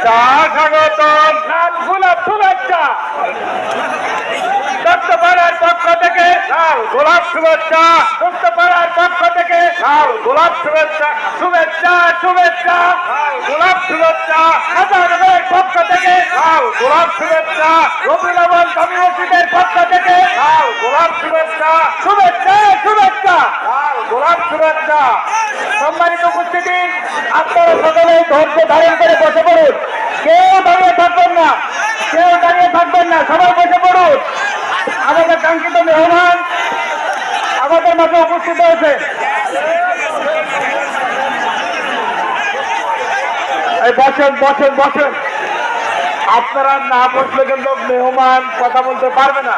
শুভেচ্ছা স্বাগতম লাল গোলাপ শুভেচ্ছা দত্তপাড়ার পক্ষ থেকে লাল গোলাপ শুভেচ্ছা দত্তপাড়ার পক্ষ থেকে লাল গোলাপ শুভেচ্ছা শুভেচ্ছা শুভেচ্ছা লাল গোলাপ শুভেচ্ছা হাজারের পক্ষ থেকে লাল গোলাপ শুভেচ্ছা রবিনবন কমিউনিটির পক্ষ থেকে লাল গোলাপ শুভেচ্ছা শুভেচ্ছা শুভেচ্ছা লাল গোলাপ শুভেচ্ছা। সম্মানিত উপস্থিতি, আপনারা সকলে ধৈর্য ধারণ করে বসে পড়ুন। কেউ দাঁড়িয়ে থাকবেন না, কেউ দাঁড়িয়ে থাকবেন না, সবাই বসে পড়ুন। আমাদের কাঙ্ক্ষিত মেহমান আমাদের মাঝে উপস্থিত হয়েছে। বসেন বসেন বসেন। আপনারা না বসলে কিন্তু মেহমান কথা বলতে পারবে না।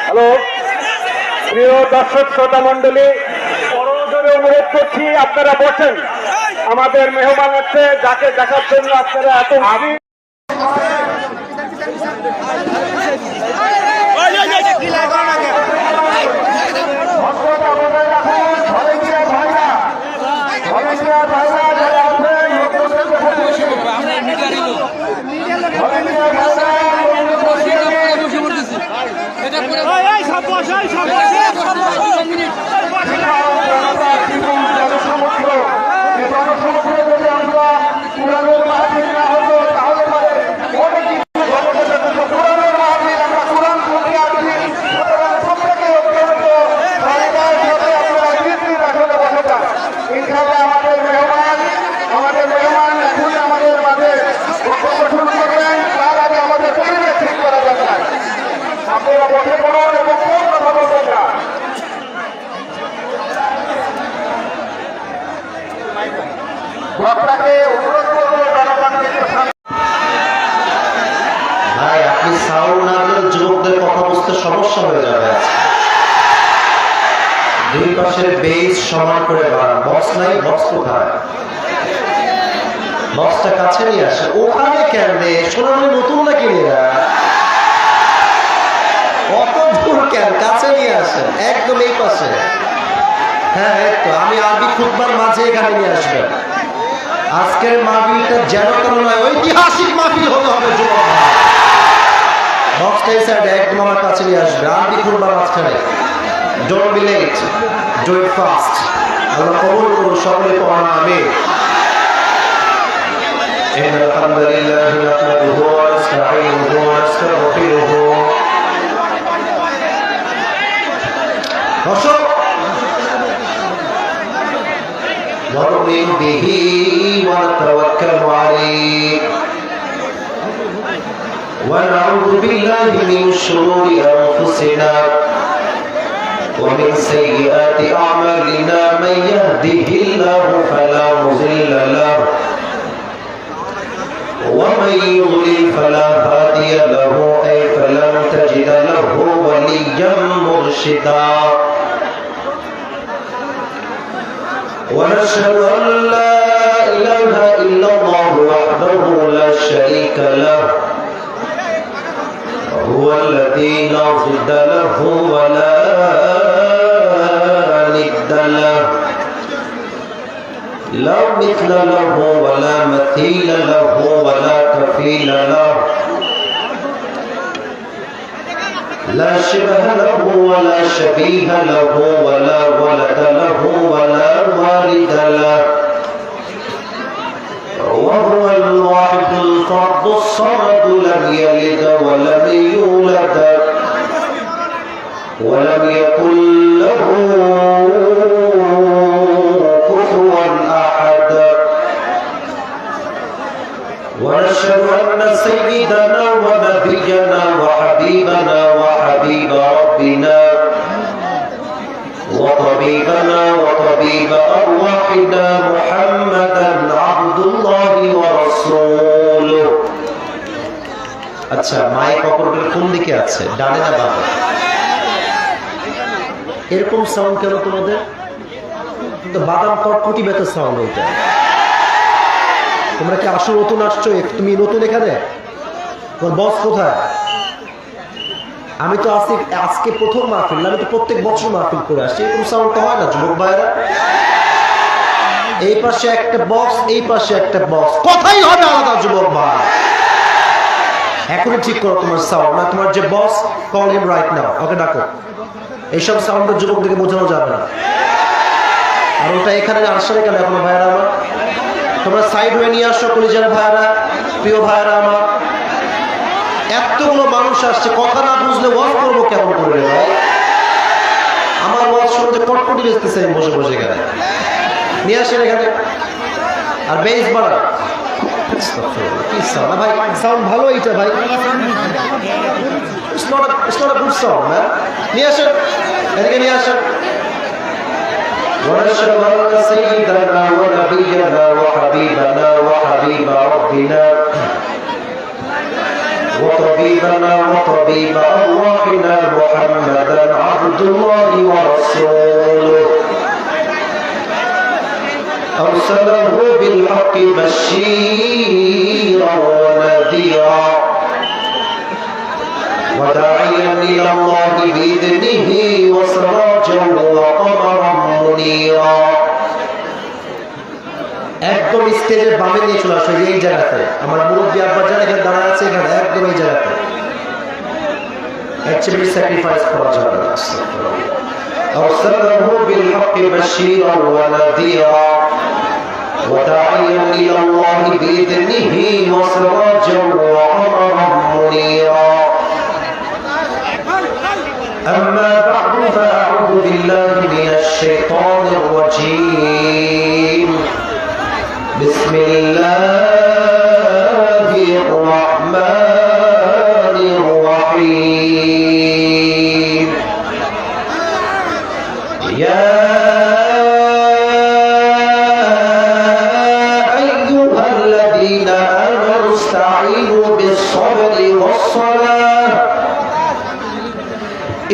হ্যালো প্রিয় দর্শক শ্রোতা মন্ডলী, বড়জোরে অনুরোধ করছি আপনারা বসেন। আমাদের মেহমান হচ্ছে, যাকে দেখার জন্য আপনারা এত ভাবি। ভাই আপনি সাউন্ড না দিলে যুবকদের কথা বুঝতে সমস্যা হয়ে যাবে। দুই পাশের বেস সমান করে বাড়ান। বক্স নাই, বক্স কোথায়? বক্সটা কাছে নিয়ে আসে। ওখানে কেন রে? সোনামণি নতুন নাকি এরা? কত দূর কেন? কাছে নিয়ে আসেন, একদম এই পাশে। হ্যাঁ এই তো, আমি আরবি খুতবার মাঝে এখানে নিয়ে আসবেন। আজকের মাহফিলটা যেন তেন নয়, ঐতিহাসিক মাহফিল হতে হবে যুবক। বক্সটা এই সাইডে একদম আমার কাছে নিয়ে আসবে। আরবি খুতবার মাঝখানে। Don't be late, do it fast. Allah কবুল করুন, সকলে পড়া আমিন। إن الحمد لله نحمده ونستعينه ونستغفره ونؤمن به ونتوكل عليه ونعوذ بالله من شرور أنفسنا ومن سيئات أعمالنا من يهده الله فلا مضل له ومن يضلل فلا هادي له أي فلن تجد له وليا مرشدا ونشهد أن لا إله إلا الله وحده لا شريك له هو الذي لا ضد له ولا ند له لا مثل له ولا مثيل له ولا كفيل له لا شبه له ولا شبيه له ولا ولد له ولا والد له وهو الواحد الفرد الصمد لم يلد ولم يولد ولم يكن له كفوا أحد ونشهد أن سيدنا ونبينا وحبيبنا وحبيب ربنا وطبيبنا وطبيب أرواحنا محمدا عبد الله ورسوله। আচ্ছা, মাইক অপারেটর কোন দিকে আছে? ডানে না বামে? এরকম সাউন্ড কেন তোমাদের? তো বাদাম কটকটি বেতার সাউন্ড ওইটা। তোমরা কি আসলে নতুন আসছো? তুমি নতুন এখানে? তোমার বস কোথায়? আমি তো আজকে প্রথম মাহফিল, আমি তো প্রত্যেক বছর মাহফিল করে আসছি। এরকম সাউন্ড তো হয় না যুবক ভাইরা। এই পাশে একটা বক্স, এই পাশে একটা বক্স, কথাই হবে আলাদা যুবক ভাই। এখনই ঠিক করো তোমার সাউন্ড, না তোমার যে বস, কল হিম রাইট নাও, ওকে ডাকো। এইসব সাউন্ডের যুবকদেরকে বোঝানো যাবে না। আর ওটা এখানে আসছে কেন এখনো ভাইয়ারা আমার? তোমরা সাইড হয়ে নিয়ে আসো কলিজার ভাইয়ারা, প্রিয় ভাইয়ারা আমার। এতগুলো মানুষ আসছে, কথা না বুঝলে ওয়াজ করবো কেমন করবে ভাই? আমার ওয়াজ শুনতে কটকটি বেচতেছে বসে বসে এখানে। নিয়ে আসেন এখানে। আর বেস বাড়া কি সাউন্ড ভাই? সাউন্ড ভালো এইটা ভাই। It's not a good sound, man. নিয়ে আসেন, এদিকে নিয়ে আসেন। ونشهد أن سيدنا ونبينا وحبيبنا وحبيب ربنا وطبيبنا وطبيب أرواحنا محمدا عبد الله ورسوله أرسله بالحق بشيرا ونذيرا وداعيا إلى الله بإذنه وسراجا وقمرا منيرا একদম স্টেজের বামে নিয়ে চলে আসো এই জায়গাতে। আমার মুরব্বী আব্বা যারা এখানে দাঁড়ায় আছে এখানে একদম এই জায়গাতে। অ্যাকচুয়ালি স্যাক্রিফাইস করা যাবে না। أرسله بالحق بشيرا ونذيرا وداعيا إلى الله بإذنه وسراجا وقمرا منيرا أما بعد فأعوذ بالله من الشيطان الرجيم بسم الله الرحمن الرحيم يا أيها الذين آمنوا استعينوا بالصبر والصلاة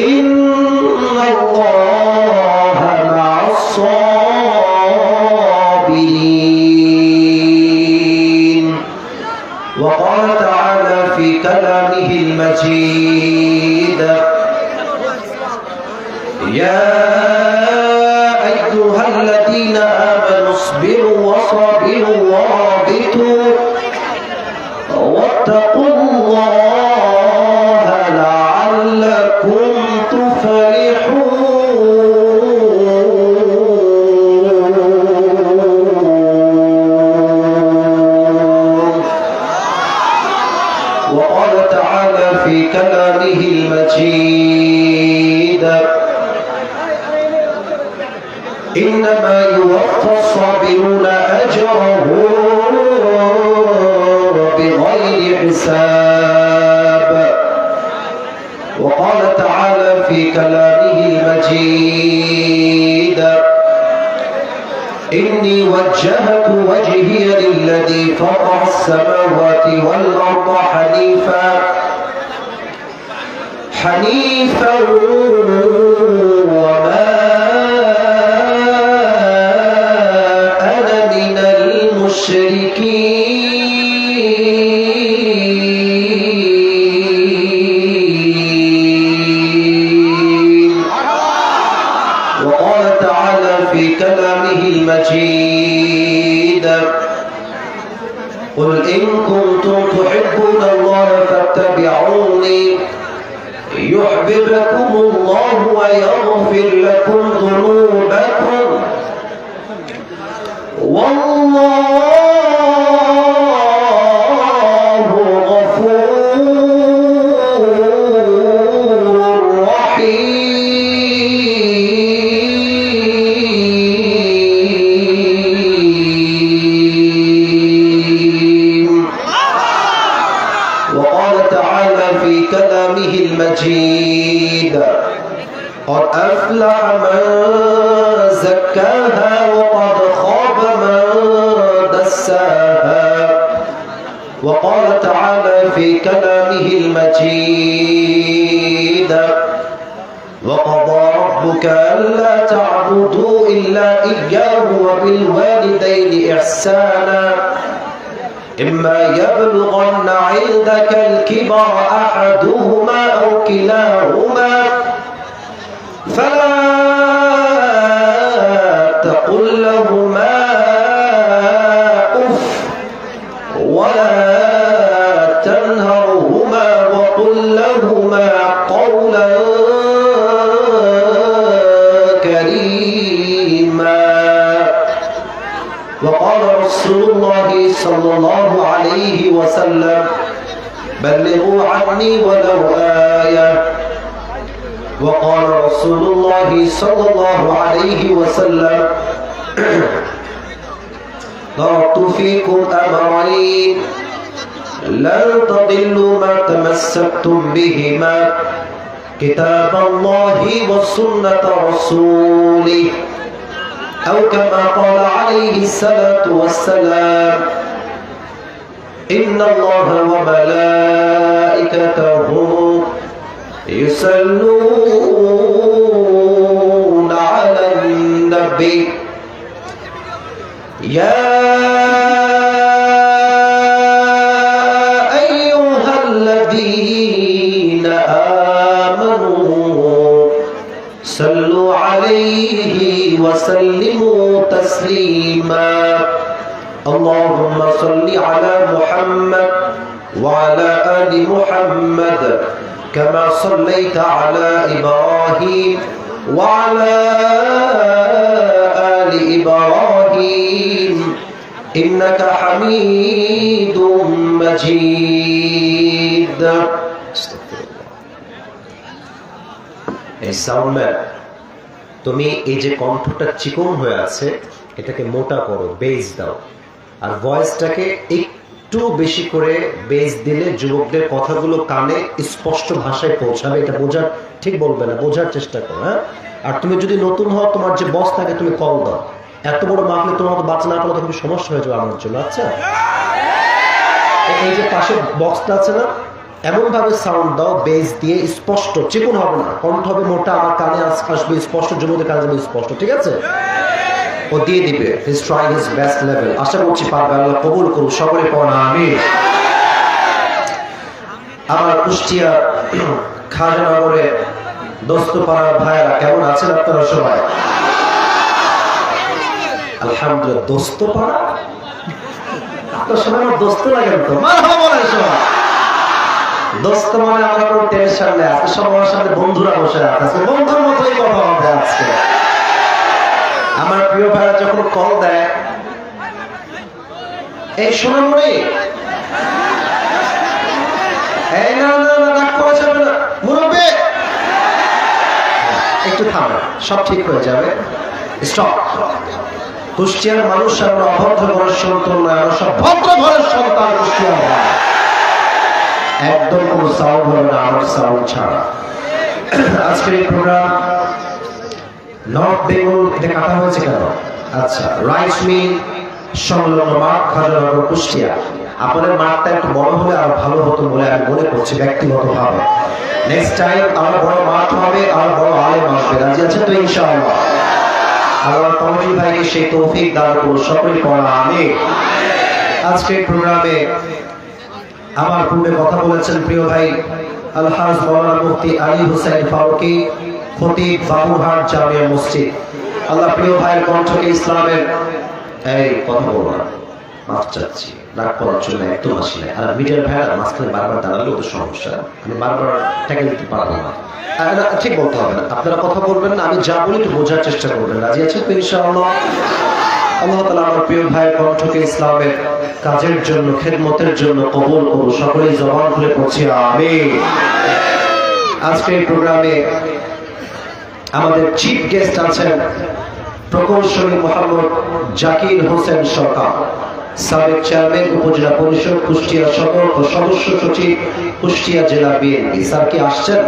إن الله مع الصابرين وقال تعالى في كلامه المجيد يا أيها الذين آمنوا اصبروا وصابروا ورابطوا واتقوا الله لعلكم تفلحون وقال تعالى في كلامه المجيد إنما يوفى الصابرون أجرهم بغير حساب وقال تعالى في كلامه المجيد إني وجهت وجهي للذي فطر السماوات والأرض حنيفا وما أنا من المشركين وقال تعالى في كلامه المجيد قل إن كنتم تحبون الله فاتبعوني يحببكم الله ويغفر لكم ذنوبكم والله غفور رحيم وقال تعالى في كلامه المجيد قد أفلح من زكاها وقد خاب من دساها وقال تعالى في كلامه المجيد وقضى ربك ألا تعبدوا إلا إياه وبالوالدين إحسانا إما يبلغن عندك الكبر أحدهما أو كلاهما فلا تقل لهما تسليما وقال رسول الله صلى الله عليه وسلم بلغوا عني ولو آية وقال رسول الله صلى الله عليه وسلم تركت فيكم أمرين لن تضلوا ما تمسكتم بهما كتاب الله وسنة رسوله أو كما قال عليه الصلاة والسلام إن الله وملائكته يصلون على النبي يا أيها الذين آمنوا صلوا عليه وسلموا تسليما اللهم صل على محمد وعلى آل محمد كما صليت على إبراهيم وعلى آل إبراهيم إنك حميد مجيد এই সাউন্ডম্যান তুমি এই যে কণ্ঠটা চিকন হয়ে আছে এটাকে মোটা করো, বেস দাও, আর ভয়েসটাকে একটু বেশি করে বেস দিলে যুবকদের কথাগুলো কানে স্পষ্ট ভাষায় পৌঁছাবে। এটা বোঝার, ঠিক বলবে না, বোঝার চেষ্টা করো। হ্যাঁ, আর তুমি যদি নতুন হও, তোমার যে বস থাকে তুমি কল দাও। এত বড় মাহফিলে তোমার মতো বাচ্চা না করলে তো খুব সমস্যা হয়ে যাবে আমার জন্য। আচ্ছা, এই যে পাশে বক্সটা আছে না, এমন ভাবে সাউন্ড দাও বেস দিয়ে, স্পষ্ট, চিকন হবে না, কণ্ঠ হবে মোটা, আমার কানে আসবে স্পষ্ট, যুবকদের কানে যাবে স্পষ্ট। ঠিক আছে, ও দিয়ে দিবে। He is trying his best level. আশা করছি পারবে, আল্লাহ কবুল করুন। সকলে পড়া আমিন। আমার কুষ্টিয়া খাজানগরে দোস্তপাড়ার ভাইয়েরা কেমন আছেন আপনারা সবাই? আলহামদুলিল্লাহ। দোস্তপাড়া, আপনার সবাই আমার দোস্ত লাগেন তো? মারহাবা বলেন সবাই। দোস্ত মানে আমরা কোনো টেনশন নেই, আজকে সব আমার সাথে বন্ধুরা বসে আছে, বন্ধুর মতোই কথা হবে আজকে। আমার প্রিয় ভাইরা যখন কল দেয়, এই শোনার মনে এই না না না রাগ করা যাবে না, মুরব্বি একটু থামো, সব ঠিক হয়ে যাবে। স্টপ। কুষ্টিয়ার মানুষ আমরা অভদ্র ঘরের সন্তান নয়, আমরা সব ভদ্র ঘরের সন্তান। কুষ্টিয়ার একদম কোনো সাউন্ড হবে না আমার সাউন্ড ছাড়া। আজকের এই প্রোগ্রাম নর্থ বেঙ্গল এটা কাটা হয়েছে কেন? আচ্ছা, রাইস মিল সংলগ্ন মাঠ, খাজানগর, কুষ্টিয়া। আপনাদের মাঠটা একটু বড় হলে আর ভালো হতো বলে আমি মনে করছি ব্যক্তিগতভাবে। নেক্সট টাইম আরো বড় মাঠ হবে, আর বড় আলেম আসবে। রাজি আছেন তো ইনশাআল্লাহ? আল্লাহ কমিটি ভাইকে সেই তৌফিক দান করুন। সকলে পড়া আমিন। আজকের প্রোগ্রামে আমার পূর্বে কথা বলেছেন প্রিয় ভাই আলহাজ মাওলানা মুফতি আলী হুসাইন ফারুকী, খতিব, বাবুরহাট জামিয়া মসজিদ। আল্লাহ প্রিয় ভাইয়ের কণ্ঠকে ইসলামের এই কথা বলবো না, মাফ চাচ্ছি, রাগ করার জন্য একদম আসি না। আর মিডিয়ার ভাইয়ের মাঝখানে বারবার দাঁড়ালেও তো সমস্যা, আমি বারবার ট্যাকেল দিতে পারবো না। ঠিক বলতে হবে না, আপনারা কথা বলবেন না, আমি যা বলি একটু বোঝার চেষ্টা করবেন। রাজি আছেন তো ইনশাআল্লাহ? আল্লাহ তাআলা আমার প্রিয় ভাইয়ের কণ্ঠকে ইসলামের কাজের জন্য, খেদমতের জন্য কবুল করুন। সকলেই জবান খুলে পড়ছি আমিন। আজকে এই প্রোগ্রামে আমাদের চিফ গেস্ট আছেন প্রকৌশলী মোহাম্মদ জাকির হোসেন সরকার, সাবেক চেয়ারম্যান উপজেলা পরিষদ কুষ্টিয়া সদর ও সদস্য সচিব কুষ্টিয়া জেলা বিএনপি। স্যার কি আসছেন?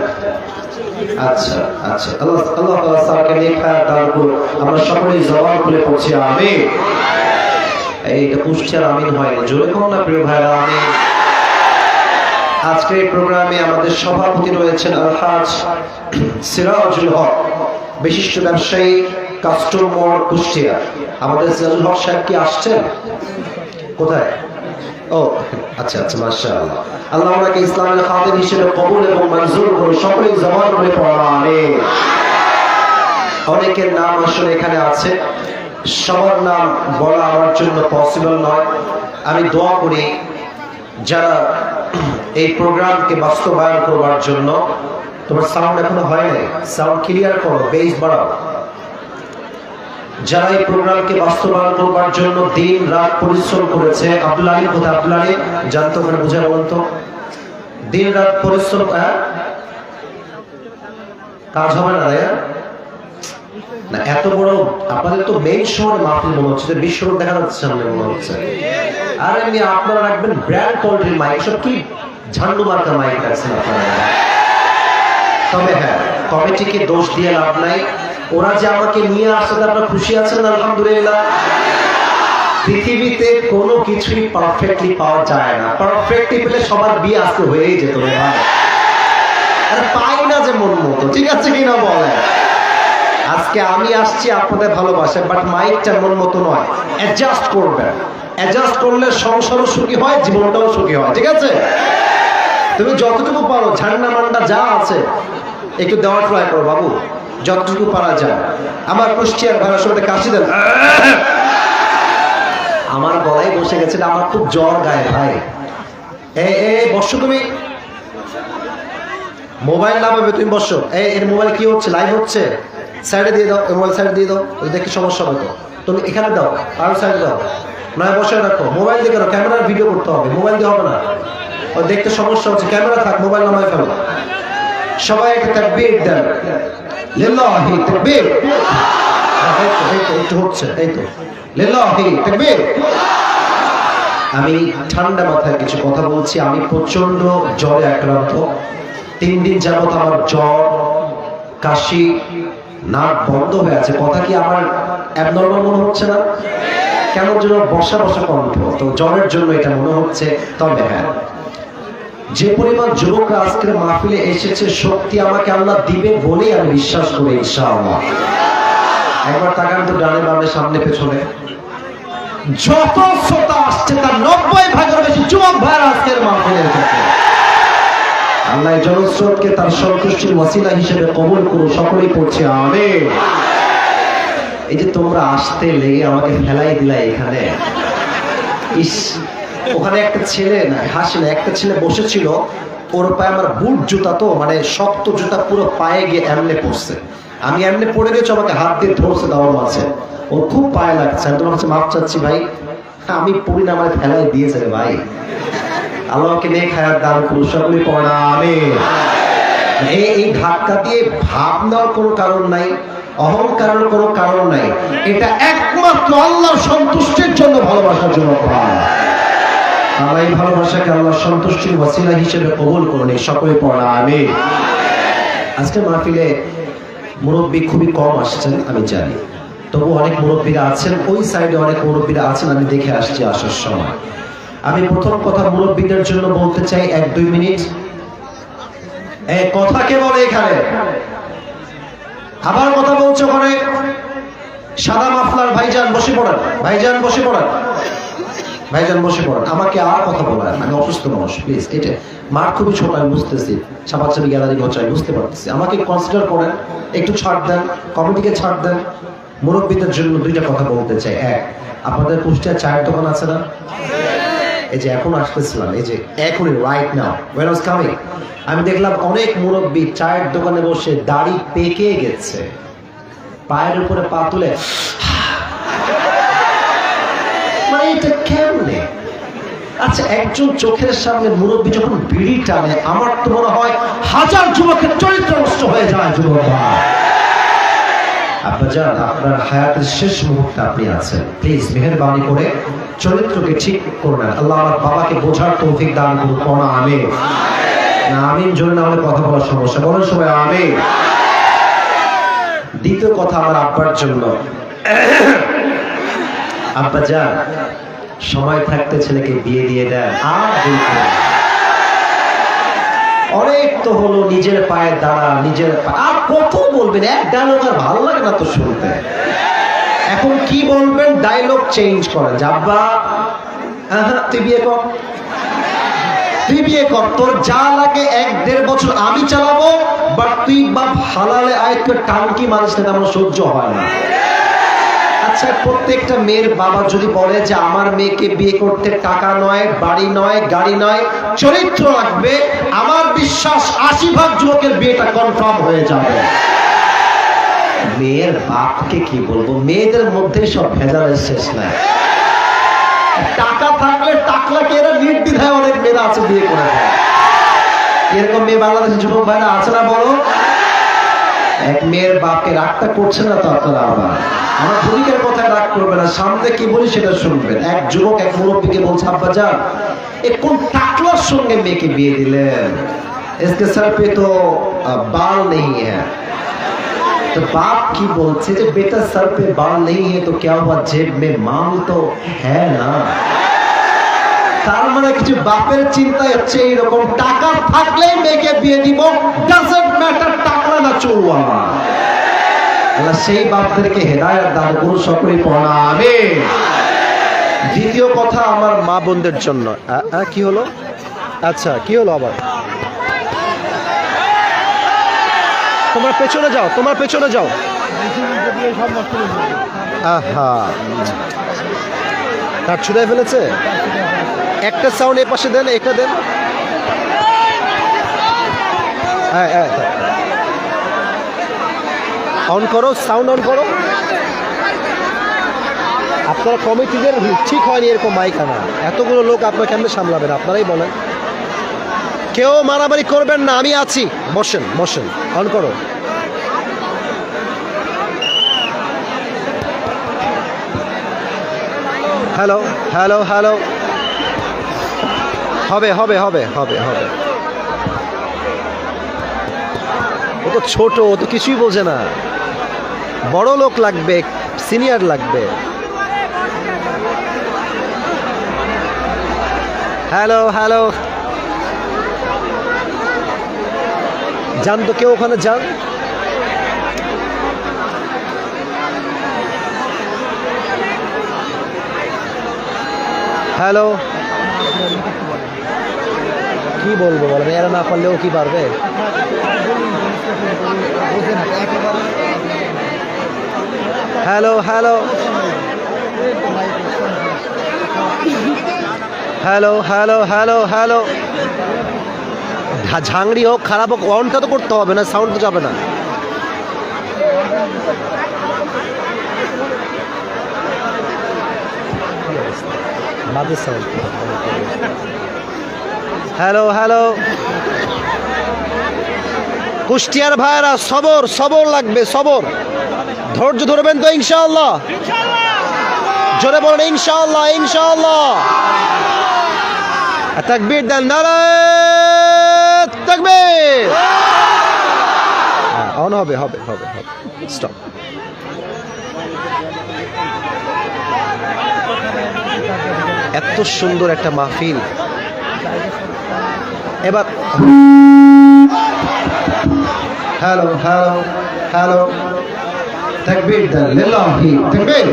আচ্ছা আচ্ছা, আল্লাহ তাআলা স্যারকে নেক হায়াত দান করুন। আমরা সকলেই জবান খুলে পড়ছি আমিন। এইটা কুষ্টিয়ার আমিন হয় না, জোরে কোন না প্রিয় ভাইরা আমিন। আজকের এই প্রোগ্রামে আমাদের সভাপতি রয়েছেন আলহাজ সিরাজুল হক, বিশিষ্ট ব্যবসায়ী, কাস্টম মোড়, কুষ্টিয়া। আমাদের সিরাজুল হক সাহেব কি আসছেন? কোথায়? ও আচ্ছা আচ্ছা, মাশাআল্লাহ। আল্লাহ ওনাকে ইসলামের খাদেম হিসেবে কবুল এবং মঞ্জুর করুন। সকলেই জবান করে পড়া আমিন। অনেকের নাম আসলে এখানে আছে, সবার নাম বলা আমার জন্য পসিবল নয়। আমি দোয়া করি যারা এই প্রোগ্রামকে বাস্তবায়ন করবার জন্য, তোমার সাউন্ড এখনো হয় নাই, সাউন্ড ক্লিয়ার করো, বেস বাড়াও। যারা এই প্রোগ্রামকে বাস্তবায়ন করবার জন্য দিন রাত পরিশ্রম করেছে। আব্দুল আলী কোথায়? আব্দুল আলী জানতো, ওখানে বুঝে বলুন তো। দিন রাত পরিশ্রম, কাজ হবে না না, এত বড় আপনাদের তো মেইন শহরে মাহফিল মনে হচ্ছে, বিশ্বরূপ দেখা যাচ্ছে সামনে মনে হচ্ছে। আর এমনি আপনারা রাখবেন ব্র্যান্ড কোয়ালিটির মাইক, সব কি ঝান্ডু মার্কা মাইক রাখছেন আপনারা। তবে হ্যাঁ, কমিটিকে দোষ দিয়ে লাভ নাই, ওরা যে আমাকে নিয়ে আসছে আপনারা খুশি আছেন আলহামদুলিল্লাহ। পৃথিবীতে কোনো কিছুই পারফেক্টলি পাওয়া যায় না, পারফেক্টলি পেলে সবার বিয়ে আজকে হয়েই যেত রে ভাই। আর পাই না যে মন মতো, ঠিক আছে কিনা বলে। আজকে আমি আসছি আপনাদের ভালোবাসে, বাট মাইকটা মন মতো নয়, অ্যাডজাস্ট করবেন। অ্যাডজাস্ট করলে সংসারও সুখী হয়, জীবনটাও সুখী হয়, ঠিক আছে। তুমি যতটুকু পারো ঝান্ডা মান্ডা যা আছে একটু দেওয়ার ট্রাই করো বাবু, যতটুকু পারা যায়। আমার কুষ্টিয়ার ভাড়া সবাই কাশি দেন। আমার গলায় বসে গেছে, আমার খুব জ্বর গায়ে ভাই। বসো তুমি, মোবাইল নামাবে, তুমি বসো। এর মোবাইল কি হচ্ছে? লাইভ হচ্ছে, সাইডে দিয়ে দাও, মোবাইল সাইডে দিয়ে দাও, ওই দেখে সমস্যা হবে তো। তুমি এখানে দাও, আরো সাইডে দাও, নয় বসে রাখো। মোবাইল দিয়ে কেন? ক্যামেরার ভিডিও করতে হবে, মোবাইল দিয়ে হবে না, ওই দেখতে সমস্যা হচ্ছে। ক্যামেরা থাক, মোবাইল নামায় ফেলো। সবাই একটা তাকবীর দেন, লিল্লাহি তাকবীর। একটু হচ্ছে, এই তো লিল্লাহি তাকবীর। আমি ঠান্ডা মাথায় কিছু কথা বলছি। আমি প্রচন্ড জ্বরে আক্রান্ত, 3 দিন যাবত আমার জ্বর, কাশি, নাক বন্ধ হয়ে আছে। কথা কি আমার অ্যাবনর্মাল মনে হচ্ছে না? কেমন যেন বসা বসা কণ্ঠ, তো জ্বরের জন্য এটা মনে হচ্ছে। তবে হ্যাঁ, যে পরিমাণ যুবকরা আজকের মাহফিলে এসেছে, শক্তি আমাকে আল্লাহ দিবে বলেই আমি বিশ্বাস করি ইনশাআল্লাহ। একবার তাকান তো ডানে বামে সামনে পেছনে, যত শ্রোতা আসছে তার 90 ভাগের বেশি যুবক ভাইরা আজকের মাহফিলের ক্ষেত্রে। আল্লাহ জনস্রোতকে তার সন্তুষ্টির ওয়াসিলা হিসেবে কবুল করুন। সকলেই পড়ছে আমিন। এই যে তোমরা আসতে লেগে আমাকে ফেলাই দিলা এখানে, ইস, ওখানে একটা ছেলে না, হাসি না, একটা ছেলে বসেছিল, ওর পায়ে আমার বুট জুতা, তো মানে শক্ত জুতা, পুরো পায়ে গিয়ে এমনে পড়ছে। আমি এমনি পড়ে গেছি, আমাকে হাত দিয়ে ধরছে দেওয়ার মাঝে, ওর খুব পায়ে লাগছে। আমি তোমার কাছে মাপ চাচ্ছি ভাই, আমি পড়ি না, আমার ফেলাই দিয়েছে রে ভাই। আল্লাহকে নেক হায়াত দান করুন, সকলেই পড়া আমিন। এই ধাক্কা দিয়ে ভাব নেওয়ার কোনো কারণ নাই, অহংকারের কোনো কারণ নাই। এটা একমাত্র আল্লাহর সন্তুষ্টির জন্য, ভালোবাসার জন্য। আল্লাহ এই ভালোবাসাকে আল্লাহর সন্তুষ্টির ওয়াসিলা হিসেবে কবুল করুন, সকলেই পড়া আমিন। আজকে মাহফিলে মুরব্বী খুবই কম আসছেন আমি জানি, তবু অনেক মুরব্বীরা আছেন, ওই সাইডে অনেক মুরব্বীরা আছেন, আমি দেখে আসছি আসার সময়। আমি প্রথম কথা মুরব্বীদের জন্য বলতে চাই, 1-2 মিনিট কথা কে বলে এখানে? আবার কথা বলছো ওখানে, সাদা মাফলার ভাইজান বসে পড়েন, ভাইজান বসে পড়েন, ভাইজান বসে পড়েন। আমাকে আর কথা বলেন, আমি অসুস্থ মানুষ, প্লিজ। এটা মার খুবই ছোট, আমি বুঝতেছি, ছাপাছাপি গ্যালারি গোছাই, বুঝতে পারতেছি। আমাকে কনসিডার করেন, একটু ছাড় দেন, কমিটিকে ছাড় দেন। মুরব্বীদের জন্য 2টা কথা বলতে চাই। এক, আপনাদের কুষ্টিয়া চায়ের দোকান আছে না? এই যে এখন আসতেছিলাম, এই যে এখনই right now when I was coming, আমি দেখলাম অনেক মুরব্বী চায়ের দোকানে বসে দাড়ি পেকে গেছে, পায়ের উপরে পা তুলে, মানে এটা কেমনে? আচ্ছা, একজন চোখের সামনে মুরব্বী যখন বিড়ি টানে, আমার তো মনে হয় 1000 যুবকের চরিত্র নষ্ট হয়ে যায়। যুবক আব্বাজান, আপনার হায়াতের শেষ মুহূর্তে আপনি আছেন, প্লিজ মেহেরবানি করে চরিত্রকে ঠিক করবেন। আল্লাহ আমার বাবাকে বোঝার তৌফিক দান করুন, পড়া আমিন। না আমিন জোরে না হলে কথা বলার সমস্যা, বলেন সবাই আমিন। দ্বিতীয় কথা আমার আব্বার জন্য। আব্বাজান, সময় থাকতে ছেলেকে বিয়ে দিয়ে দেন, আর অনেক তো হলো, নিজের পায়ে দাঁড়া, নিজের আর কত বলবেন? এক ডায়লগ আর ভালো লাগে না তো শুনতে। এখন কি বলবেন? ডায়লগ চেঞ্জ করেন। আব্বা, তুই বিয়ে কর, তুই বিয়ে কর, তোর যা লাগে 1-1.5 বছর আমি চালাবো, বাট তুই বাপ হালালে আয়, তোর টানকি মানুষ না, আমার সহ্য হয় না। আচ্ছা, প্রত্যেকটা মেয়ের বাবা যদি বলে যে আমার মেয়েকে বিয়ে করতে টাকা নয়, বাড়ি নয়, গাড়ি নয়, চরিত্র লাগবে, আমার বিশ্বাস 80 ভাগ যুবকের বিয়েটা কনফার্ম হয়ে যাবে। মেয়ের বাপকে কি বলবো, মেয়েদের মধ্যে সব ভেজালের শেষ নাই। টাকা থাকলে টাকলাকে এরা নির্দ্বিধায় অনেক মেয়েরা আছে বিয়ে করে দেয়। এরকম মেয়ে বাংলাদেশের যুবক ভাইরা আছে না বলো? এক মেয়ের বাপকে রাগটা করছে না তো আপনারা আবার আমার ভূমিকার কথা রাগ করবে না, সামনে কি বলি সেটা শুনবেন। এক যুবক এক মুরব্বীকে বলছে, আব্বা যান এ কোন টাকলার সঙ্গে মেয়েকে বিয়ে দিলেন, इसके सर पे तो बाल नहीं है। तो बाप की बोलছে যে बेटा सर पे बाल नहीं है तो क्या हुआ, जेब में माल तो है ना। তার মানে কিছু বাপের চিন্তা হচ্ছে এরকম, টাকা থাকলেই মেয়েকে বিয়ে দিব, ডাজন্ট ম্যাটার টাকা না চুয়া। আল্লাহ সেই বাপদেরকে হেদায়েত দান করুন, সকলেই পড়া আমিন। দ্বিতীয় কথা আমার মা বোনদের জন্য। কি হলো? আচ্ছা কি হলো আবার? তোমার পেছনে যাও, তোমার পেছনে যাও। আহা, তার ছুড়ে ফেলেছে। একটা সাউন্ড এ পাশে দেন, একটা দেন। অন করো, সাউন্ড অন করো। আপনারা কমিটিদের ঠিক হয়নি এরকম মাইক আনা, এতগুলো লোক আপনারা কেমনে সামলাবেন আপনারাই বলেন। কেউ মারামারি করবেন না, আমি আছি, বসেন বসেন। অন করো। Hello hello hello. হবে হবে হবে হবে হবে। ও তো ছোট, ও তো কিছুই বোঝে না। বড় লোক লাগবে, সিনিয়র লাগবে। Hello hello. যান তো কেউ ওখানে যান। হ্যালো। কি বলবো বলেন, এরা না পারলেও কি পারবে? Hello hello hello hello hello hello. ঝাংড়ি হোক খারাপ হোক, অনটা তো করতে হবে না, সাউন্ড তো যাবে না। Hello hello. কুষ্টিয়ার ভাইরা সবর, সবর লাগবে, সবর। ধৈর্য ধরবেন তো ইনশাআল্লাহ? জোরে বলেন ইনশাআল্লাহ, ইনশাআল্লাহ। তাকবীর দেন, নারায়ে তাকবীর। অন হবে হবে হবে হবে। স্টপ। এত সুন্দর একটা মাহফিল। এবার হ্যালো হ্যালো হ্যালো। তাকবীর দেন, লিল্লাহি তাকবীর।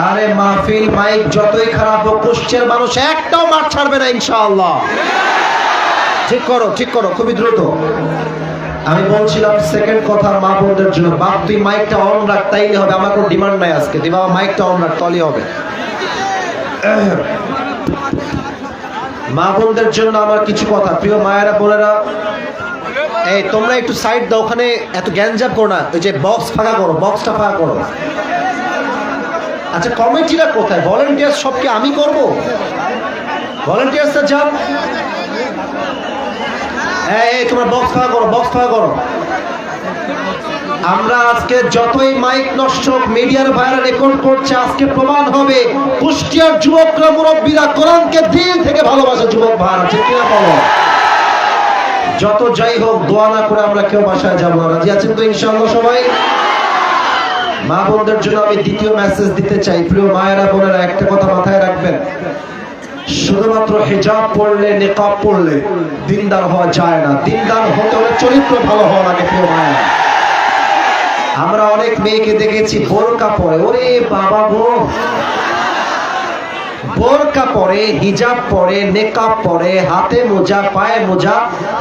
আরে মাহফিল মাইক যতই খারাপ হোক, কুষ্টিয়ার মানুষ একটাও মাঠ ছাড়বে না ইনশাআল্লাহ। ঠিক করো, ঠিক করো, খুবই দ্রুত। আমি বলছিলাম সেকেন্ড কথা মা বোনদের জন্য। বাপ তুই মাইকটা অন রাখ, তাইলে হবে। আমার কোনো ডিমান্ড নাই আজকে, তুই বাবা মাইকটা অন রাখ, তাহলেই হবে। মা বোনদের জন্য আমার কিছু কথা। প্রিয় মায়েরা বোনেরা, এই তোমরা একটু সাইড দাও, ওখানে এত গ্যাঞ্জাম করো না। ওই যে বক্স ফাঁকা করো, বক্সটা ফাঁকা করো। আচ্ছা কমিটিরা কোথায়? ভলেন্টিয়ার সবকে আমি করব? ভলেন্টিয়ার্সটা যাও। এই তোমার বক্স ফাঁকা করো, বক্স ফাঁকা করো। আমরা আজকে যতই মাইক নষ্ট হোক, মিডিয়ার ভাইরা রেকর্ড করছে, আজকে প্রমাণ হবে কুষ্টিয়ার যুবকরা, মুরব্বীরা কোরআনকে দিল থেকে ভালোবাসে। যুবক ভাইরা ঠিক কিনা বলো? যত যাই হোক, দোয়া না করে আমরা কেউ বাসায় যাবো না। রাজি আছেন তো ইনশাআল্লাহ সবাই? মা বোনদের জন্য আমি দ্বিতীয় মেসেজ দিতে চাই। প্রিয় মায়েরা বোনেরা, একটা কথা মাথায় রাখবেন, শুধুমাত্র হিজাব পড়লে, নিকাব পড়লে দিনদার হওয়া যায় না। দিনদার হতে হলে চরিত্র ভালো হওয়া লাগে। প্রিয় মায়েরা, আমরা অনেক মেয়েকে দেখেছি বোরকা পরে, ওরে বাবা গো, বোরকা পরে, হিজাব পরে, নেকাব পরে, হাতে মোজা, পায়ে মোজা।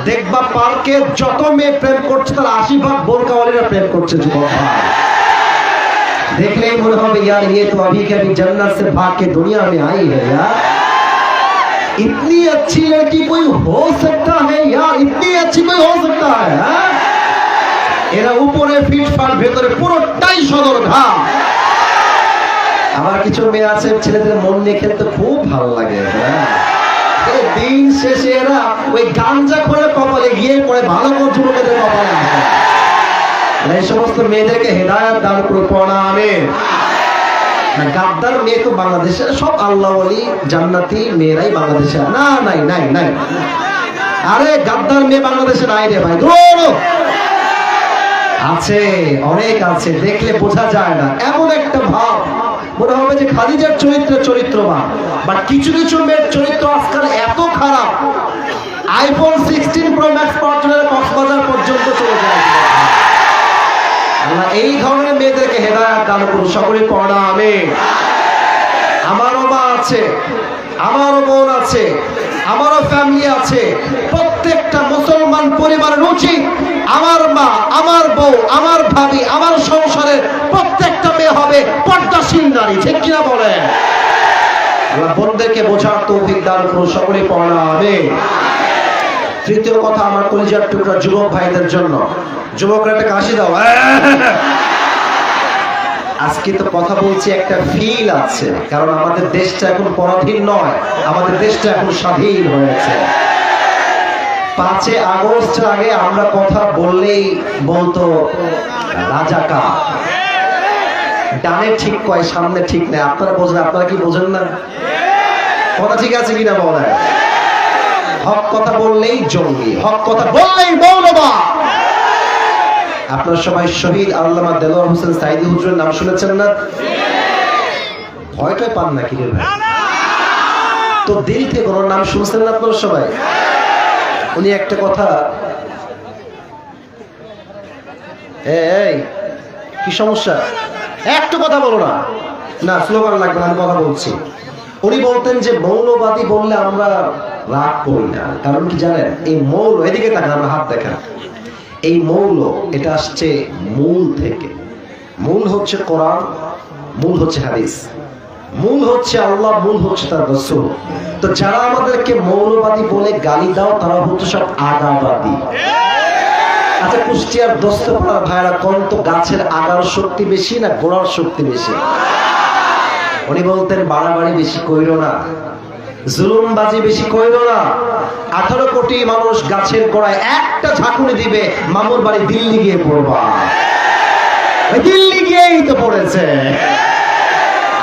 দেখবা পার্কে যত মেয়ে প্রেম করছে তার 80% বোরকাওয়ালীরা প্রেম করছে। যুবক ভাই, देखने मने होबे यार, ये तो अभी के अभी जन्नत से भाग के दुनिया में आई है यार। इतनी अच्छी लड़की कोई हो सकता है यार? इतनी अच्छी कोई हो सकता है? এরা উপরে ফিটফাট, ভেতরে পুরোটাই সদর ঘাম। আমার কিছু মেয়ে আছে ছেলেদের মন নিয়ে খেলতে খুব ভালো লাগে। দিন শেষে এরা ওই গাঞ্জা করে কপালে গিয়ে পড়ে ভালো করে যুবকেদের কপালে আসে। এই সমস্ত মেয়েদেরকে হেদায়েত দান করুন, পড়া আমিন। গাদ্দার মেয়ে তো বাংলাদেশের সব আল্লাহ ওয়ালি জান্নাতি মেয়েরাই বাংলাদেশে না, নাই নাই নাই। আরে গাদ্দার মেয়ে বাংলাদেশে নাই রে ভাই, আছে, অনেক আছে, দেখলে বোঝা যায় না। এমন একটা ভাব মনে হবে যে খাদিজার চরিত্রবান, বাট কিছু কিছু মেয়ের চরিত্র আজকাল এত খারাপ, আইফোন 16 প্রো ম্যাক্স পাওয়ার জন্য কক্সবাজার পর্যন্ত চলে যায়। আল্লাহ এই ধরনের মেয়েদেরকে হেদায়েত দান করুন, সকলে পড়া আমিন। আমারও মা আছে, আমারও বোন আছে, আমারও ফ্যামিলি আছে। প্রত্যেকটা মুসলমান পরিবারের উচিত আমার মা, আমার বউ, আমার ভাবি, আমার সংসারের প্রত্যেকটা মেয়ে হবে পর্দাশীল নারী, ঠিক কিনা বলেন? আল্লাহ বোনদেরকে বোঝার তৌফিক দান করুন, সকলে পড়া আমিন। তৃতীয় কথা আমার কলিজার টুকরা যুবক ভাইদের জন্য, যুবকরা একটা কাশি দাও। আজকে তো কথা বলছি একটা ফিল আছে, কারণ আমাদের দেশটা এখন পরাধীন নয়, আমাদের দেশটা এখন স্বাধীন হয়েছে। 5 আগস্ট আগে আমরা কথা বললেই বলতো রাজাকার, ডানে ঠিক কয় সামনে ঠিক নেই। আপনারা বোঝেন, আপনারা কি বোঝেন না? কথা ঠিক আছে কিনা বলেন? হক কথা বললেই জঙ্গি, হক কথা বললেই মৌলবাদ। আপনারা সবাই শহীদ আল্লামা দেলোয়ার হোসেন সাইদি হুজুরের নাম শুনেছেন না? ভয়টাই পান নাকি রে ভাই? তো দিল থেকে ওনার নাম শুনছেন না আপনারা সবাই? উনি একটা কথা, এই কি সমস্যা, একটু কথা বলো না, না স্লোগান লাগবে না, আমি কথা বলছি। উনি বলতেন যে মৌলবাদী বললে আমরা রাগ করি না, কারণ কি জানেন? এই মৌল, এদিকে তাকান, আমরা হাত দেখা, এই মৌল এটা আসছে মূল থেকে। মূল হচ্ছে কোরআন, মূল হচ্ছে হাদিস, মূল হচ্ছে আল্লাহ, মূল হচ্ছে তার রাসূল। তো যারা আমাদেরকে মৌলবাদী বলে গালি দাও, তারা হচ্ছে সব আগাবাদী। আচ্ছা, কুষ্টিয়ার দোস্তপাড়ার ভাইরা কোন তো গাছের আগার শক্তি বেশি না গোড়ার শক্তি বেশি? উনি বলতেন বাড়াবাড়ি বেশি কইরো না, জুলুমবাজি বেশি কইরো না। 18 কোটি মানুষ গাছের গোড়ায় একটা ঝাঁকুনি দিবে, মামুর বাড়ি দিল্লি গিয়ে পড়বা। দিল্লি গিয়েই তো পড়েছে।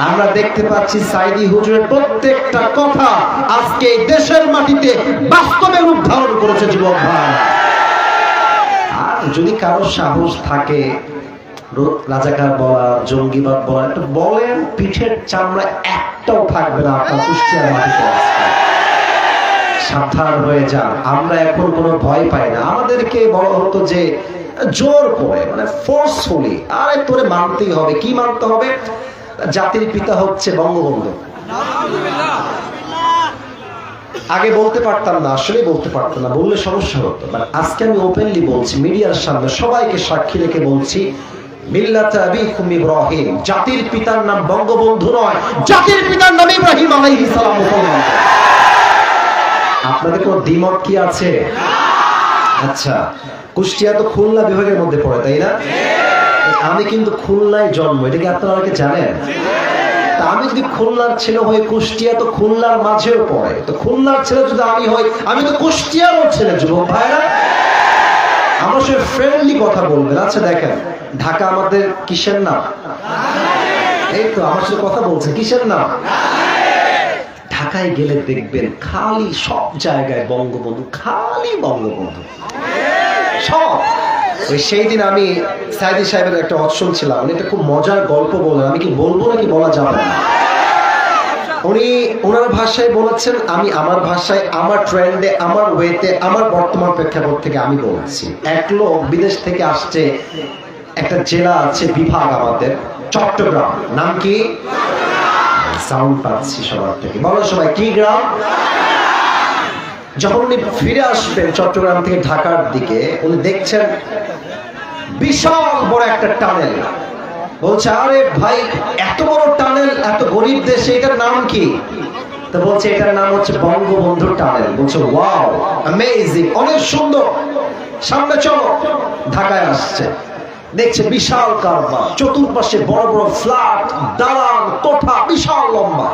আমরা দেখতে পাচ্ছি সাইদি হুজুরের প্রত্যেকটা কথা আজকে দেশের মাটিতে বাস্তবে রূপ ধারণ করেছে। যুবক ভাই, আর যদি কারো সাহস থাকে রাজাকার বলা, জঙ্গিবাদ বলা, একটু বলেন, পিঠের চামড়া একটাও থাকবে না আপনার কুষ্টিয়ার মাটিতে। সাবধান হয়ে যান। আমরা এখন কোনো ভয় পাই না। আমাদেরকে বলা হতো যে জোর করে, মানে ফোর্সফুলি, আরে তোরে মানতেই হবে। কি মানতে হবে? জাতির পিতা হচ্ছে বঙ্গবন্ধু। আগে বলতে পারতাম না, আসলে বলতে পারতাম না, বললে সমস্যা হতো। মানে আজকে আমি ওপেনলি বলছি, মিডিয়ার সামনে সবাইকে সাক্ষী রেখে বলছি, মিল্লাত আবিকুম ইব্রাহিম, জাতির পিতার নাম বঙ্গবন্ধু নয়, জাতির পিতার নাম ইব্রাহিম আলাইহিস সালাম। মুসলমান, আপনাদের কোনো দ্বিমত কি আছে? আচ্ছা, কুষ্টিয়া তো খুলনা বিভাগের মধ্যে পড়ে, তাই না? আমি কিন্তু খুলনায় জন্ম, এটা কি আপনারা অনেকে জানেন? তা আমি যদি খুলনার ছেলে হই, কুষ্টিয়া তো খুলনার মাঝেও পড়ে। তো খুলনার ছেলে যদি আমি হই, আমি তো কুষ্টিয়ারও ছেলে। যুবক ভাইরা, আমরা সে ফ্রেন্ডলি কথা বলবেন। আচ্ছা দেখেন, ঢাকা আমাদের কিসের নাম? এই তো আমার সাথে কথা বলছে, কিসের নাম? ঢাকায় গেলে দেখবেন খালি সব জায়গায় বঙ্গবন্ধু, খালি বঙ্গবন্ধু সব। ওই সেই দিন আমি সাইদি সাহেবের একটা অপশন ছিলাম, উনি একটা খুব মজার গল্প বলেন, আমি কি বলবো নাকি বলা যাবে না? উনি ওনার ভাষায় বলেছেন, আমি আমার ভাষায়, আমার ট্রেন্ডে, আমার ওয়েতে, আমার বর্তমান প্রেক্ষাপট থেকে আমি বলছি। এক লোক বিদেশ থেকে আসছে, একটা জেলা আছে, বিভাগ আমাদের চট্টগ্রাম, নাম কি? সাউন্ড পাচ্ছি সবার থেকে, বলো সবাই, কি গ্রাম? যখন উনি ফিরে আসবেন চট্টগ্রাম থেকে ঢাকার দিকে, উনি দেখছেন বিশাল বড় একটা টানেল। বলছে, আরে ভাই, এত বড় টানেল, এত গরিব দেশে, এটার নাম কি? তো বলছে, এটার নাম হচ্ছে বঙ্গবন্ধু টানেল। বলছে, ওয়াও, অ্যামেজিং, অনেক সুন্দর। সামনে চলো। ঢাকায় আসছে, দেখছে বিশাল কারবার, চতুর্পাশে বড় বড় ফ্ল্যাট, দালান, কোঠা, বিশাল লম্বা।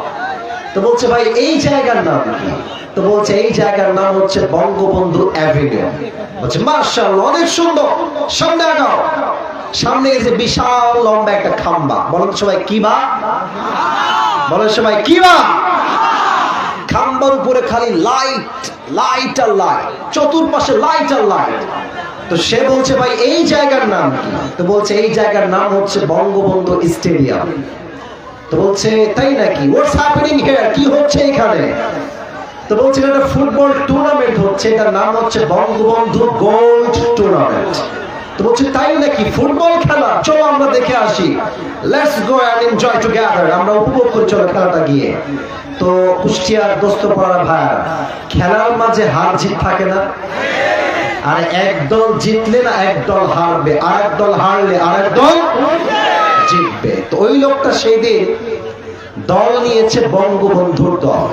তো বলছে ভাই এই জায়গার নাম কি? তো বলছে এই জায়গার নাম হচ্ছে বঙ্গবন্ধু অ্যাভিনিউ। বলছে মাশাআল্লাহ, অনেক সুন্দর, সামনে আগাও। সামনে গেছে বিশাল লম্বা একটা খাম্বা। বলেন সবাই কি বা? বলেন সবাই কি বা? খাম্বার উপরে খালি লাইট, লাইট আর লাইট, চতুর্পাশে লাইট আর লাইট। তো সে বলছে ভাই এই জায়গার নাম কি? তো বলছে এই জায়গার নাম হচ্ছে বঙ্গবন্ধু স্টেডিয়াম। তো বলছে তাই নাকি? What's happening here? কি হচ্ছে এখানে? তো বলছে এটা ফুটবল টুর্নামেন্ট হচ্ছে, এটার নাম হচ্ছে বঙ্গবন্ধু গোল্ড টুর্নামেন্ট। তো বলছে তাই নাকি? ফুটবল খেলা, চলো আমরা দেখে আসি। Let's go and enjoy together. আমরা উপভোগ করি চলো খেলাটা গিয়ে। তো কুষ্টিয়ার দোস্ত পড়া ভাই, খেলার মাঝে হার জিত থাকে না? আর একদল জিতলে না একদল হারবে, আর একদল হারলে আর একদল জিতবে। তো ওই লোকটা সেই দিন দল নিয়েছে বঙ্গবন্ধুর দল,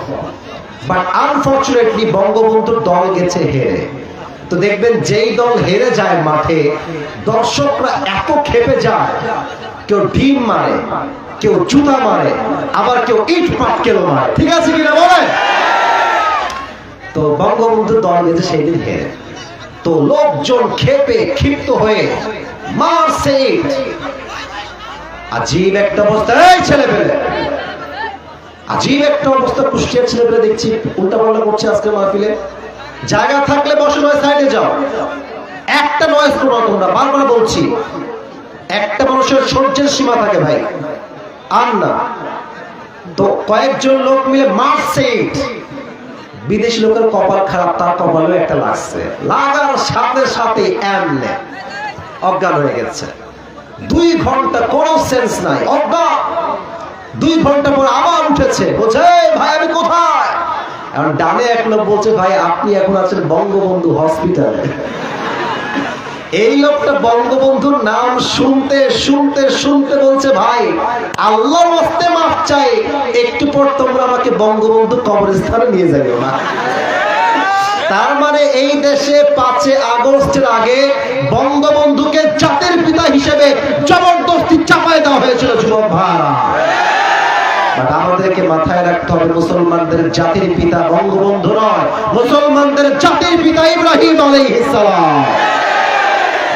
বাট আনফরচুনেটলি বঙ্গবন্ধুর দল গেছে হেরে। তো দেখবেন যেই দল হেরে যায় মাঠে, দর্শকরা এত খেপে যায়, কেউ ডিম মারে, কেউ জুতা মারে, আবার কেউ ইট পাটকেল মারে। ঠিক আছে কিনা বলেন? তো বঙ্গবন্ধুর দল গেছে সেই দিন হেরে। তো লোকজন খেপে ক্ষিপ্ত হয়ে মারছে ইট। আজীব একটা অবস্থা, এই ছেলে পেলে, আজীব একটা অবস্থা। কুষ্টিয়ার ছেলে পেলে দেখছি উল্টা পাল্টা করছে আজকে মাহফিলে। জায়গা থাকলে বসে নয় সাইডে যাও, একটা নয়েজ করো তোমরা, বারবার বলছি। একটা মানুষের সহ্যের সীমা থাকে ভাই, আর না। তো কয়েকজন লোক মিলে মারছে ইট। বিদেশি লোকের কপাল খারাপ, তার কপালে একটা লাগছে, লাগার সাথে সাথে এমনে অজ্ঞান হয়ে গেছে। 2 ঘন্টা কোনো সেন্স নাই, অজ্ঞান। 2 ঘন্টা পর আবার উঠেছে, বলছে ভাই আমি কোথায়? এখন ডানে এক লোক বলছে ভাই আপনি এখন আছেন বঙ্গবন্ধু হসপিটালে। এই লোকটা বঙ্গবন্ধুর নাম শুনতে শুনতে শুনতে বলছে ভাই আল্লাহর ওয়াস্তে মাফ চাই, একটু পর তোমরা আমাকে বঙ্গবন্ধু কবরস্থানে নিয়ে যাবে না। তার মানে এই দেশে 5 আগস্টের আগে বঙ্গবন্ধুকে জাতির পিতা হিসেবে জবরদস্তি চাপায় দেওয়া হয়েছিল যুবক ভাইরা। বাট আমাদেরকে মাথায় রাখতে হবে মুসলমানদের জাতির পিতা বঙ্গবন্ধু নয়, মুসলমানদের জাতির পিতা ইব্রাহিম আলাইহিস সালাম।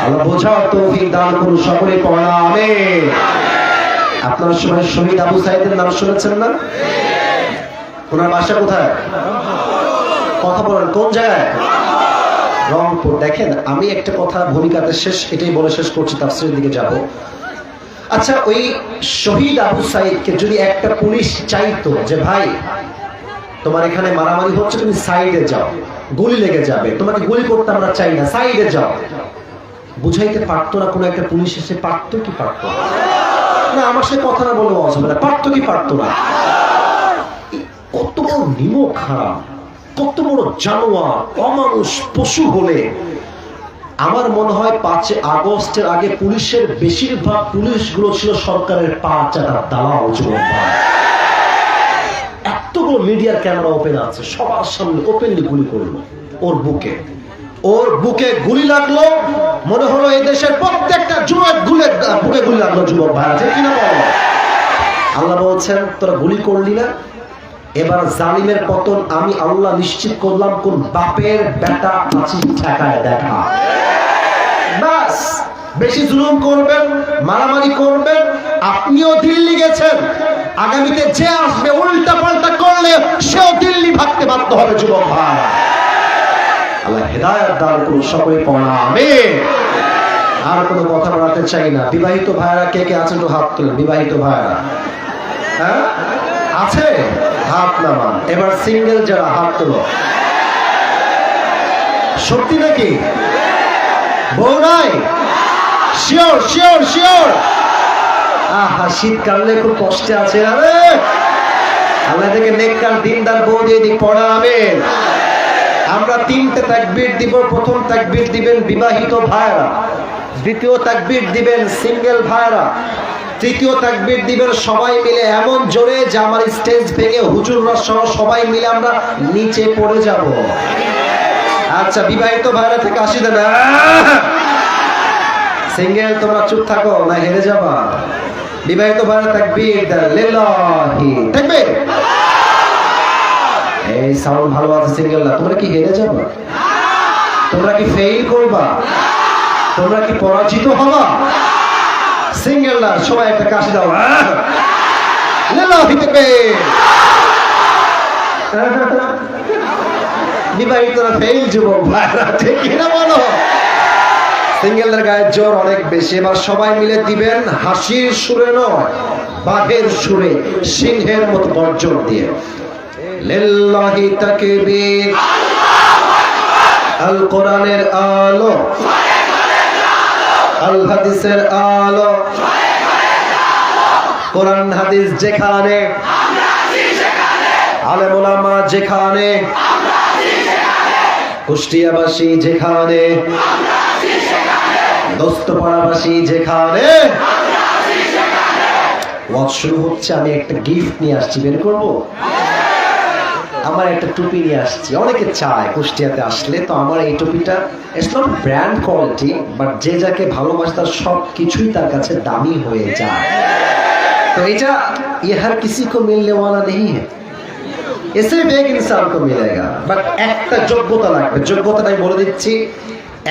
আল্লাহ বোঝার তৌফিক দান করুন, সকলে পড়া আমিন। আপনারা সবাই শহীদ আবু সাইদের নাম শুনেছেন না? ওনার বাসা কোথায়? কথা বলেন, কোন জায়গায়? রংপুর। দেখেন আমি একটা কথা ভূমিকাতে এটাই বলে শেষ করছি, তাফসীরের দিকে যাব। আচ্ছা, ওই শহীদ আবু সাইদকে যদি একটা পুলিশ চাইতো যে ভাই তোমার এখানে মারামারি হচ্ছে, তুমি সাইডে যাও, গুলি লেগে যাবে, তোমাকে গুলি করতে আমরা চাই না, সাইডে যাও, বুঝাইতে পারতো না? কোনো একটা পুলিশ এসে পারতো কি পারতো না? আমার সাথে কথা না বলে হবে না, পারতো কি পারতো না? কত বড় নিমক হারাম, কত বড় জানোয়ার, অমানুষ পশু হলে আমার মনে হয় 5 আগস্টের আগে পুলিশের বেশিরভাগ পুলিশগুলো ছিল সরকারের পা চাটার দালাল। এতগুলো মিডিয়ার ক্যামেরা ওপেন আছে, সবার সামনে ওপেনলি গুলি করলো ওর বুকে। ওর বুকে গুলি লাগলো, মনে হলো এই দেশের প্রত্যেকটা যুবক বুকে গুলি লাগলো। যুবক ভাই আছে কিনা বলো? আল্লাহ বলছেন তোরা গুলি করলি না, এবার জালিমের পতন আমি আল্লাহ নিশ্চিত করলাম। কোন বাপের বেটা পাঁচি ঠেকায় দেখা। বাস, বেশি জুলুম করবেন, মারামারি করবেন, আপনিও দিল্লি গেছেন, আগামীতে যে আসবে উল্টা পাল্টা করলে সেও দিল্লি ভাগতে বাধ্য হবে। যুবক ভাই আল্লাহ হেদায়েত দান করুন, সকলে পড়া আমিন। আর কোনো কথা বলাতে চাই না। বিবাহিত ভাইরা কে কে আছেন তো হাত তুলেন। বিবাহিত ভাইরা হ্যাঁ আছে, হাত নামান। এবার সিঙ্গেল যারা হাত তোলো। সত্যি নাকি? বউ নাই? Sure sure sure. আহা, শীতকালে খুব কষ্টে আছে। আরে আল্লাহ থেকে নেককার দিনদার বউ দিয়ে দিক, পড়া আমিন। আমরা 3টে তাকবীর দিব। প্রথম তাকবীর দিবেন বিবাহিত ভাইরা, দ্বিতীয় তাকবীর দিবেন সিঙ্গেল ভাইরা, তৃতীয় তাকবীর দিবেন সবাই মিলে এমন জোরে যে আমার স্টেজ ভেঙে হুজুররা সহ সবাই মিলে আমরা নিচে পড়ে যাব। আচ্ছা বিবাহিত ভাইরা থেকে 80 দেন। সিঙ্গেল তোমরা চুপ থাকো না হেরে যাবা। বিবাহিত ভাইরা তাকবীর দেন লিল্লাহি তাকবীর। এই সাউন্ড ভালো আছে সিঙ্গেলরা, তোমরা কি হেরে যাবা? তোমরা কি ফেল করবা? তোমরা কি পরাজিত হবা? সিঙ্গেলরা সবাই একটা কাশি দাও। লিল্লাহি তাকবীর। বিবাহিতরা ফেল যুবক ভাইরা ঠিক না বলো? সিঙ্গেলদের গায়ে জোর অনেক বেশি। এবার সবাই মিলে দিবেন হাসির সুরে নয়, বাঘের সুরে, সিংহের মতো গর্জন দিয়ে লিল্লাহি তাকবীর। আল কোরআনের আলো, আল হাদিসের আলো, কোরআন হাদিস যেখানে, আলেম ওলামা যেখানে, কুষ্টিয়াবাসী যেখানে, দোস্তপাড়াবাসী যেখানে, ওয়াজ শুরু হচ্ছে। আমি একটা গিফট নিয়ে আসছি, বের করবো? আমার একটা টুপি নিয়ে আসছি। অনেকে চায় কুষ্টিয়াতে আসলে, তো আমার এই টুপিটা it's not brand quality, but যে যাকে ভালোবাসে তার সব কিছুই তার কাছে দামি হয়ে যায়। তো এটা ये हर किसी को मिलने वाला नहीं है, ये सिर्फ एक इंसान को मिलेगा, বাট একটা যোগ্যতা লাগবে। যোগ্যতাটাই বলে দিচ্ছি।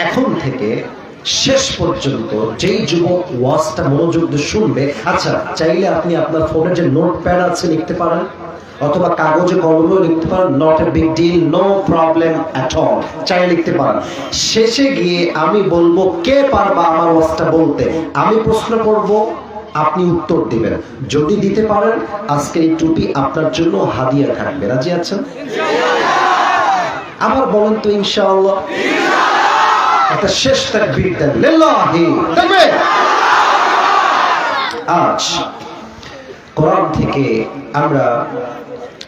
এখন থেকে শেষ পর্যন্ত যেই যুবক ওয়াজটা মনোযোগ দিয়ে শুনবে, আচ্ছা চাইলে আপনি আপনার ফোনে যে নোটপ্যাড আছে লিখতে পারেন, অথবা কাগজে কলমেও লিখতে পারেন, not a big deal, no problem at all, চাইলে লিখতে পারেন। শেষে গিয়ে আমি বলবো কে পারবা আমার ওয়াজটা বলতে, আমি প্রশ্ন করব, আপনি উত্তর দিবেন। যদি দিতে পারেন আজকে এই টুপি আপনার জন্য হাদিয়া থাকবে। রাজি আছেন? আবার বলেন তো ইনশাআল্লাহ। একটা শেষ তাকবীর দেন লিল্লাহি তাকবীর। আজ কোরআন থেকে আমরা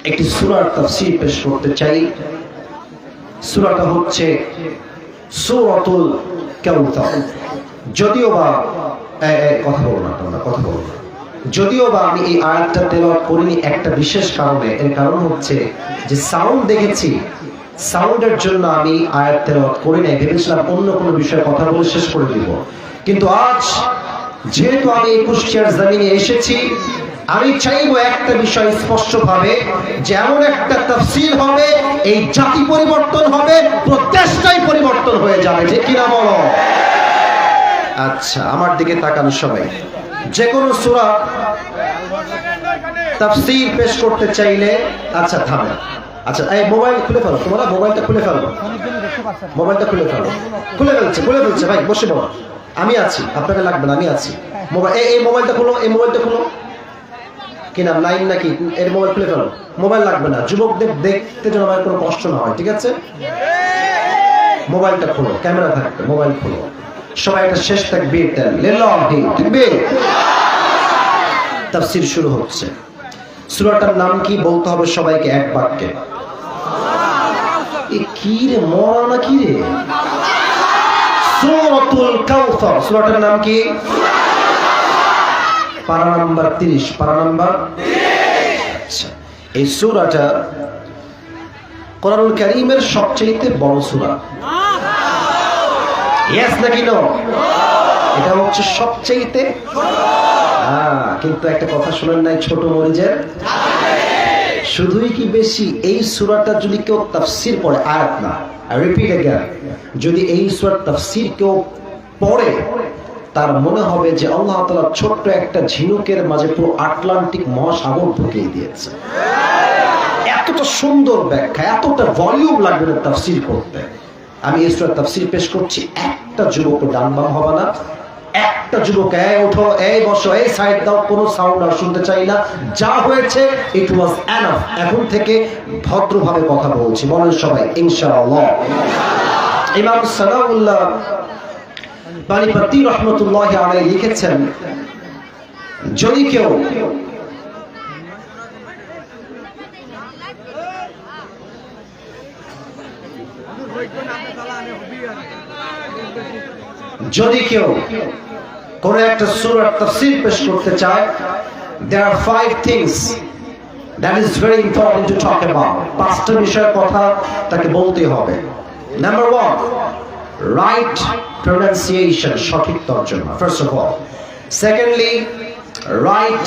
একটি সূরার তাফসীর পেশ করতে চাই। সূরাটা হচ্ছে সূরাতুল কাউসার। যদিও বা কথা বলো না তোমরা, কথা বলো না। যদিও বা আমি এই আয়াতটা তেলাওয়াত করিনি একটা বিশেষ কারণে। এর কারণ হচ্ছে যে সাউন্ড দেখেছি, সাউন্ডের জন্য আমি আয়াত তেলাওয়াত করি নাই। ভেবেছিলাম অন্য কোনো বিষয়ে কথা বলে শেষ করে দিব, কিন্তু আজ যেহেতু আমি এই কুষ্টিয়ার জমিনে এসেছি, আমি চাইবো একটা বিষয় স্পষ্ট ভাবে, যে এমন একটা তাফসীর হবে, এই জাতি পরিবর্তন হবে, প্রত্যেকটাই পরিবর্তন হয়ে যাবে। ঠিক কিনা বলো? আচ্ছা আমার দিকে তাকানো সবাই। যে কোনো সূরা তাফসীর পেশ করতে চাইলে, আচ্ছা থামেন, আচ্ছা এই মোবাইল খুলে ফেলো, তোমরা মোবাইলটা খুলে ফেলো, মোবাইলটা খুলে ফেলো। খুলে ফেলছে ভাই, বসে বলো, আমি আছি, আপনাকে লাগবে না, আমি আছি। মোবাইল এই মোবাইলটা খুলো, এই মোবাইলটা খুলো। কি নাম, লাইন নাকি? এর মোবাইল খুলে ফেলো, মোবাইল লাগবে না, যুবকদের দেখতে যেন আমার কোনো কষ্ট না হয়, ঠিক আছে? মোবাইলটা খুলো, ক্যামেরা থাকবে, মোবাইল খুলো। সবাই একটা শেষ তাকবীর দেন লিল্লাহি তাকবীর। তাফসীর শুরু হচ্ছে। সূরাটার নাম কি বলতে হবে সবাইকে এক বাক্যে। এ কি রে মরা কি রে? সূরাতুল কাউসার। সূরাটার নাম কি? পারা নাম্বার 30। পারা নাম্বার 30। এই সূরাটা কোরআনুল কারীমের সবচেয়ে বড় সূরা। ইয়েস নাকি নো? এটা হচ্ছে সবচেয়ে কিন্তু একটা কথা শুনেন নাই, ছোট মরিচের শুধুই কি বেশি? এই সূরাটা যদি কেউ তাফসীর পড়ে, আয়াত না, রিপিট अगेन, যদি এই সূরার তাফসীর কেউ পড়ে, তার মনে হবে যে আল্লাহ তাআলা ছোট্ট একটা ঝিনুকের মাঝে পুরো আটলান্টিক মহাসাগর ঢুকিয়ে দিয়েছে। এতটা সুন্দর ব্যাখ্যা, এতটা ভলিউম লাগবে না তাফসীর করতে। আমি এই সূরার তাফসীর পেশ করছি। একটা যুবক ডান বাম হবে না, একটা যুবক এই ওঠো, এই বসো, এই সাইড দাও, কোনো সাউন্ড আর শুনতে চাই না। যা হয়েছে ইট ওয়াজ এনাফ। এখন থেকে ভদ্রভাবে কথা বলছি, বলেন সবাই ইনশাআল্লাহ। ইমাম সানাউল্লাহ বানিপতি রহমতুল্লাহি আলাইহি লিখেছেন, যদি কেউ কোন একটা সূরার তাফসীর পেশ করতে চায়, there are 5 things that is very important to talk about। 5টা বিষয়ের কথা তাকে বলতে হবে। Number one, right pronunciation, সঠিক তর্জমা, first of all. Secondly, right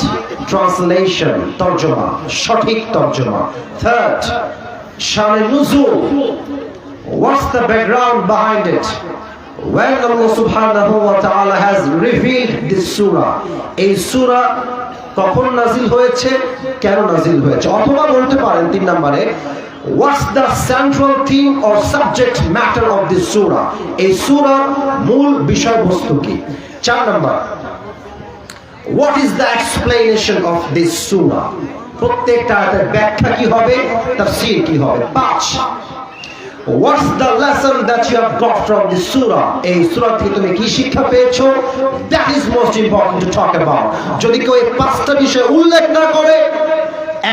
translation, তর্জমা, সঠিক তর্জমা. Third, শানে নুজুল, what's the background behind it? When Allah subhanahu wa ta'ala has revealed this surah, এই surah কখন নাজিল হয়েছে, কেন নাজিল হয়েছে? অথবা বলতে পারেন 3 নম্বরে, what's the central theme or subject matter of this surah? এই surah মূল বিষয়বস্তু কি? 4 নম্বর, what is the explanation of this surah? প্রত্যেকটা আয়াতের ব্যাখ্যা কি হবে, তাফসীর কি হবে? 5, what's the lesson that you have got from this surah? এই সূরা থেকে তুমি কি শিক্ষা পেয়েছো? That is most important to talk about. যদি কেউ এই 5টা বিষয় উল্লেখ না করে,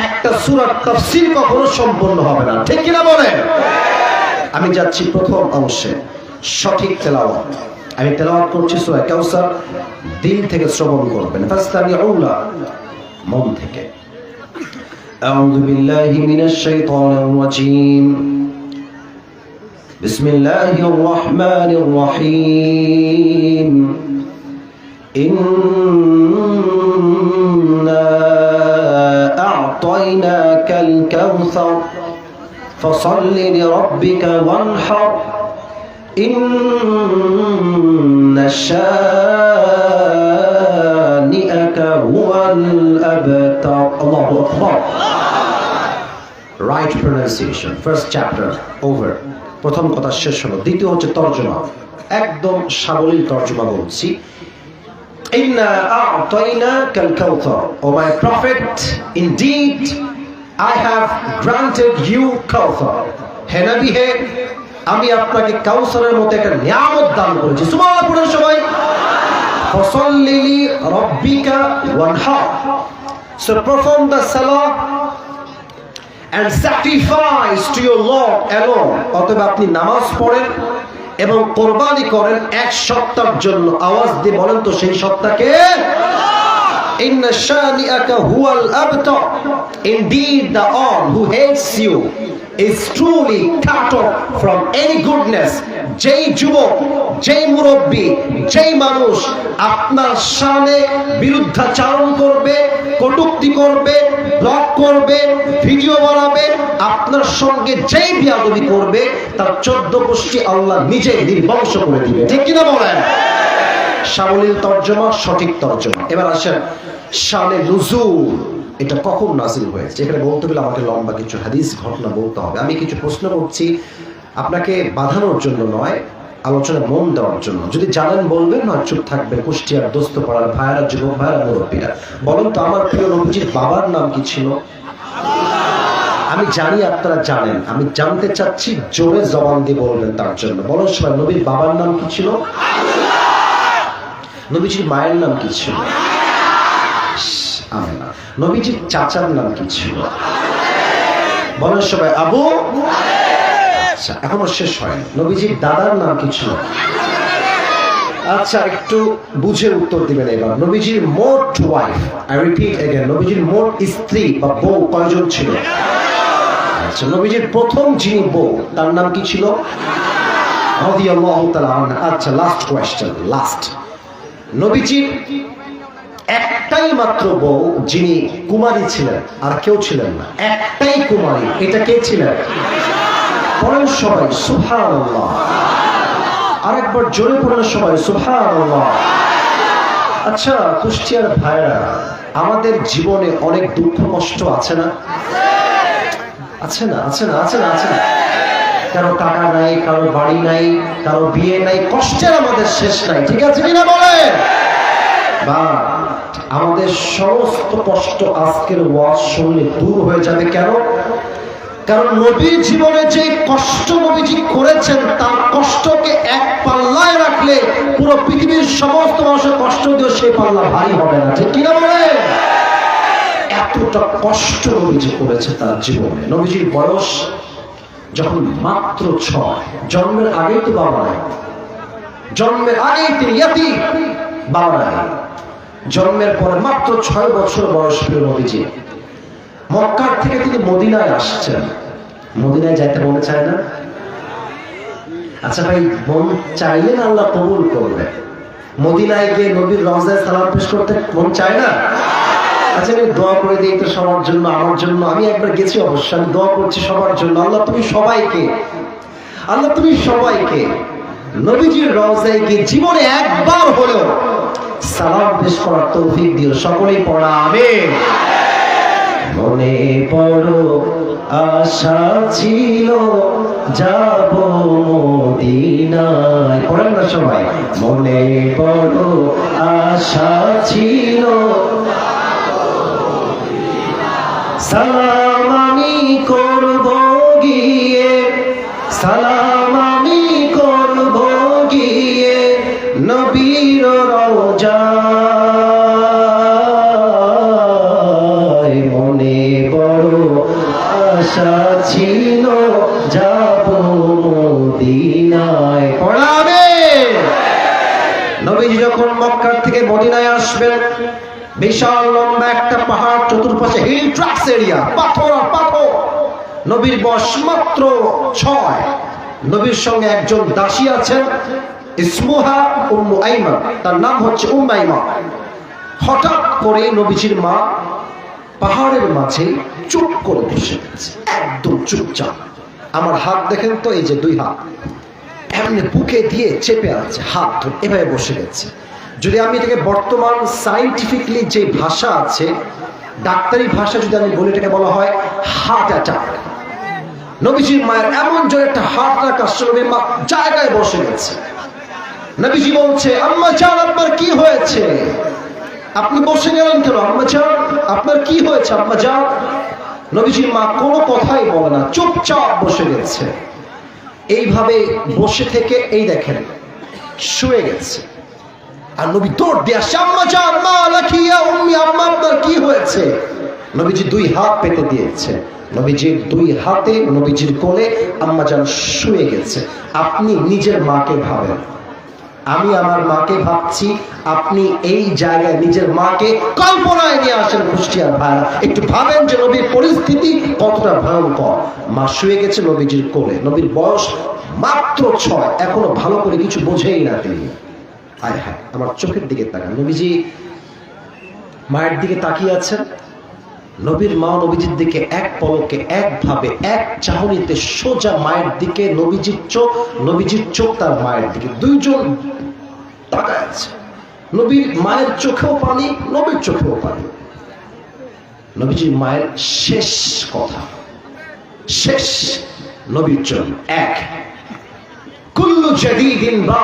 একটা সূরার তাফসীর কখনো সম্পূর্ণ হবে না, ঠিক কি না বলেন? আমি যাচ্ছি প্রথম অংশে, সঠিক তেলাওয়াত। আমি তেলাওয়াত করছি সূরা কাউসার, দিল থেকে শ্রবণ করবেন। ফাস্তামিউলা, মন থেকে। আউযু বিল্লাহি মিনাশ শাইতানির রাজীম। بسم الله الرحمن الرحيم إنا أعطيناك الكوثر فصل لربك وانحر إن شانئك هو الأبتر. الله أكبر. Right pronunciation, first chapter over. প্রথম কথা শেষ হলো, দ্বিতীয় হচ্ছে তর্জমা, একদম সাবলীল তর্জমা বলছি। ইন্না আ'তাইনাকাল কাউসার, O my prophet, indeed I have granted you কাউসার, হে নবী হে, আমি আপনাকে কাউসারের মতো একটা নিয়ামত দান করেছি। সুবহানাল্লাহ পড়ুন সবাই। ফাসাল্লি লিরাব্বিকা ওয়ানহার, so perform the salah and sacrifice to your Lord alone. অতএব আপনি নামাজ পড়েন এবং কোরবানি করেন এক সত্তার জন্য। আওয়াজ দিয়ে বলেন তো সেই সত্তাকে। ইন্না শানিআকা হুয়াল আবতার, indeed the one who hates you is truly cut off from any goodness. যেই যুবক, যেই মুরব্বী, যেই মানুষ আপনার শানে বিরুদ্ধাচারণ করবে, কটূক্তি করবে, ব্লগ করবে, ভিডিও বানাবে, আপনার সঙ্গে যেই বিয়াদবি করবে, তার 14 গোষ্ঠী আল্লাহ নিজেই নির্বংশ করে দিবে, ঠিক কিনা বলেন? সাবলীল তর্জমা, সঠিক তর্জমা। এবার আসেন শানে নুজুল, এটা কখন নাজিল হয়েছে? এখানে বলতে গেলে আমাকে লম্বা কিছু হাদিস ঘটনা বলতে হবে। আমি কিছু প্রশ্ন করছি, আপনাকে বাঁধানোর জন্য নয়, আলোচনা মন দেওয়ার জন্য। যদি জানেন বলবেন, না চুপ থাকবেন। কুষ্টিয়ার দোস্ত পাড়ার ভাইয়েরা, যুবক ভাইয়েরা, মুরব্বীরা, বলুন তো আমার প্রিয় নবীজির বাবার নাম কি ছিল? আমি জানি আপনারা জানেন, আমি জানতে চাচ্ছি, জোরে জবান দিয়ে বলবেন তার জন্য। বলুন সবাই, নবীর বাবার নাম কি ছিল? নবীজির মায়ের নাম কি ছিল? আমিনা। নবীজির চাচার নাম কি ছিল? বলেন সবাই, আবু। আচ্ছা, এখনো শেষ হয়নি। নবীজির দাদার নাম কি ছিল? আচ্ছা, একটু বুঝে উত্তর দিবেন এবার। নবীজির মোট ওয়াইফ, আই রিপিট अगेन, নবীজির মোট স্ত্রী বা বউ কয়জন ছিল? আচ্ছা, নবীজির প্রথম যিনি বউ, তার নাম কি ছিল? রাদিয়াল্লাহু তাআলা আনহা। আচ্ছা, লাস্ট কোয়েশ্চেন, লাস্ট। নবীজির একটাই মাত্র বউ যিনি কুমারী ছিলেন, আর কেউ ছিলেন না, একটাই কুমারী, এটা কে ছিলেন? পড়েন সবাই সুবহানাল্লাহ। আরেকবার জোরে পড়েন সবাই সুবহানাল্লাহ। আচ্ছা কুষ্টিয়ার ভাইরা, আমাদের জীবনে অনেক দুঃখ কষ্ট আছে না? আছে না? আছে না? আছে না? আছে না? কারো টাকা নাই, কারো বাড়ি নাই, কারো বিয়ে নাই, কষ্টের আমাদের শেষ নাই, ঠিক আছে কিনা বলেন? বা আমাদের সমস্ত কষ্ট আজকের ওয়াজ শুনলে দূর হয়ে যাবে। কেন? কারণ নবীর জীবনে যে কষ্ট নবীজি করেছেন, তার কষ্টকে এক পাল্লায় রাখলে পুরো পৃথিবীর সমস্ত মানুষের কষ্ট দিয়েও সেই পাল্লা ভারী হবে না, ঠিক কিনা বলে? এতটা কষ্ট নবীজি করেছে তার জীবনে। নবীজির বয়স যখন মাত্র 6, জন্মের আগেই তো বাবা নাই, জন্মের আগেই তিনি ইয়াতীম, বাবা নাই। জন্মের পরে মাত্র 6 বছর বয়স ছিল নবীজি। মক্কার থেকে তিনি মদিনায় আসছেন। মদিনায় যাইতে মনে চায় না? আচ্ছা ভাই, মন চাইলে না আল্লাহ কবুল করবে? মদিনায় গিয়ে নবীর রওজায় সালাম পেশ করতে মন চায় না? আচ্ছা আমি দোয়া করে দিই তো সবার জন্য, আমার জন্য। আমি একবার গেছি অবশ্য, আমি দোয়া করছি সবার জন্য। আল্লাহ তুমি সবাইকে, আল্লাহ তুমি সবাইকে নবীজির রওজায় গিয়ে জীবনে একবার হলেও সালাম পেশ করার তৌফিক দিও। সকলেই পড়া আমিন। মনে বড় আশা ছিল যাব মদিনায়, পড়েন না সবাই। মনে বড় আশা ছিল, সালাম আমি করব গিয়ে, সালাম আমি করব গিয়ে নবীর রওজায়। মনে বড় আশা ছিল যাব মদিনায়, পড়াবে। নবীজি যখন মক্কা থেকে মদিনায় আসবেন, বিশাল লম্বা একটা পাহাড়, চতুর্পাশে হিল ট্রাক্স এরিয়া, পাথর আর পাথর। নবীর বয়স মাত্র 6। নবীর সঙ্গে একজন দাসী আছেন, ইসমুহা উম্মু আইমান, তার নাম হচ্ছে উম্মু আইমান। হঠাৎ করে নবীজির মা পাহাড়ের মাঝে চুপ করে বসে গেছে, একদম চুপচাপ। আমার হাত দেখেন তো, এই যে 2 হাত এমনি বুকে দিয়ে চেপে আছে, হাত ধরে এভাবে বসে গেছে। যদি আমি এটাকে বর্তমান সায়েন্টিফিকলি যে ভাষা আছে, ডাক্তারি ভাষা যদি আমি বলি, এটাকে বলা হয় হার্ট অ্যাটাক। নবীজির মায়ের এমন জোরে একটা হার্ট অ্যাটাক আসছে, নবীর মা জায়গায় বসে গেছে। নবীজি বলছে, আম্মা জান আপনার কি হয়েছে? আপনি বসে গেলেন কেন আম্মা জান? আপনার কি হয়েছে আম্মা জান? নবীজির মা কোনো কথাই বলে না, চুপচাপ বসে গেছে। এইভাবে বসে থেকে এই দেখেন শুয়ে গেছে। আর নবী দৌড় দিয়ে আসছে, আম্মা জান মা লাখিয়া উম্মি, আম্মা আপনার কি হয়েছে? নবীজি 2 হাত পেতে দিয়েছে। নবীজির 2 হাতে নবীজির কোলে আম্মা জান শুয়ে গেছে। আপনি নিজের মাকে ভাবেন, আমি আমার মাকে ভাবছি, আপনি এই জায়গায় নিজের মাকে কল্পনায় নিয়ে আসেন। কুষ্টিয়ার ভাইরা একটু ভাবেন যে নবীর পরিস্থিতি কতটা ভয়ঙ্কর। মা শুয়ে গেছে নবীজির কোলে, নবীর বয়স মাত্র 6, এখনো ভালো করে কিছু বোঝেই না তিনি। আয় হায়, আমার চোখের দিকে তাকান। নবীজি মায়ের দিকে তাকিয়ে আছেন। নবীর মা নবীজির দিকে এক পলকে, একভাবে, এক চাহনিতে সোজা মায়ের দিকে। নবীজির চোখ তার মায়ের দিকে, 2 জন তাকায় আছে। নবীর মায়ের চোখেও পানি, নবীর চোখেও পানি। নবীজির মায়ের শেষ কথা, শেষ নবীর জন্য এক, কুল্লু জাদীদিন বা,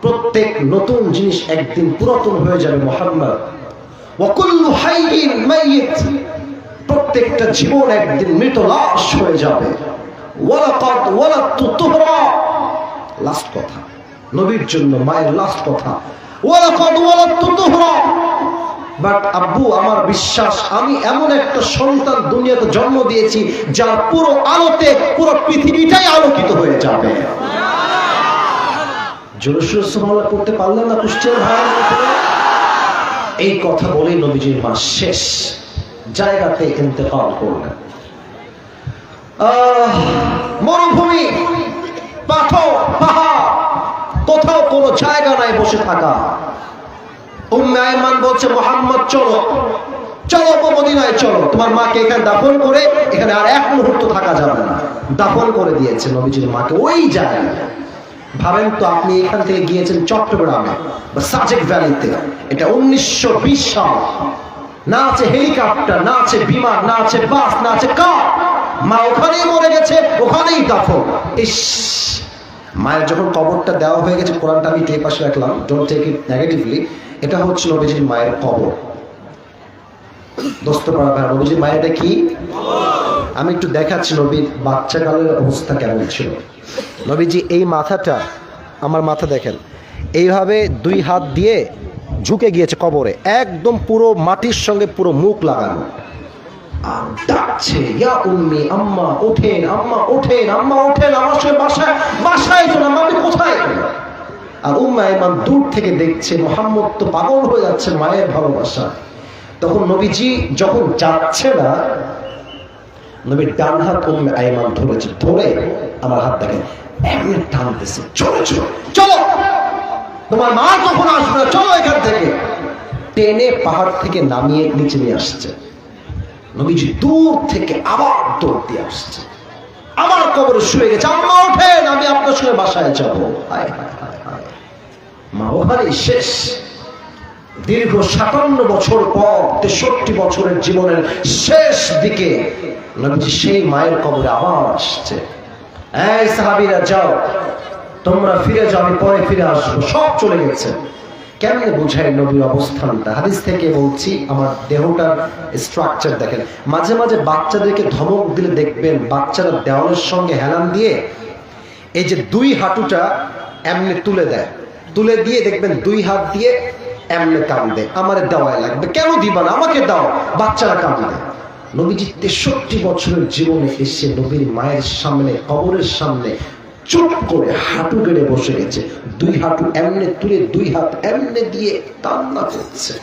প্রত্যেক নতুন জিনিস একদিন পুরাতন হয়ে যাবে মুহাম্মদ। ওয়া কুল্লু হাইয়িন মাইয়িত, প্রত্যেকটা জীবন একদিন মৃত লাশ হয়ে যাবে। ওয়ালাকাদ ওয়ালাদতু তুহরা, লাস্ট কথা নবীর জন্য মায়ের লাস্ট কথা, ওয়ালাকাদ ওয়ালাদতু তুহরা। বাট আব্বু, আমার বিশ্বাস আমি এমন একটা সন্তান দুনিয়াতে জন্ম দিয়েছি যার পুরো আলোতে পুরো পৃথিবীটাই আলোকিত হয়ে যাবে। জোরে সোরে সুবহানাল্লাহ করতে পারলেন না কুষ্টিয়ার ভাই? এই কথা বলে নবীজির মা শেষ জায়গাতে ইন্তেকাল করলেন। মরুভূমি, পাথর, পাহাড়, কোথাও কোনো জায়গা নাই বসে থাকা। উম্মে আইমান বলছে, মুহাম্মদ চলো চলো মদিনায় চলো, তোমার মাকে এখানে দাফন করে, এখানে আর 1 মুহূর্ত থাকা যাবে না। দাফন করে দিয়েছে নবীজির মাকে ওই জায়গায়। ভাবেন তো, আপনি এখান থেকে গিয়েছেন চট্টগ্রামে বা সাজেক ভ্যালিতে, এটা 1920 সাল। না আছে হেলিকপ্টার, না আছে বিমান, না আছে বাস, না আছে কার। মা ওখানেই মরে গেছে, ওখানেই দাফন। ইস, মায়ের যখন কবরটা দেওয়া হয়ে গেছে, কোরআনটা আমি এই পাশে রাখলাম, ডোন্ট টেক ইট নেগেটিভলি, এটা হচ্ছে নবীজির মায়ের কবর। দোস্ত পাড়া ভাই, নবীজির মায়ের এটা কি? আমি একটু দেখাচ্ছি নবীর বাচ্চাকালের অবস্থা কেমন ছিল। নবীজি এই মাথাটা, আমার মাথা দেখেন, এইভাবে 2 হাত দিয়ে ঝুঁকে গিয়েছে কবরে, একদম পুরো মাটির সঙ্গে পুরো মুখ লাগানো। আর ডাকছে, ইয়া উম্মি, আম্মা ওঠেন, আম্মা ওঠেন, আম্মা ওঠেন, আমার সঙ্গে বাসায় চলেন, আমি কোথায়? আর উম্মে আইমান দূর থেকে দেখছে মুহাম্মদ তো পাগল হয়ে যাচ্ছে মায়ের ভালোবাসা। তখন নবীজি যখন যাচ্ছে না, নবীর ডান হাত উম্মে আইমান ধরেছে, ধরে আমার হাত দেখেন এমনি টানতেছে, চলো চলো চলো, তোমার মা কখন আসবে, চলো এখান থেকে। টেনে পাহাড় থেকে নামিয়ে নিচে নিয়ে আসছে। নবীজি দূর থেকে আবার দৌড় দিয়ে আসছে, আমার কবরে শুয়ে গেছে, আম্মা ওঠেন, আমি আপনার সঙ্গে বাসায় যাবো। মা ওখানে শেষ। দীর্ঘ 57 বছর পর 63 বছরের জীবনের শেষ দিকে নবীজি সেই মায়ের কবরে আবার আসছে। এই সাহাবীরা যাও, তোমরা ফিরে যাও, আমি পরে ফিরে আসবো। সব চলে গেছে। কেমনে বুঝাই নবীর অবস্থানটা? হাদিস থেকে বলছি, আমার দেহটার স্ট্রাকচার দেখেন। মাঝে মাঝে বাচ্চাদেরকে ধমক দিলে দেখবেন বাচ্চারা দেওয়ালের সঙ্গে হেলান দিয়ে এই যে দুই হাঁটুটা এমনি তুলে দেয়, তুলে দিয়ে দেখবেন দুই হাত দিয়ে এমনি কান্দে, আমার দেওয়াই লাগবে, কেন দিবা না, আমাকে দাও। বাচ্চারা কান্দে। নবীজি 63 বছরের জীবনে এসে নবীর মায়ের সামনে, কবরের সামনে চুপ করে হাঁটু গেড়ে বসে গেছে, দুই হাঁটু এমনি তুলে দুই হাত এমনি দিয়ে কান্না করছে।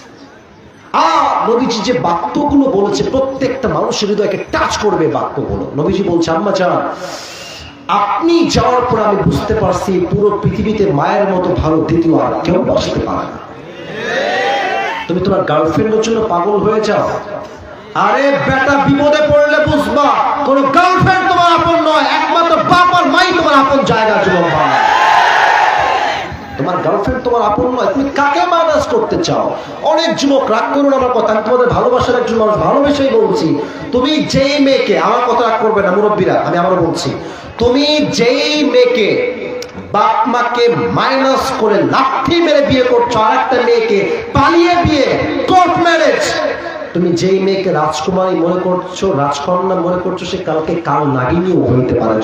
নবীজি যে বাক্যগুলো বলেছে প্রত্যেকটা মানুষের হৃদয়কে টাচ করবে বাক্যগুলো। নবীজি বলছে, আম্মা জান, আপনি যাওয়ার পর আমি বুঝতে পারছি পুরো পৃথিবীতে মায়ের মতো ভালো দ্বিতীয় আর কেউ বাঁচতে পারে না। তুমি তোমার গার্লফ্রেন্ডের জন্য পাগল হয়ে যাও, আরে বেটা বিপদে পড়লে বুঝবা কোন গার্লফ্রেন্ড তোমার আপন নয়, একমাত্র বাপ আর মাই তোমার আপন জায়গা। যুবক ভাই, তোমার গার্লফ্রেন্ড তোমার আপন নয়, তুমি কাকে ম্যানেজ করতে চাও? অনেক যুবক রাগ করুন আমার কথা, আমি তোমাদের ভালোবাসার একজন মানুষ, ভালোবেসেই বলছি, তুমি যেই মেয়েকে, আমার কথা রাগ করবে না মুরব্বীরা, আমি আবারও বলছি, তুমি যেই মেয়েকে বাপ মাকে মাইনাস করে লাথি মেরে বিয়ে করছো, আর একটা মেয়েকে পালিয়ে বিয়ে, কোর্ট ম্যারেজ, তুমি যেই মেয়েকে রাজকুমারী মনে করছো, রাজকন্যা মনে করছো, সে কালকে কাল নাগিনীও হইতে পারে।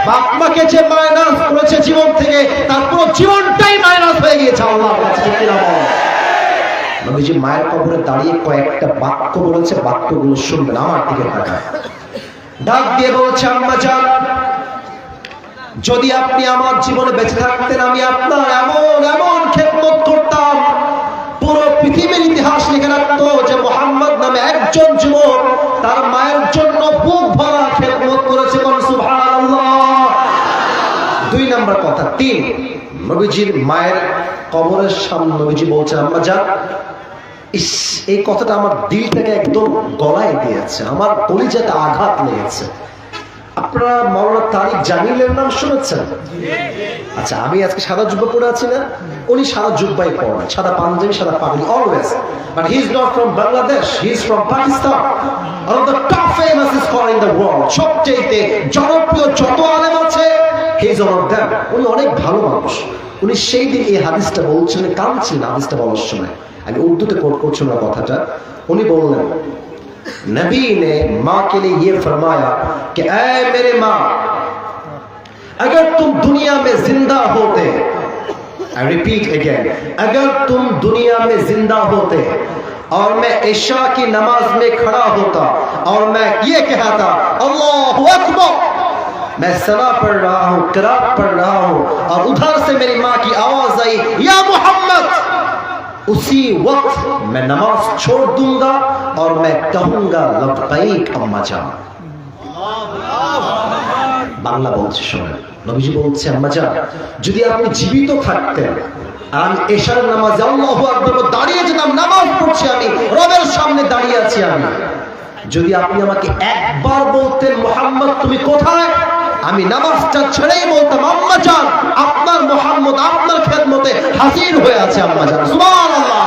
বাপ মাকে যে মাইনাস করেছে জীবন থেকে, তার পুরো জীবনটাই মাইনাস হয়ে গিয়েছে আল্লাহর কাছে। নবীজি মায়ের কবরে দাঁড়িয়ে কয়েকটা বাক্য বলেছে, বাক্যগুলো শুনবেন, আমার দিকে তাকায়। ডাক দিয়ে বলছে, আম্মা জান, যদি আপনি আমার জীবনে বেঁচে থাকতেন, আমি আপনার এমন এমন খেদমত করতাম, পুরো পৃথিবীর ইতিহাস লিখে রাখতো যে মুহাম্মদ নামে একজন যুবক তার মায়ের জন্য বুক ভরা খেদমত করেছে। সুবহানাল্লাহ। 2 নম্বর কথা। 3, নবীজির মায়ের কবরের সামনে নবীজি বলছেন, আম্মা জান, এই কথাটা আমার দিলটাকে একদম গলায় দিয়েছে, আমার কলিজাতে আঘাত লেগেছে। আপনারা মাওলানা তারিক জামিলের নাম শুনেছেন? আচ্ছা, আমি আজকে সাদা জুব্বা পরে আছি না, উনি সাদা জুব্বাই পরেন, সাদা পাঞ্জাবি, সাদা পাগড়ি always, but he is not from Bangladesh, he is from Pakistan, one of the top famous scholar in the world. সবচেয়ে জনপ্রিয় যত আলেম আছে, he is one of them. উনি অনেক ভালো মানুষ। উনি সেই দিন এই হাদিসটা বলছিলেন, কাঁদছিলেন হাদিসটা বলার সময়। আমি উর্দুতে কোট করছি না কথাটা। উনি বললেন, नबी ने माँ के लिए ये फरमाया कि ऐ मेरे माँ, अगर तुम दुनिया में जिंदा होते, I repeat again, अगर तुम दुनिया में जिंदा होते और मैं इशा की नमाज में खड़ा होता और मैं ये कहता अल्लाहु अकबर, मैं सना पढ़ रहा हूँ, किरात पढ़ रहा हूँ, और उधर से मेरी माँ की आवाज आई, या मोहम्मद, उसी वक्त मैं नमाज छोड़ दूंगा और मैं कहूंगा लब्बैक अम्मा जान। বাংলা বলছে শোনেন, নবীজি বলছে, আম্মা জান, যদি আপনি জীবিত থাকতেন আর আমি এশার নামাজে আল্লাহু আকবার দাঁড়িয়ে যেতাম, নামাজ পড়ছি আমি, রবের সামনে দাঁড়িয়ে আছি আমি, যদি আপনি আমাকে একবার বলতেন মুহাম্মদ তুমি কোথায়, আমি নামাজটা ছেড়েই বলতাম আম্মা জান, আপনার মুহাম্মদ আপনার খেদমতে হাজির হয়ে আছে আম্মা জান। সুবহানাল্লাহ।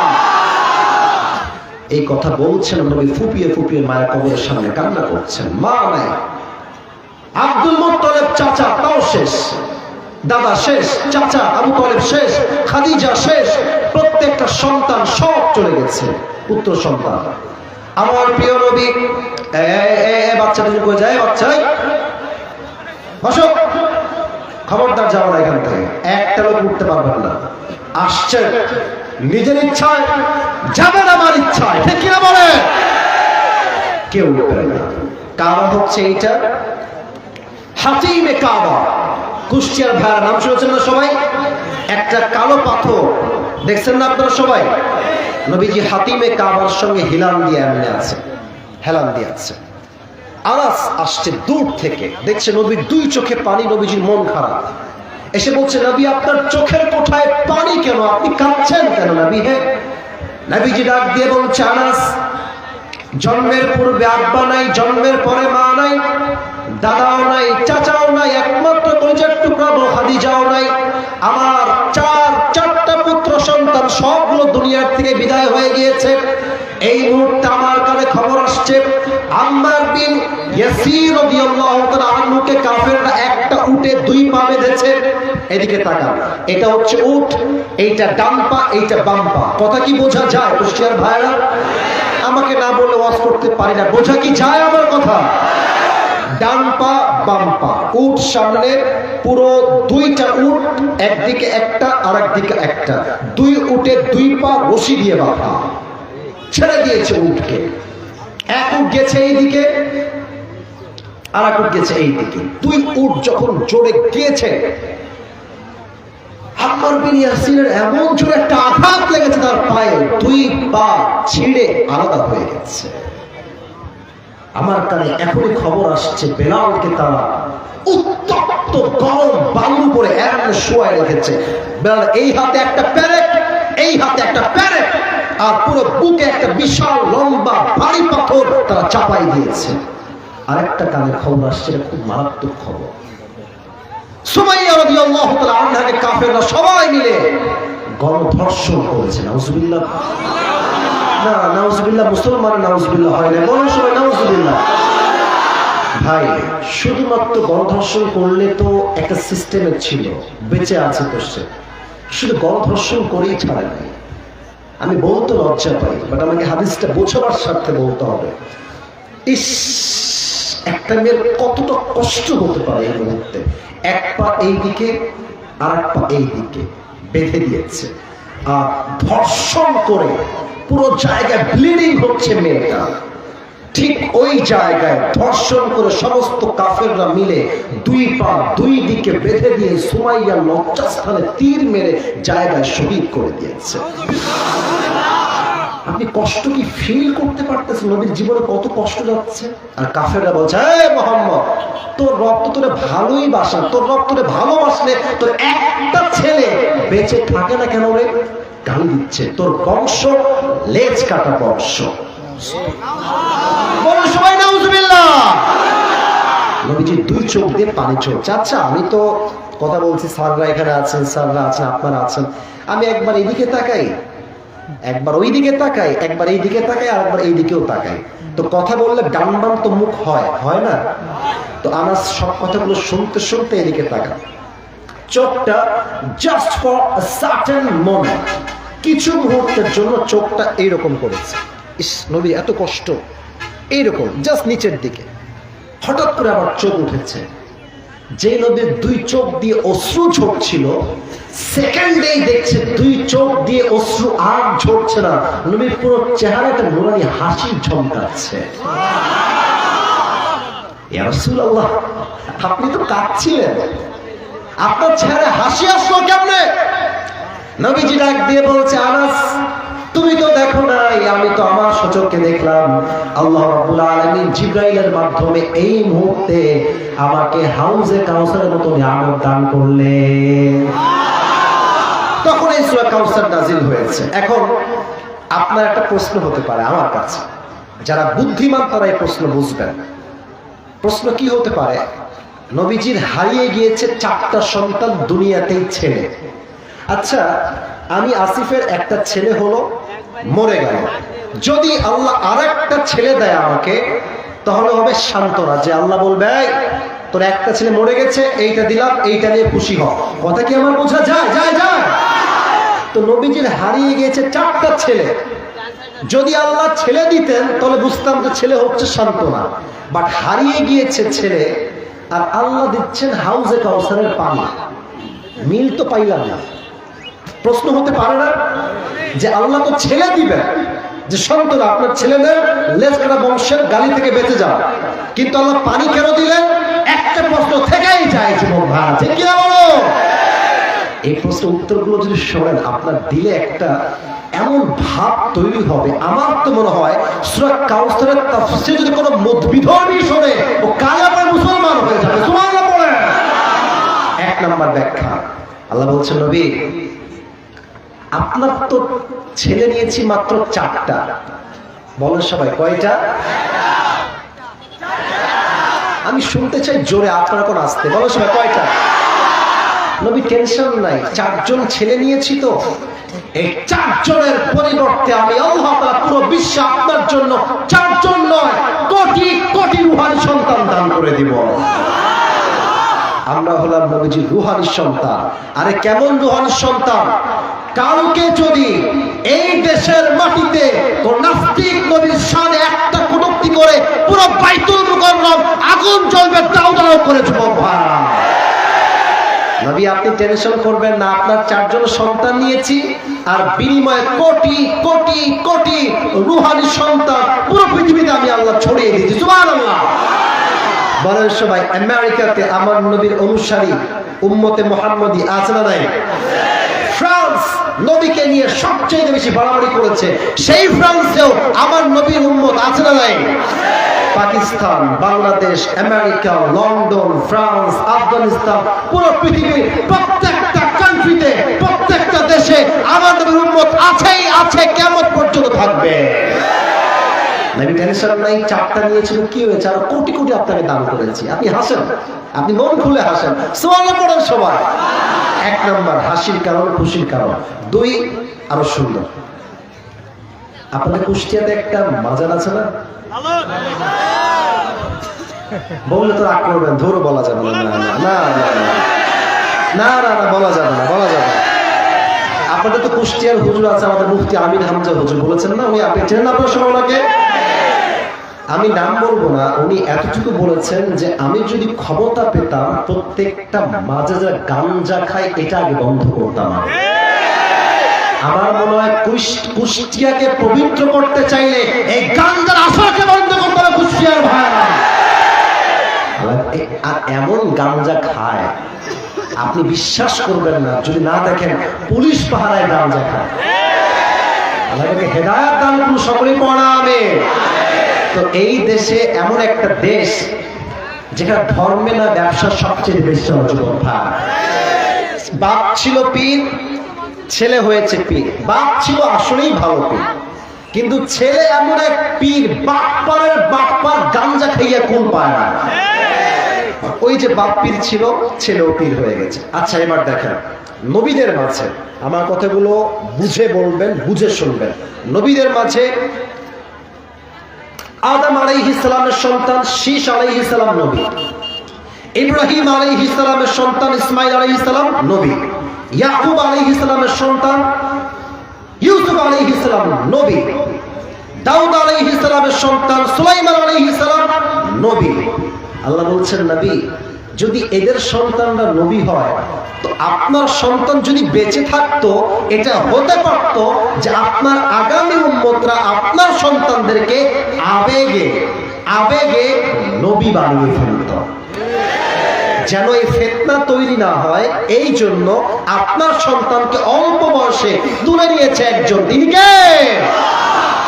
এই কথা বলছেন নবী, ফুপিয়ে ফুপিয়ে মায়ের কবরের সামনে কান্না করছেন। মা নাই, আব্দুল মুত্তালিব চাচা তাও শেষ, দাদা শেষ, চাচা আবু তালেব শেষ, খাদিজা শেষ, প্রত্যেকটা সন্তান সব চলে গেছে, পুত্র সন্তান। আমার প্রিয় নবী, বাচ্চাটা যে কই যায়, বাচ্চা বসো, খবরদার যাও না এখান থেকে, একটা লোক উঠতে পারবেন না। আসছে নিজের ইচ্ছায়, যাবেন আমার ইচ্ছায়, ঠিক কিনা বলে? কেউ উঠবে না। কাবা হচ্ছে এইটা, হাতিমে কাবা, কুষ্টিয়ার ভাইয়ের নাম শুনেছেন না সবাই? একটা কালো পাথর দেখছেন না আপনারা সবাই? নবীজি হাতিমে কাবার সঙ্গে হিলান দিয়ে এমনি আছে, হেলান দিয়ে আছে। আনাস আসছে দূর থেকে, দেখছে নবীর দুই চোখে পানি, নবীজির মন খারাপ। এসে বলছে, নবী আপনার চোখের কোঠায় পানি কেন, আপনি কাঁদছেন কেন নবী? হে নবীজি ডাক দিয়ে বলছে, আনাস, জন্মের পূর্বে আব্বা নাই, জন্মের পরে মা নাই, দাদাও নাই, চাচাও নাই, একমাত্র কলিজার টুকরা খাদিজাও নাই। আমার চারটা পুত্র সন্তান সবগুলো দুনিয়ার থেকে বিদায় হয়ে গিয়েছে। এই মুহূর্তে আমার কানে খবর আসছে, আম্মার বিন ইয়াসির রাদিয়াল্লাহু তাআলা আনহুকে কাফেররা একটা উটে দুই পা বেঁধেছে। এদিকে তাকান, এটা হচ্ছে উট, এইটা ডান পা, এইটা বাম পা। কথা কি বোঝা যায় কুষ্টিয়ার ভাইরা? আমাকে না বললে ওয়াজ করতে পারি না, বোঝা কি যায় আমার কথা? ডান পা বাম পা, উট সামনে, পুরো দুইটা উট, একদিকে একটা আর একদিকে একটা, দুই উটে দুই পা রশি দিয়ে বাঁধা, ছেড়ে দিয়েছে উটকে। এক উট গেছে এইদিকে আর এক উট গেছে এইদিকে। দুই উট যখন জোরে গিয়েছে, আম্মার বিন ইয়াসিরের এমন জোরে একটা আঘাত লেগেছে তার পায়ে, দুই পা ছিঁড়ে আলাদা হয়ে গেছে। আমার কানে এখনই খবর আসছে, বেলালকে তারা উত্তপ্ত গরম বালু করে এমন শোয়ায় রেখেছে। বেলাল এই হাতে একটা প্যারেক, এই হাতে একটা প্যারেক, আর পুরো বুকে একটা বিশাল লম্বা ভারী পাথর তারা চাপাই দিয়েছে। আরেকটা কানে খবর আসছে, খুব মারাত্মক খবর। সুমাইয়া রাদিয়াল্লাহু তাআলা আনহাকে কাফেররা সবাই মিলে গণধর্ষণ করেছে। নাউজুবিল্লাহ, না নাউজুবিল্লাহ, মুসলমান নাউজুবিল্লাহ হয় না, বড় সবাই নাউজুবিল্লাহ। ভাই, শুধুমাত্র গণধর্ষণ করলে তো একটা সিস্টেমের ছিল, বেঁচে আছে তো সে, শুধু গণধর্ষণ করেই ছাড়ে নাই। আমি বলতে লজ্জা পাই, বাট আমাকে হাদিসটা বোঝাবার স্বার্থে বলতে হবে। ইস, একটা মেয়ের কতটা কষ্ট হতে পারে এই মুহূর্তে। এক পা এইদিকে আর এক পা এইদিকে বেঁধে দিয়েছে, আর ধর্ষণ করে পুরো জায়গায় ব্লিডিং হচ্ছে মেয়েটা। ঠিক ওই জায়গায় ধর্ষণ করে সমস্ত কাফেররা মিলে দুই পা দুই দিকে বেঁধে দিয়ে সুমাইয়ার লজ্জাস্থানে তীর মেরে জায়গায় শহীদ করে দিয়েছে। আপনি কষ্ট কি ফিল করতে পারতেছেন? নবীর জীবনে কত কষ্ট যাচ্ছে। আর কাফেররা বলছে, হে মুহাম্মদ, তোর রব তো তোরে ভালোই বাসা, তোর রব তোরে ভালোবাসলে তোর একটা ছেলে বেঁচে থাকে না কেন রে? গালি দিচ্ছে, তোর বংশ লেজ কাটা বংশ। বলো সবাই নাউজুবিল্লাহ। নবীজির দুই চোখ দিয়ে পানি চলছে। আচ্ছা, আমি তো কথা বলছি, স্যাররা এখানে আছেন, স্যাররা আছেন, আপনারা আছেন, আমি একবার এইদিকে তাকাই, একবার ওই দিকে তাকাই, একবার এই দিকে তাকাই, আর একবার এই দিকেও তাকাই, তো কথা বললে ডান বাম তো মুখ হয়, হয় না? তো আমার সব কথাগুলো শুনতে শুনতে এদিকে তাকা, চোখটা just for a certain moment, কিছু মুহূর্তের জন্য চোখটা এইরকম করেছে। ইস, নবী এত কষ্ট, এইরকম জাস্ট নিচের দিকে। হঠাৎ করে আবার চোখ উঠেছে। যে নবীর দুই চোখ দিয়ে অশ্রু ঝরছিল, সেকেন্ডেই দেখছে দুই চোখ দিয়ে অশ্রু আর ঝরছে না, নবীর পুরো চেহারাটা নুরানি হাসি ঝমকাচ্ছে। ইয়া রাসূলুল্লাহ, আপনি তো কাঁদছিলেন, আপনার চেহারায় হাসি আসলো কেমনে? নবীজি ডাক দিয়ে বলছে, আনাস, তুমি তো দেখো নাই, আমি তো আমার সচক্ষে দেখলাম। আল্লাহ রাব্বুল আলামিন জিবরাইলের মাধ্যমে এই মুহূর্তে আমাকে হাউজে কাউসারের মতো নিয়ামত দান করলেন। তখন এই সূরা কাউসার নাযিল হয়েছে। এখন আপনার একটা প্রশ্ন হতে পারে আমার কাছে, যারা বুদ্ধিমান তারা এই প্রশ্ন বুঝবেন। প্রশ্ন কি হতে পারে? নবীজির হারিয়ে গিয়েছে 4টা সন্তান, দুনিয়াতেই ছেলে। আচ্ছা, আমি আসিফের একটা ছেলে হলো, মরে গেল, যদি আল্লাহ আর একটা ছেলে দেয় আমাকে, তাহলে হবে সান্ত্বনা, যে আল্লাহ বলবে, তোর একটা ছেলে মরে গেছে, এইটা দিলাম, এইটা নিয়ে খুশি হ। কথা কি আমার বোঝা যায়? যায় যায়। তো নবীজির হারিয়ে গিয়েছে 4টা ছেলে, যদি আল্লাহ ছেলে দিতেন তাহলে বুঝতাম যে ছেলে হচ্ছে সান্ত্বনা, বাট হারিয়ে গিয়েছে ছেলে, আর আল্লাহ দিচ্ছেন হাউজে কাউসারের পানি, মিল তো পাইলাম না। প্রশ্ন হতে পারে না যে আল্লাহ তো ছেলে দিবেন, যে সন্তান আপনার ছেলেদের লেজ কাটা বংশের গালি থেকে বেঁচে যাও, কিন্তু আল্লাহ পানি কেন দিলেন? একটা প্রশ্ন থেকেই যায় যুবক ভাই, ঠিক কিনা বলো? এই প্রশ্নের উত্তরগুলো যদি শোনেন, আপনার দিলে একটা এমন ভাব তৈরি হবে, আমার তো মনে হয় সূরা কাউসারের তাফসীর যদি কোনো মতবিধর্মী শোনে ও কায়াবার মুসলমান হয়ে যাবে। সুবহানাল্লাহ বলেন। এক নাম্বার ব্যাখ্যা, আল্লাহ বলছেন নবী আপনার তো ছেলে নিয়েছি মাত্র 4টা। বলেন সবাই কয়টা? আমি শুনতে চাই জোরে, আপনারা কোন আসতে বলেন সবাই কয়টা? নবী টেনশন নাই, 4 জন ছেলে নিয়েছি তো, এই 4 জনের পরিবর্তে আমি আল্লাহ তাআলা পুরো বিশ্বে আপনার জন্য 4 জন নয় কোটি কোটি রূহানি সন্তান দান করে দিব। আমরা হলাম নবীজির রূহানি সন্তান। আরে কেমন রূহানি সন্তান? কালকে যদি এই দেশের মাটিতে কোন নাস্তিক নবীর শানে একটা কটূক্তি করে পুরো বাইতুল মুকাররম আগুন জ্বলবে, দাও দাও করে যুবক ভাইরা। নবী আপনি টেনশন করবেন না, আপনার 4 জন সন্তান নিয়েছি আর বিনিময়ে কোটি কোটি কোটি রূহানি সন্তান পুরো পৃথিবীতে আমি আল্লাহ ছড়িয়ে দিয়েছি। সুবহানাল্লাহ বলেন সবাই। আমেরিকাতে আমার নবীর অনুসারী উম্মতে মুহাম্মদী আছে না নাই? ফ্রান্স নবীকে নিয়ে সবচেয়ে বেশি বাড়াবাড়ি করেছে, সেই ফ্রান্সেও আমার নবীর উম্মত আছে না নাই? Pakistan, Bangladesh, America, London, France, Afghanistan, পুরো পৃথিবীর প্রত্যেকটা কান্ট্রিতে প্রত্যেকটা দেশে আমার নবীর উম্মত আছেই আছে, কিয়ামত পর্যন্ত থাকবে। নবী টেনশন নাই, 4টা নিয়েছিল কি হয়েছে, আর কোটি কোটি আপনাকে দান করেছি। আপনি হাসেন, আপনি মন খুলে হাসেন, সুবহানাল্লাহ পড়েন সবাই। 1 নাম্বার হাসির কারণ, খুশির কারণ। 2 আরো সুন্দর, আপনাদের কুষ্টিয়াতে একটা মাজার আছে না? বললে তো রাগ করবেন, ধরো বলা যাবে না, না না না না না বলা যাবে না, বলা যাবে না। আপনাদের তো কুষ্টিয়ার হুজুর আছে, আমাদের মুফতি আমির হামজা হুজুর বলেছেন না, উনি আপনি চেনেন আপনার সবাই ওনাকে? আমি নাম বলবো না, উনি এতটুকু বলেছেন যে আমি যদি ক্ষমতা পেতাম প্রত্যেকটা মাঝে যারা গাঞ্জা খায় এটা আগে বন্ধ করতাম। আমার মনে হয় কুষ্টিয়াকে পবিত্র করতে চাইলে এই গাঞ্জার আসরকে বন্ধ করতে হবে কুষ্টিয়ার ভাইরা। আর এমন গাঞ্জা খায় আপনি বিশ্বাস করবেন না, যদি না দেখেন পুলিশ পাহারায় গাঞ্জা খায়। আল্লাহকে হেদায়েত দান করুন, সকলেই পড়া আমিন। তো এই দেশে এমন একটা দেশ যেখানে ধর্মে না ব্যবসা সবচেয়ে বেশি চলে। বাপ ছিল পীর, ছেলে হয়েছে পীর। বাপ ছিল আসলেই ভালো পীর, কিন্তু ছেলে এমন এক পীর, বাপ্পার গাঞ্জা খাইয়া কোন পায় না। ওই যে বাপ পীর ছিল, ছেলেও পীর হয়ে গেছে। আচ্ছা এবার দেখেন নবীদের মাঝে, আমার কথাগুলো বুঝে বলবেন, বুঝে শুনবেন। নবীদের মাঝে আদম আলাইহিস সালামের সন্তান শীশ আলাইহিস সালাম নবী, ইব্রাহিম আলাইহিস সালামের সন্তান ইসমাঈল আলাইহিস সালাম নবী, ইয়াকুব আলাইহিস সালামের সন্তান ইউসুফ আলাইহিস সালাম নবী, দাউদ আলাইহিস সালামের সন্তান সুলাইমান আলাইহিস সালাম নবী। আল্লাহ বলছেন নবী যদি এদের সন্তানরা নবী হয় তো আপনার সন্তান যদি বেঁচে থাকতো এটা হতে পারতো যে আপনার আগামী উম্মতরা আপনার সন্তানদেরকে আবেগে আবেগে নবী বানিয়ে ফেলত। যেন এই ফিতনা তৈরি না হয় এই জন্য আপনার সন্তানকে অল্প বয়সে তুলে নিয়েছে একজন, তিনি কে?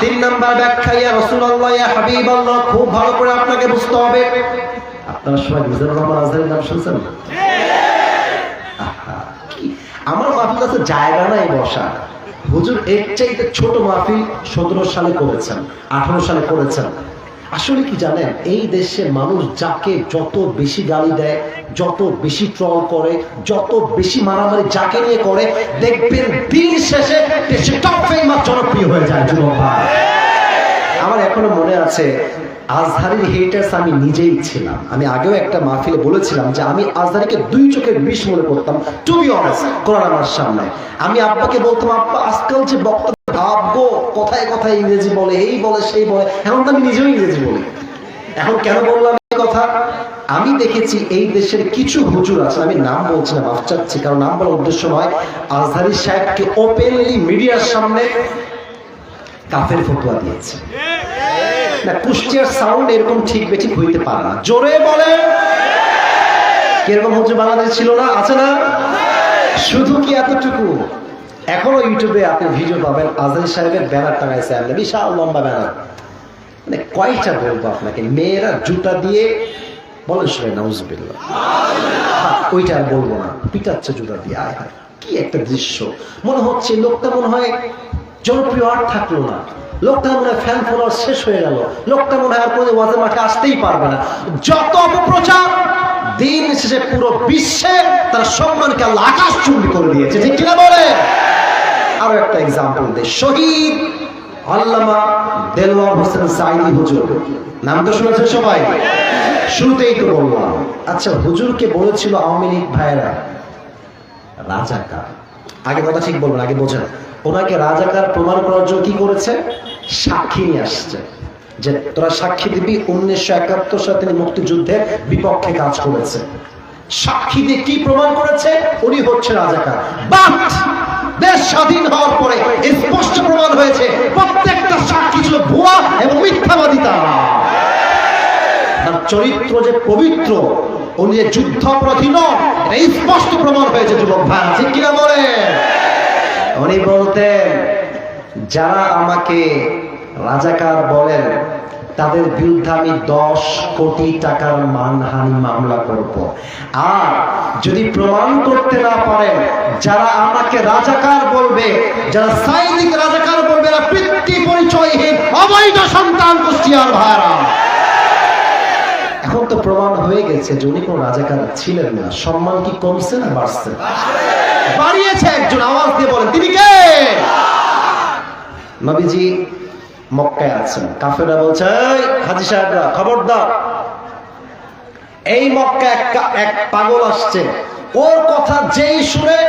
3 নাম্বার ব্যাখ্যা, ইয়া রাসূলুল্লাহ ইয়া হাবিবাল্লাহ, খুব ভালো করে আপনাকে বুঝতে হবে। আপনারা সবাই মিজানুর রহমান আজহারীর নাম শুনছেন? আমার মাহফিল আছে জায়গা নাই বসা। হুজুর এর চাইতে ছোট মাহফিল 17 সালে করেছেন, 18 সালে করেছেন। আসলে কি জানেন, এই দেশে মানুষ যাকে যত বেশি গালি দেয়, যত বেশি ট্রল করে, যত বেশি মারামারি যাকে নিয়ে করে, দেখবেন দিন শেষে দেশে টপ ফেমাস জনপ্রিয় হয়ে যায় যুবক ভাই। আমার এখনো মনে আছে আজহারীর হেটার্স আমি নিজেই ছিলাম। আমি আগেও একটা মাহফিলে বলেছিলাম যে আমি আজহারীকে 2 চোখের বিষ মনে করতাম। টু বি অনেস্ট, কোরআন আমার সামনে আমি আব্বাকে বলতাম, আব্বা আজকাল যে বক্তা ভাববো কথায় কথায় ইংরেজি বলে, এই বলে সেই বলে, এখন তো আমি নিজেও ইংরেজি বলি। এখন কেন বললাম এই কথা? আমি দেখেছি এই দেশের কিছু হুজুর আছে, আমি নাম বলছি না, মাফ চাচ্ছি, কারণ নাম বলার উদ্দেশ্য নয়, আজহারী সাহেবকে ওপেনলি মিডিয়ার সামনে কাফের ফতোয়া দিয়েছে। না, কুষ্টিয়ার সাউন্ড এরকম ঠিক বেঠিক হইতে পারে না, জোরে বলে। কিরকম হুজুর বাংলাদেশ ছিল না, আছে না? শুধু কি এতটুকু? এখনো ইউটিউবে আপনি ভিডিও পাবেন, আজহারি সাহেবের ব্যানার টাঙাইছে, আপনি বিশাল লম্বা ব্যানার। মানে কয়টা বলবো আপনাকে, মেয়েরা জুতা দিয়ে বলে শুনে নাউজুবিল্লাহ, ওইটা আর বলবো না, পিটাচ্ছে জুতা দিয়ে। আয় হায়, কি একটা দৃশ্য! মনে হচ্ছে লোকটা মনে হয় জনপ্রিয় আর থাকলো না, লোকটা মনে হয় ফ্যান ফলোয়ার শেষ হয়ে গেল, লোকটা মনে হয় আর কোনো ওয়াজের মাঠে আসতেই পারবে না। যত অপপ্রচার, দিন শেষে পুরো বিশ্বে তার সম্মানকে আল্লাহ আকাশচুম্বী করে দিয়েছে, ঠিক কিনা বলে? আরো একটা এক্সাম্পল দেই, শহীদ আল্লামা দেলোয়ার হোসেন সাঈদী হুজুর, নাম তো শুনেছেন সবাই, শুরুতেই তো বললাম। আচ্ছা, হুজুরকে বলেছিল আওয়ামী লীগ ভাইয়েরা রাজাকার, আগে কথা ঠিক বলবেন, আগে বোঝেন। ওনাকে রাজাকার প্রমাণ করার জন্য কি করেছে? সাক্ষী নিয়ে আসছে, যে তোরা সাক্ষী দিবি 1971 সালে তিনি মুক্তিযুদ্ধের বিপক্ষে কাজ করেছে। সাক্ষী দিয়ে কি প্রমাণ করেছে? উনি হচ্ছে রাজাকার। বাট দেশ স্বাধীন হওয়ার পরে স্পষ্ট প্রমাণ হয়েছে প্রত্যেকটা সাক্ষী ছিল ভুয়া এবং মিথ্যাবাদিতা। তার চরিত্র যে পবিত্র, উনি যে যুদ্ধাপরাধী নন, এটা স্পষ্ট প্রমাণ হয়েছে যুবক ভাই, ঠিক কিনা বলে? উনি বলতেন, যারা আমাকে রাজাকার বলেন তাদের বিরুদ্ধে আমি 10 কোটি টাকার মানহানি মামলা করব, আর যদি প্রমাণ করতে না পারেন, যারা আমাকে রাজাকার বলবে, যারা সাঈদীকে রাজাকার বলবে, এরা পিতৃ পরিচয়হীন অবৈধ সন্তান কুষ্টিয়ার ভাইরা। এখন তো প্রমাণ হয়ে গেছে যে উনি কোন রাজাকার ছিলেন না। সম্মান কি কমছে না বাড়ছে? বাড়িয়েছে। একজন আওয়াজ দিয়ে বলেন, তিনি কে? নবীজি মক্কায় আছেন, কাফেররা বলছে, এই হাজী সাহেবরা খবরদার, এই মক্কা এক পাগল আসছে, ওর কথা যেই শুনে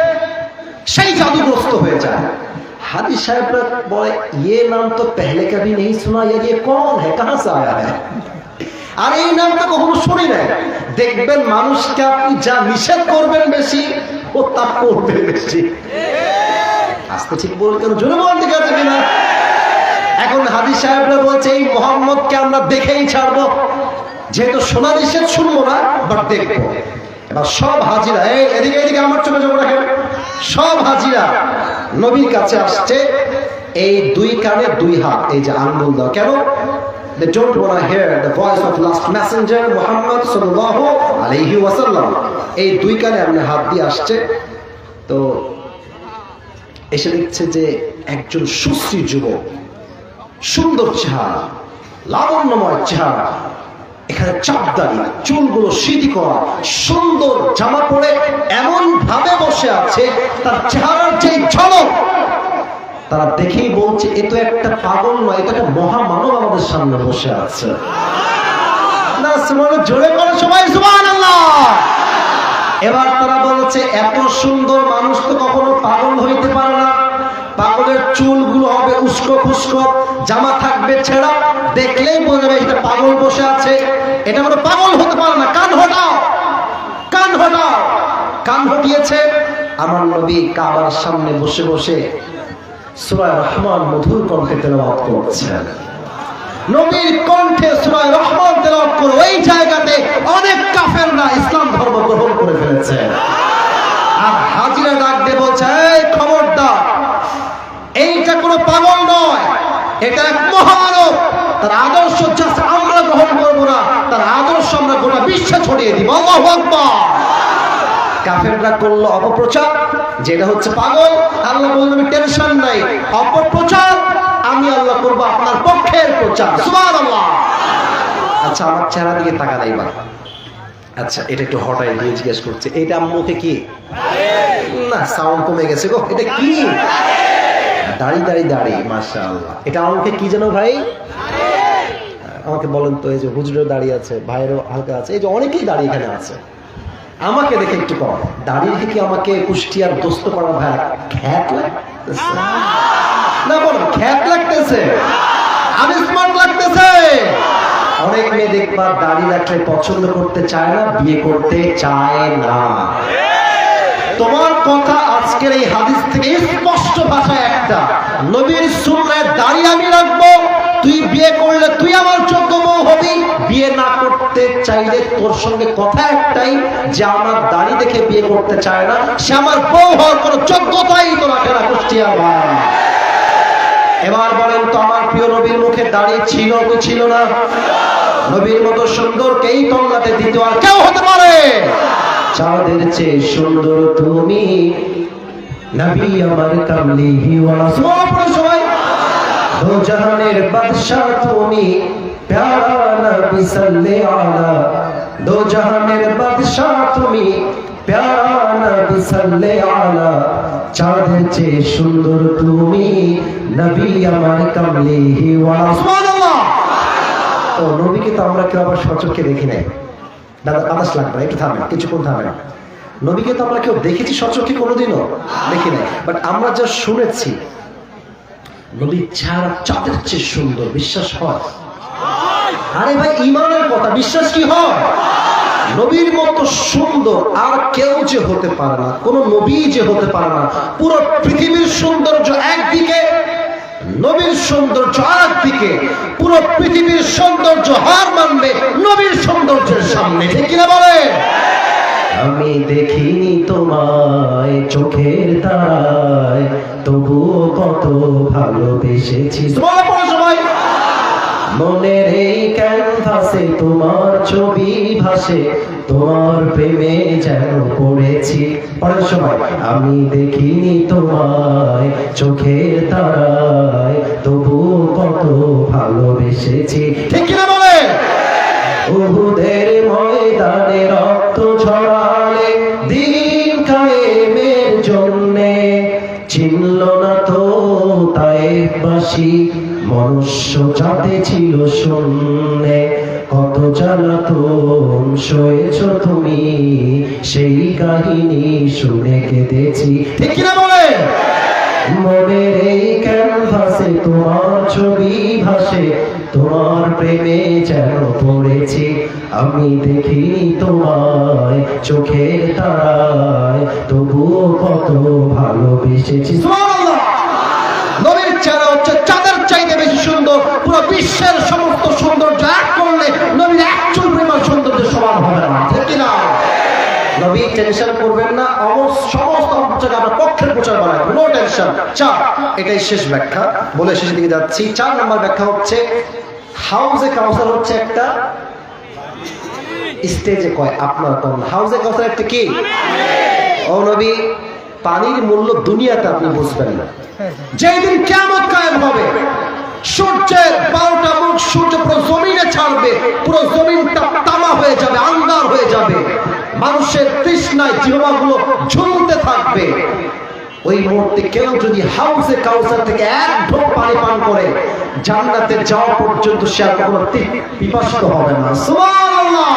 সেই জাদুগ্রস্ত হয়ে যায়। হাজী সাহেবরা বলে, ইয়ে নাম তো পহলে কবি নেই শোনা, ইয়ে কौन है, कहां से आया है? আর এই নামটা কখনো শুনি নাই। দেখবেন মানুষকে আপনি যা নিষেধ করবেন বেশি, ও তা করবে বেশি। আজকে ঠিক বলতেন, জনগণ দিকে আছে কিনা? এখন হাজী সাহেবরা বলছে, এই মোহাম্মদকে আমরা দেখেই ছাড়বো, যেহেতু শোনা নিষেধ শুনবো না, বাট দেখবো। এবার সব হাজিরা, এই এদিকে এদিকে আমার চোখে চোখ রাখেন, সব হাজিরা নবীর কাছে আসছে, এই দুই কানে দুই হাত, এই যে আঙ্গুল দাও। কেন? They don't want to hear the voice of last messenger Muhammad sallallahu alayhi wa sallam. এই দুই কানে আপনি হাত দিয়ে আসছে। তো এসে দেখছে যে একজন সুশ্রী যুবক, সুন্দর চেহারা, লাবণ্যময় চেহারা, এখানে চাপদারি, চুলগুলো সিঁথি করা, সুন্দর জামা পরে এমন ভাবে বসে আছে, তার চেহারার যে ঝলক, তারা দেখেই বলছে, এ তো একটা পাগল নয়, এটা একটা মহামানব আমাদের সামনে বসে আছে। না জোরে করে সবাই সুবহানাল্লাহ। এবার তারা বলছে, এত সুন্দর মানুষ তো কখনো পাগল হইতে পারে না, পাগলের চুলগুলো হবে উস্কো খুস্কো, জামা থাকবে ছেঁড়া, দেখলেই বোঝা যাবে এটা পাগল বসে আছে, এটা কোনো পাগল হতে পারে না। কান হটাও, কান হটাও। কান হটিয়েছে। আমার নবী কাবার সামনে বসে বসে সূরা রহমান মধুর কণ্ঠে তেলাওয়াত করছেন। নবীর কণ্ঠে সূরা রহমান তেলাওয়াত করে ওই জায়গাতে অনেক কাফেররা ইসলাম ধর্ম গ্রহণ করে ফেলেছে। আর হাজিরা ডাক দিয়ে বলছে, এই খবরদার, এইটা কোনো পাগল নয়, এটা এক মহামানব, তার আদর্শ জাস্ট আমরা গ্রহণ করবো না, তার আদর্শ আমরা গোটা বিশ্বে ছড়িয়ে দিব। আল্লাহু আকবার। কাফেররা করলো অপপ্রচার, যেটা হচ্ছে পাগল। আল্লাহ বললেন, টেনশন নাই, অপপ্রচার আমি আল্লাহ করবো আপনার পক্ষের প্রচার। সুবহানাল্লাহ। আচ্ছা, আমার চেহারা দিকে তাকান এইবার। আচ্ছা, এটা একটু হঠাৎ দিয়ে জিজ্ঞেস করছে, এটা মুখে কি? না, সাউন্ড কমে গেছে গো। এটা কি? দাড়ি দাড়ি দাড়ি, মাশাআল্লাহ। এটা আমার মুখে কি যেন ভাই? আমাকে বলেন তো। এই যে হুজুরের দাঁড়িয়ে আছে, ভাইয়েরও হালকা আছে, এই যে অনেকেই দাঁড়িয়ে এখানে আছে। আমাকে দেখে একটু কম দাঁড়িয়ে কি আমাকে কুষ্টিয়ার দোস্ত পাড়া ভাই খ্যাত লাগতেছে? না বলুন, খ্যাত লাগতেছে, আমি স্মার্ট লাগতেছে। অনেক মেয়ে দেখবা দাড়ি রাখলে পছন্দ করতে চায় না, বিয়ে করতে চায় না। তোমার কথা আজকের এই হাদিস থেকে স্পষ্ট ভাষায় একটা, নবীর সুন্নায় দাড়ি আমি রাখবো, তুই বিয়ে করলে তুই আমার যোগ্য বউ হবি, বিয়ে না করতে চাইলে তোর সঙ্গে কথা একটাই, যে আমার দাড়ি দেখে বিয়ে করতে চায় না, সে আমার বউ হওয়ার কোনো যোগ্যতাই তো রাখে না। কুষ্টিয়া ভাই, এবার বলেন তো, আমার প্রিয় নবীর মুখে দাড়ি ছিল কি ছিল না? নবীর মতো সুন্দর কেই তল্লাতে দ্বিতীয় আর কেউ হতে পারে? চাঁদের চেয়ে সুন্দর তুমি, নবী আমার কামলিহি ওয়ালা। সবাই, দো জাহানের বাদশা তুমি, প্যারা নবী সাল্লাল্লাহু আলা। দো জাহানের বাদশা তুমি, প্যারা নবী সাল্লাল্লাহু আলা। চাঁদের চেয়ে সুন্দর তুমি, নবী আমার কামলিহি ওয়ালা। সুবহানাল্লাহ। ও নবীকে তো আমরা কেউ আবার সচক্ষে দেখি নাই। দাদা বাতাস লাগবে না, একটু থামেন, কিছুক্ষণ থামেন। নবীকে তো আমরা কেউ দেখেছি সচক্ষে কোনোদিনও দেখি নাই, বাট আমরা যা শুনেছি, নবী ছাড়া চাঁদের চেয়ে সুন্দর, বিশ্বাস হয়? আরে ভাই, ঈমানের কথা, বিশ্বাস কি হয়? নবীর মতো সুন্দর আর কেউ যে হতে পারে না, কোন নবী যে হতে পারে না। পুরো পৃথিবীর সৌন্দর্য একদিকে, নবীর সৌন্দর্য আরেকদিকে। পুরো পৃথিবীর সৌন্দর্য হার মানবে নবীর সৌন্দর্যের সামনে, ঠিক কিনা বলে? আমি দেখিনি তোমায় চোখের তারায়, তবুও কত ভালোবেসেছি। সবাই, মনের এই ক্যানভাসে তোমার ছবি ভাসে, তোমার প্রেমে যেন পড়েছি। পরের সময়, আমি দেখিনি তোমায় চোখের তারায়, তবুও কত ভালোবেসেছি, ঠিক কিনা বলে? উহুদের ময়দানে রক্ত ঝরালে দিন কায়েমের জন্যে, চিনল না তো তায়েফবাসী মনুষ্য জাতি ছিল শূন্যে। কত জ্বালাতন সয়েছ তুমি, সেই কাহিনী শুনে কেঁদেছি, ঠিক কিনা বলে? মনের এই ক্যানভাসে তোমার ছবি ভাসে, তোমার প্রেমে যেন পড়েছি। আমি দেখিনি তোমায় চোখের তারায়, তবুও কত ভালোবেসেছি। নবীর চেহারা হচ্ছে চাঁদের চাইতে বেশি সুন্দর। পুরো বিশ্বের সমস্ত সৌন্দর্য এক করলে নবীর একচুল পরিমাণ সৌন্দর্য সমান হবে না, ঠিক কিনা? নবী টেনশন করবেন না, সমস্ত অপচারে আমরা পক্ষের প্রচার বানাই, নো টেনশন। এটাই শেষ ব্যাখ্যা বলে শেষের দিকে যাচ্ছি। 4 নম্বর ব্যাখ্যা হচ্ছে, হাউজে কাউসার হচ্ছে একটা স্টেজে কয় আপনার কোন হাউজে কাউসার একটা কি? ও নবী, পানির মূল্য দুনিয়াতে আপনি বুঝবেন না। যেদিন কিয়ামত কায়েম হবে, সূর্যের 12টা মুখ সূর্য পুরো জমিনে ছাড়বে, পুরো জমিনটা তামা হয়ে যাবে, আন্ধার হয়ে যাবে, মানুষের তৃষ্ণায় জিহ্বাগুলো ঝুলতে থাকবে। ওই মুহূর্তে কেউ যদি হাউজে কাউসার থেকে এক ঢোক পানি পান করে, জান্নাতে যাওয়া পর্যন্ত সে আর কখনো পিপাসিত হবে না। সুবহানাল্লাহ।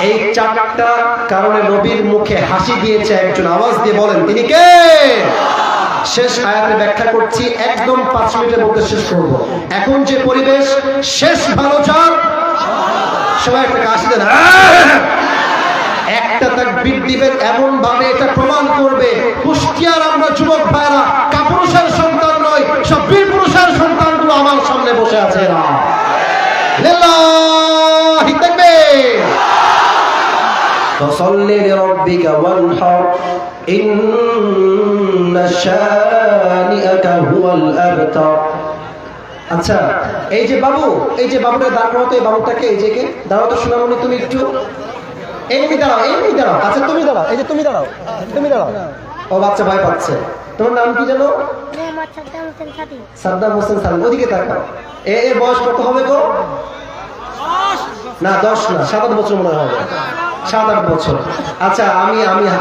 এই 4টা কারণে নবীর মুখে হাসি দিয়েছে একজন, আওয়াজ দিয়ে বলেন তিনি কে? শেষ আয়াতে ব্যাখ্যা করছি, একদম 5 মিনিটের মধ্যে শেষ করব। এখন যে পরিবেশ, শেষ ভালো চান, সবাই একটা কাশি দেন, একটা তাকবীর দিবেন, এমন ভাবে এটা প্রমাণ করবে কুষ্টিয়ার আমরা যুবক ভাইরা কাপুরুষের সন্তান নয়, সব বীর পুরুষের সন্তানগুলো আমার সামনে বসে আছে। লিল্লাহি তাকবীর। ফসল্লি লিরাব্বিকা ওয়ানহার, ইন্না শানিআকা হুয়াল আবতার। আচ্ছা, এই যে বাবু, এই যে বাবুটা দাঁড় করাতো, এই বাবুটাকে, এই যে কে দাঁড়াও তো সোনামণি, তুমি একটু এমনি দাঁড়াও, এমনি দাঁড়াও। আচ্ছা তুমি দাঁড়াও, এই যে তুমি দাঁড়াও, তুমি দাঁড়াও। ও বাচ্চা ভয় পাচ্ছে। তোমার নাম কি জানো? সাদ্দাম হোসেন সালিম। ওদিকে তাকাও। এর বয়স কত হবে গো? না 10 না, 7-8 বছর মনে হবে, 7-8 বছর। আচ্ছা, আমি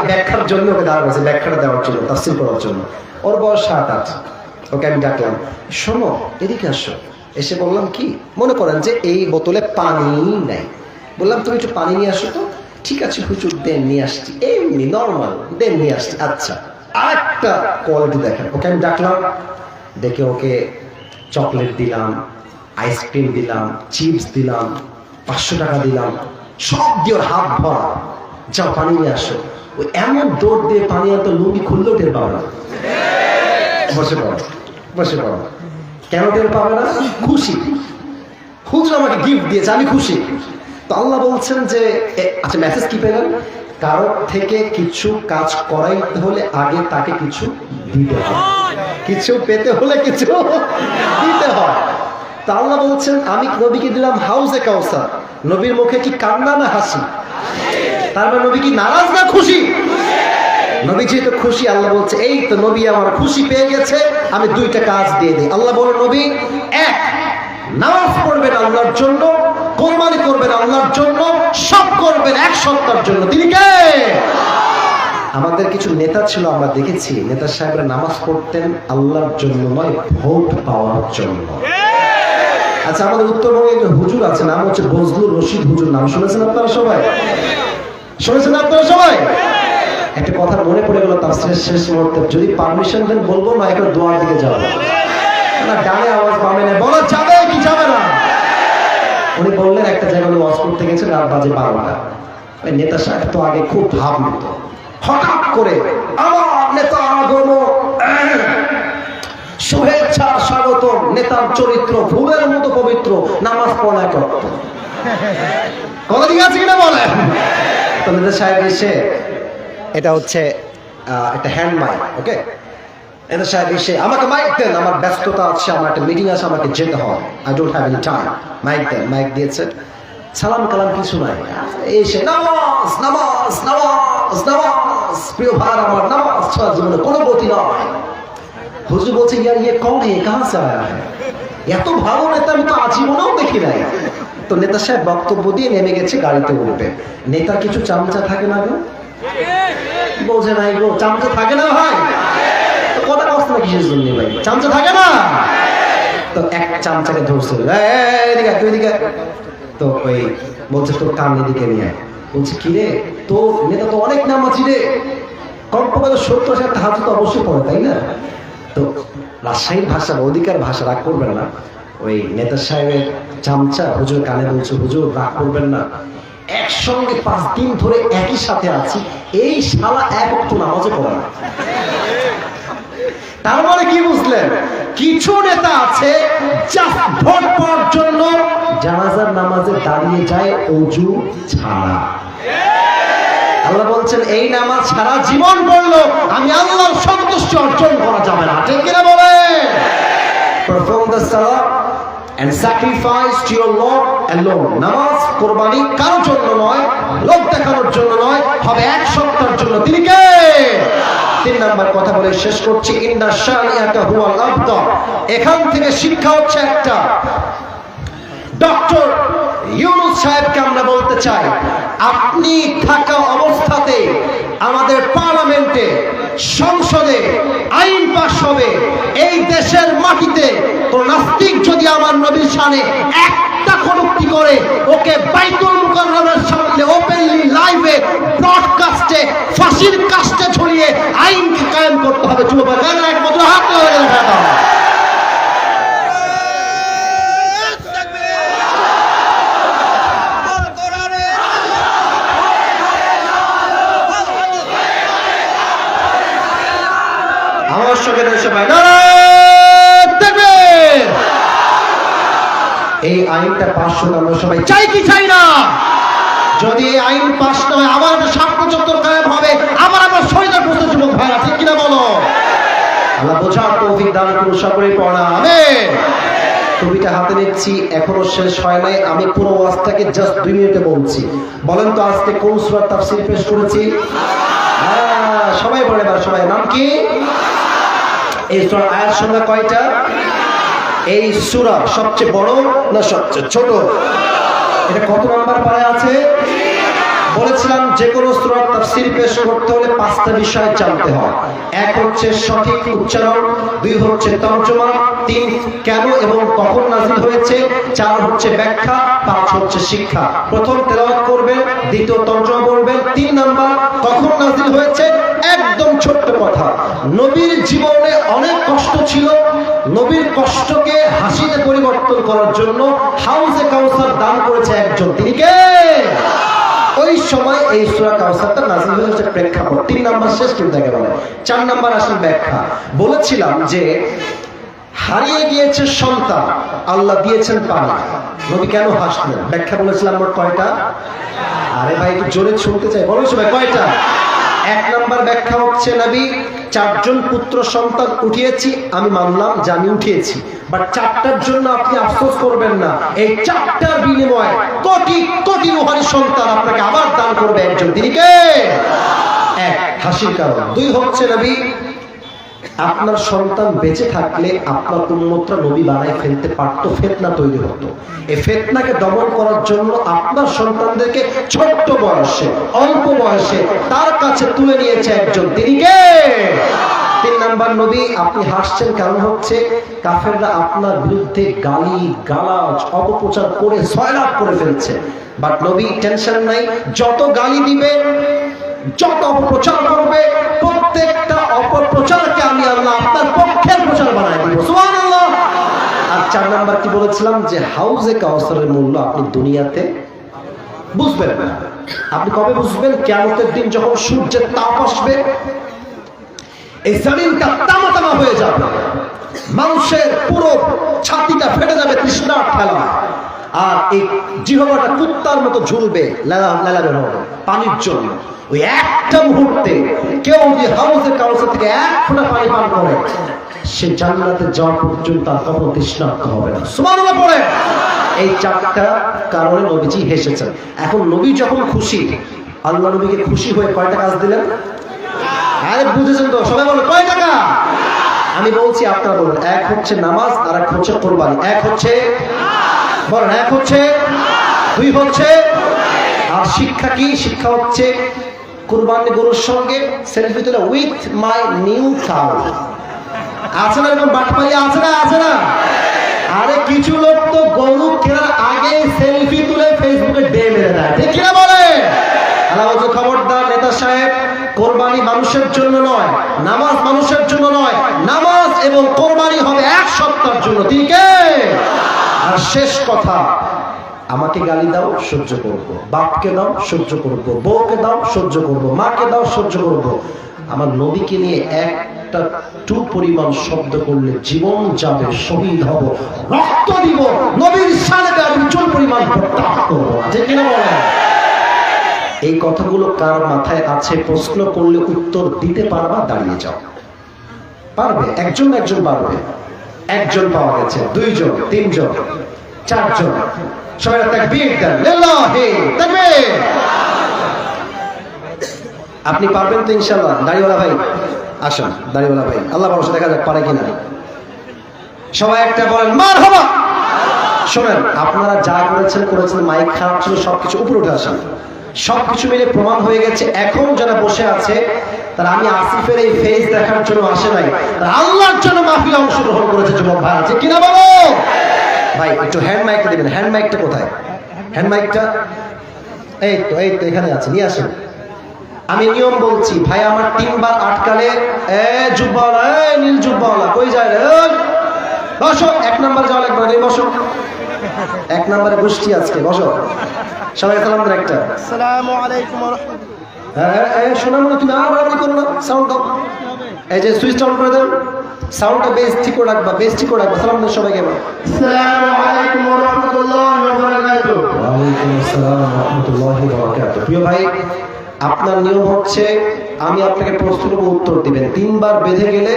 ব্যাখ্যার জন্য ওকে দাঁড়াচ্ছি, ব্যাখ্যাটা দেওয়ার জন্য, তাফসীর করার জন্য। ওর বয়স 7-8। ওকে আমি ডাকলাম, শোনো এদিকে আসো। এসে বললাম কি, মনে করেন যে এই বোতলে পানি নাই, বললাম তুমি একটু পানি নিয়ে আসো তো। ঠিক আছে হুজুর, দেন নিয়ে আসছি, এমনি নর্মাল, দেন নিয়ে আসছি। আচ্ছা, আরেকটা কোয়ালিটি দেখেন। ওকে আমি ডাকলাম, দেখে ওকে চকলেট দিলাম, আইসক্রিম দিলাম, চিপস দিলাম, 500 টাকা দিলাম, সব দিয়ে ওর হাত ভরা, যাও পানি নিয়ে আসো। ওই এমন দৌড় দিয়ে পানি আনতো, লুঙ্গি খুললেও টের পাবে না। বসে পড়ো, বসে পড়ো। কেন টের পাবে না? খুশি। হুজুর আমাকে গিফট দিয়েছে, আমি খুশি। তো আল্লাহ বলছেন যে আচ্ছা মেসেজ কি পেলেন, কারো থেকে কিছু কাজ করাইতে হলে আগে তাকে কিছু দিতে হয়, কিছু পেতে হলে কিছু দিতে হয়। তা আল্লাহ বলছেন আমি নবীকে দিলাম হাউজে কাউসার, নবীর মুখে কি কান্না না হাসি? তার মানে নবী কি নারাজ না খুশি? নবী যেহেতু খুশি, আল্লাহ বলছে এই তো নবী আমার খুশি পেয়ে গেছে, আমি দুইটা কাজ দিয়ে দিই। আল্লাহ বলো নবী, এক, নামাজ পড়বেন আল্লাহর জন্য, কোরবানি করবেন আল্লাহর জন্য, সব করবেন এক সত্তার জন্য। তিনি কে? আমাদের কিছু নেতা ছিল, আমরা দেখেছি নেতা সাহেবরা নামাজ পড়তেন আল্লাহর জন্য নয়, ভোট পাওয়ার জন্য। আচ্ছা, আমাদের উত্তরবঙ্গে একটা হুজুর আছে, নাম হচ্ছে বজলুর রশিদ হুজুর, নাম শুনেছেন আপনারা সবাই? শুনেছেন আপনারা সবাই? একটা কথা মনে পড়ে গেল তাফসীরের শেষ মুহূর্তে, যদি পারমিশন দেন বলবো না একটা দোয়ার দিকে যাবো না, ডানে আওয়াজ পাবে না, বলা যাবে কি যাবে না? উনি বললেন একটা জায়গায় ওয়াজ করতে গেছেন, রাত বাজে 12টা। ওই নেতা সাহেব তো আগে খুব ভাব নিত, হঠাৎ করে আমার নেতা আগমন, শুভেচ্ছা স্বাগতম, নেতার চরিত্র ফুলের মতো পবিত্র, নামাজ পড়া করত। কথা ঠিক আছে কিনা বলেন? তো নেতা সাহেব এসে, এটা হচ্ছে একটা হ্যান্ড মাইক, ওকে, নেতা সাহেব এসে আমাকে মাইক দেন, আমার ব্যস্ততা আছে, আমার একটা মিটিং আছে, আমাকে যেতে হয়, I don't have any time, mic দেন। মাইক দিয়েছে, সালাম কালাম কিছু নাই, এসে নামাজ নামাজ নামাজ নামাজ, প্রিয় ভাই আমার, নামাজ ছাড়া জীবনে কোনো গতি নয়। হুজুর বলছে ইয়ার ইয়ে কম হে, কাহা সে আয়া হ্যায়? এত ভালো নেতা আমি তো আজীবনেও দেখি নাই। তো নেতা সাহেব বক্তব্য দিয়ে নেমে গেছে, গাড়িতে উঠবে। নেতার কিছু চামচা থাকে না গো? বলছে নাই গো, চামচা থাকে না ভাই? তো কথা কষ্ট না কিসের জন্য ভাই, চামচা থাকে না? তো এক চামচাকে ধরছে, এদিকে তুই এদিকে, তো ওই বলছে তোর কান এদিকে নিয়ে। বলছে কি রে, তোর নেতা তো অনেক নামাজি রে, কমপক্ষে 70,000 তাহাজ্জুদ তো অবশ্যই পড়ে, তাই না? তো রাজশাহীর ভাষা, অধিকার ভাষা, রাগ করবেন না, ওই নেতা সাহেবের চামচা হুজুর কানে বলছে, হুজুর রাগ করবেন না, একসঙ্গে 5 দিন ধরে একই সাথে আছি, এই শালা এক ওয়াক্ত নামাজে পড়ে না। তার মানে কি বুঝলেন? কিছু নেতা আছে জাস্ট ভোট পাওয়ার জন্য জানাজার নামাজে দাঁড়িয়ে যায় ওযু ছাড়া। আল্লাহ বলছেন এই নামাজ সারা জীবন পড়লো আমি আল্লাহর সন্তুষ্টি অর্জন করা যাবে না, ঠিক কিনা বলেন? Perform the salah and sacrifice to your Lord alone. নামাজ কুরবানি কারোর জন্য নয়, লোক দেখানোর জন্য নয়, হবে এক সত্তার জন্য। তিনি কে? 3 নাম্বার কথা বলে শেষ করছি, ইন্না শানিআকা হুয়াল আবতার। এখান থেকে শিক্ষা হচ্ছে একটা, ডক্টর ইউনূস সাহেবকে আমরা বলতে চাই, আপনি থাকা অবস্থাতে আমাদের পার্লামেন্টে, সংসদে আইন পাস হবে, এই দেশের মাটিতে কোন নাস্তিক যদি আমার নবীর শানে একটা কটূক্তি করে, ওকে বাইতুল মুকাররমের সামনে ওপেনলি লাইভে ব্রডকাস্টে ফাঁসির কাস্টে ঝুলিয়ে আইনকে কায়েম করতে হবে। যুবকেরা এক বছর হাত হয়ে গেল। এই আইনটা পাস হোক, আমরা সবাই চাই কি চাই না? যদি এই আইন পাস না হয় আবার একটা ৭৫ কায়েম হবে, আবার আমরা শহীদের প্রস্তুত যুবক ভাইরা, ঠিক কিনা বলো? আল্লাহ বোঝার তৌফিক দান করুন, সকলেই পড়া আমিন। টুপিটা হাতে নিচ্ছি, এখনো শেষ হয় নাই, আমি পুরো ওয়াজটাকে জাস্ট 2 মিনিটে বলছি। বলেন তো আজকে কোন সূরার তাফসীর পেশ করেছি? সবাই বলে না, সবাই নাম কি? এই সূরার আয়াত সংখ্যা কয়টা? এই সূরা সবচেয়ে বড় না সবচেয়ে ছোট? এটা কত নাম্বার পারে আছে? বলেছিলাম যে কোনো সূরার তাফসীর পেশ করতে হলে 5টা বিষয় জানতে হয়। 1 হচ্ছে সঠিক উচ্চারণ, 2 হচ্ছে তর্জমা, 3 কেন এবং কখন নাযিল হয়েছে, 4 হচ্ছে ব্যাখ্যা, 5 হচ্ছে শিক্ষা। প্রথম তেলাওয়াত করবেন, দ্বিতীয় তর্জমা করবেন, 3 নাম্বার কখন নাযিল হয়েছে। একদম ছোট্ট কথা, নবীর জীবনে অনেক কষ্ট ছিল, নবীর কষ্টকে হাসিতে পরিবর্তন করার জন্য হাউজে কাউসার দান করেছে একজন, তিনি কে? ওই সময় এই সূরা কাউসারটা নাযিল হয়েছে প্রেক্ষাপট। 3 নাম্বার শেষ কিন্তু একেবারে। 4 নাম্বার আসল ব্যাখ্যা। বলেছিলাম যে হারিয়ে গিয়েছে সন্তান, আল্লাহ দিয়েছেন পানি। নবী কেন হাসলেন? ব্যাখ্যা বলেছিলাম আমার কয়টা? আরে ভাই একটু জোরে শুনতে চাই, বলো সবাই কয়টা? এক নম্বর ব্যাখ্যা হচ্ছে নবী 4 জন পুত্র সন্তান উঠিয়েছি, আমি মানলাম যে আমি উঠিয়েছি, বাট 4টার জন্য আপনি আফসোস করবেন না। এই 4টার বিনিময়ে কোটি কোটি রূহানি সন্তান আপনাকে আবার দান করবে একজন, তিনি কে? এক, হাসির কারণ। 2 হচ্ছে নবী আপনার সন্তান বেঁচে থাকলে আপনার উম্মতরা নবী বানায় ফেলতে পারতো, ফিতনা তৈরি হতো। এই ফিতনাকে দমন করার জন্য আপনার সন্তানদেরকে ছোট্ট বয়সে, অল্প বয়সে তার কাছে তুলে নিয়েছে একজন, তিনি কে? 3 নাম্বার নবী আপনি হাসছেন কারণ হচ্ছে কাফেররা আপনার বিরুদ্ধে গালি গালাজ অপপ্রচার করে সয়লাভ করে ফেলছে, বাট নবী টেনশন নাই, যত গালি দিবে, যত অপপ্রচার করবে, প্রত্যেকটা অপপ্রচারকে আমি আল্লাহ আপনার পক্ষের প্রচার বানায় দিব, সুবহানাল্লাহ। আর 4 নাম্বার কি বলেছিলাম? যে হাউজে কাউসারের মূল্য আপনি দুনিয়াতে বুঝবেন না। আপনি কবে বুঝবেন? কিয়ামতের দিন যখন সূর্যের তাপ আসবে, এই জমিনটা তামা তামা হয়ে যাবে, মানুষের পুরো ছাতিটা ফেটে যাবে তৃষ্ণার ঠেলা, আর এই জিহ্বাটা কুত্তার মতো ঝুলবে, লালাবের হবে পানির জন্য। ওই একটা মুহূর্তে কেউ যদি হাউজে কাউসার থেকে 1 ফোঁটা পানি পান করে, সে জান্নাতে যাওয়া পর্যন্ত তার কখনো তৃষ্ণার্ত হবে না, সুবহানাল্লাহ পড়ে। এই 4টা কারণে নবীজি হেসেছেন। এখন নবী যখন খুশি, আল্লাহ নবীকে খুশি হয়ে কয়টা কাজ দিলেন? আরে বুঝেছেন তো সবাই? বলো কয় টাকা? আমি বলছি আপনারা বলুন। 1 হচ্ছে নামাজ, আর 1 হচ্ছে কোরবানি। 1 হচ্ছে, বলেন 1 হচ্ছে, 2 হচ্ছে। আর শিক্ষা কি? শিক্ষা হচ্ছে কুরবানি গরুর সঙ্গে সেলফি তুলে উইথ মাই নিউ কাউ। আছে না এরকম বাটপাই? আছে না? আছে না? আরে কিছু লোক তো গরু কেনার আগে সেলফি তুলে ফেসবুকে ডে মেরে দেয়, ঠিক কিনা বলে? আল্লাহ বলছে খবরদার নেতা সাহেব, কোরবানি মানুষের জন্য নয়, নামাজ মানুষের জন্য নয়, নামাজ এবং কোরবানি হবে 1 সপ্তাহের জন্য, ঠিক আছে? আর শেষ কথা, আমাকে গালি দাও সহ্য করব, বাপকে দাও সহ্য করব, বউকে দাও সহ্য করব, মাকে দাও সহ্য করব, আমার নবীকে নিয়ে একটা টু পরিমাণ শব্দ করলে জীবন যাবে, শহীদ হব, রক্ত দিব, নবীর শানে আমি চুল পরিমাণ প্রত্যাগ করব, ঠিক কিনা বলেন? এই কথাগুলো কার মাথায় আছে? প্রশ্ন করলে উত্তর দিতে পারবা? দাঁড়িয়ে যাও। পারবে? একজন পারবে। 1 জন পাওয়া গেছে, 2 জন, 3 জন, 4 জন। সবাই তাকবীর দেন, লিল্লাহি তাকবীর। আপনি পারবেন তো ইনশাআল্লাহ? দাড়িওয়ালা ভাই আসুন, দাড়িওয়ালা ভাই, আল্লাহ ভরসা, দেখা যাক পারে কিনা। সবাই একটা বলেন মারহাবা। শোনেন, আপনারা যা করেছেন, মাইক খারাপ ছিল, সবকিছু উপরে উঠে আসেন, সবকিছু মিলে প্রমাণ হয়ে গেছে। এখন যারা বসে আছে তারা আমি আসিফের এই ফেস দেখার জন্য আসে নাই, তারা আল্লাহর জন্য মাহফিলে অংশগ্রহণ করেছে। যুবক ভাই আছে কিনা বলো? ভাই একটু হ্যান্ড মাইকটা দিবেন। হ্যান্ড মাইকটা কোথায়? হ্যান্ড মাইকটা এই তো এখানে আছে, নিয়ে আসেন। আমি নিয়ম বলছি, ভাই আমার 3 বার আটকালে, জুব্বাওয়ালা, নীল জুব্বাওয়ালা কই যায় রে? বসো, 1 নাম্বার যাওয়া লাগবে না, বসো। 1 নাম্বারে গোষ্ঠী আজকে, বসো সবাই। সালাম দেন একটা। আসসালামু আলাইকুম ওয়া রাহমাতুল্লাহ। হ্যাঁ শোনা মনে, তুমি আর বাড়াবাড়ি করো না, সাউন্ড দাও। এই যে সুইচ অন করে দেন, সাউন্ডটা বেশ ঠিক করে রাখবা, বেশ ঠিক করে রাখবা। সালাম দেন সবাইকে। আসসালামু আলাইকুম ওয়া রাহমাতুল্লাহি ওয়া বারাকাতুহু। ওয়া আলাইকুম আসসালাম ওয়া রাহমাতুল্লাহি ওয়া বারাকাতুহু। প্রিয় ভাই, আপনার নিয়ম হচ্ছে আমি আপনাকে প্রশ্নের উত্তর দিবেন, 3 বার বেঁধে গেলে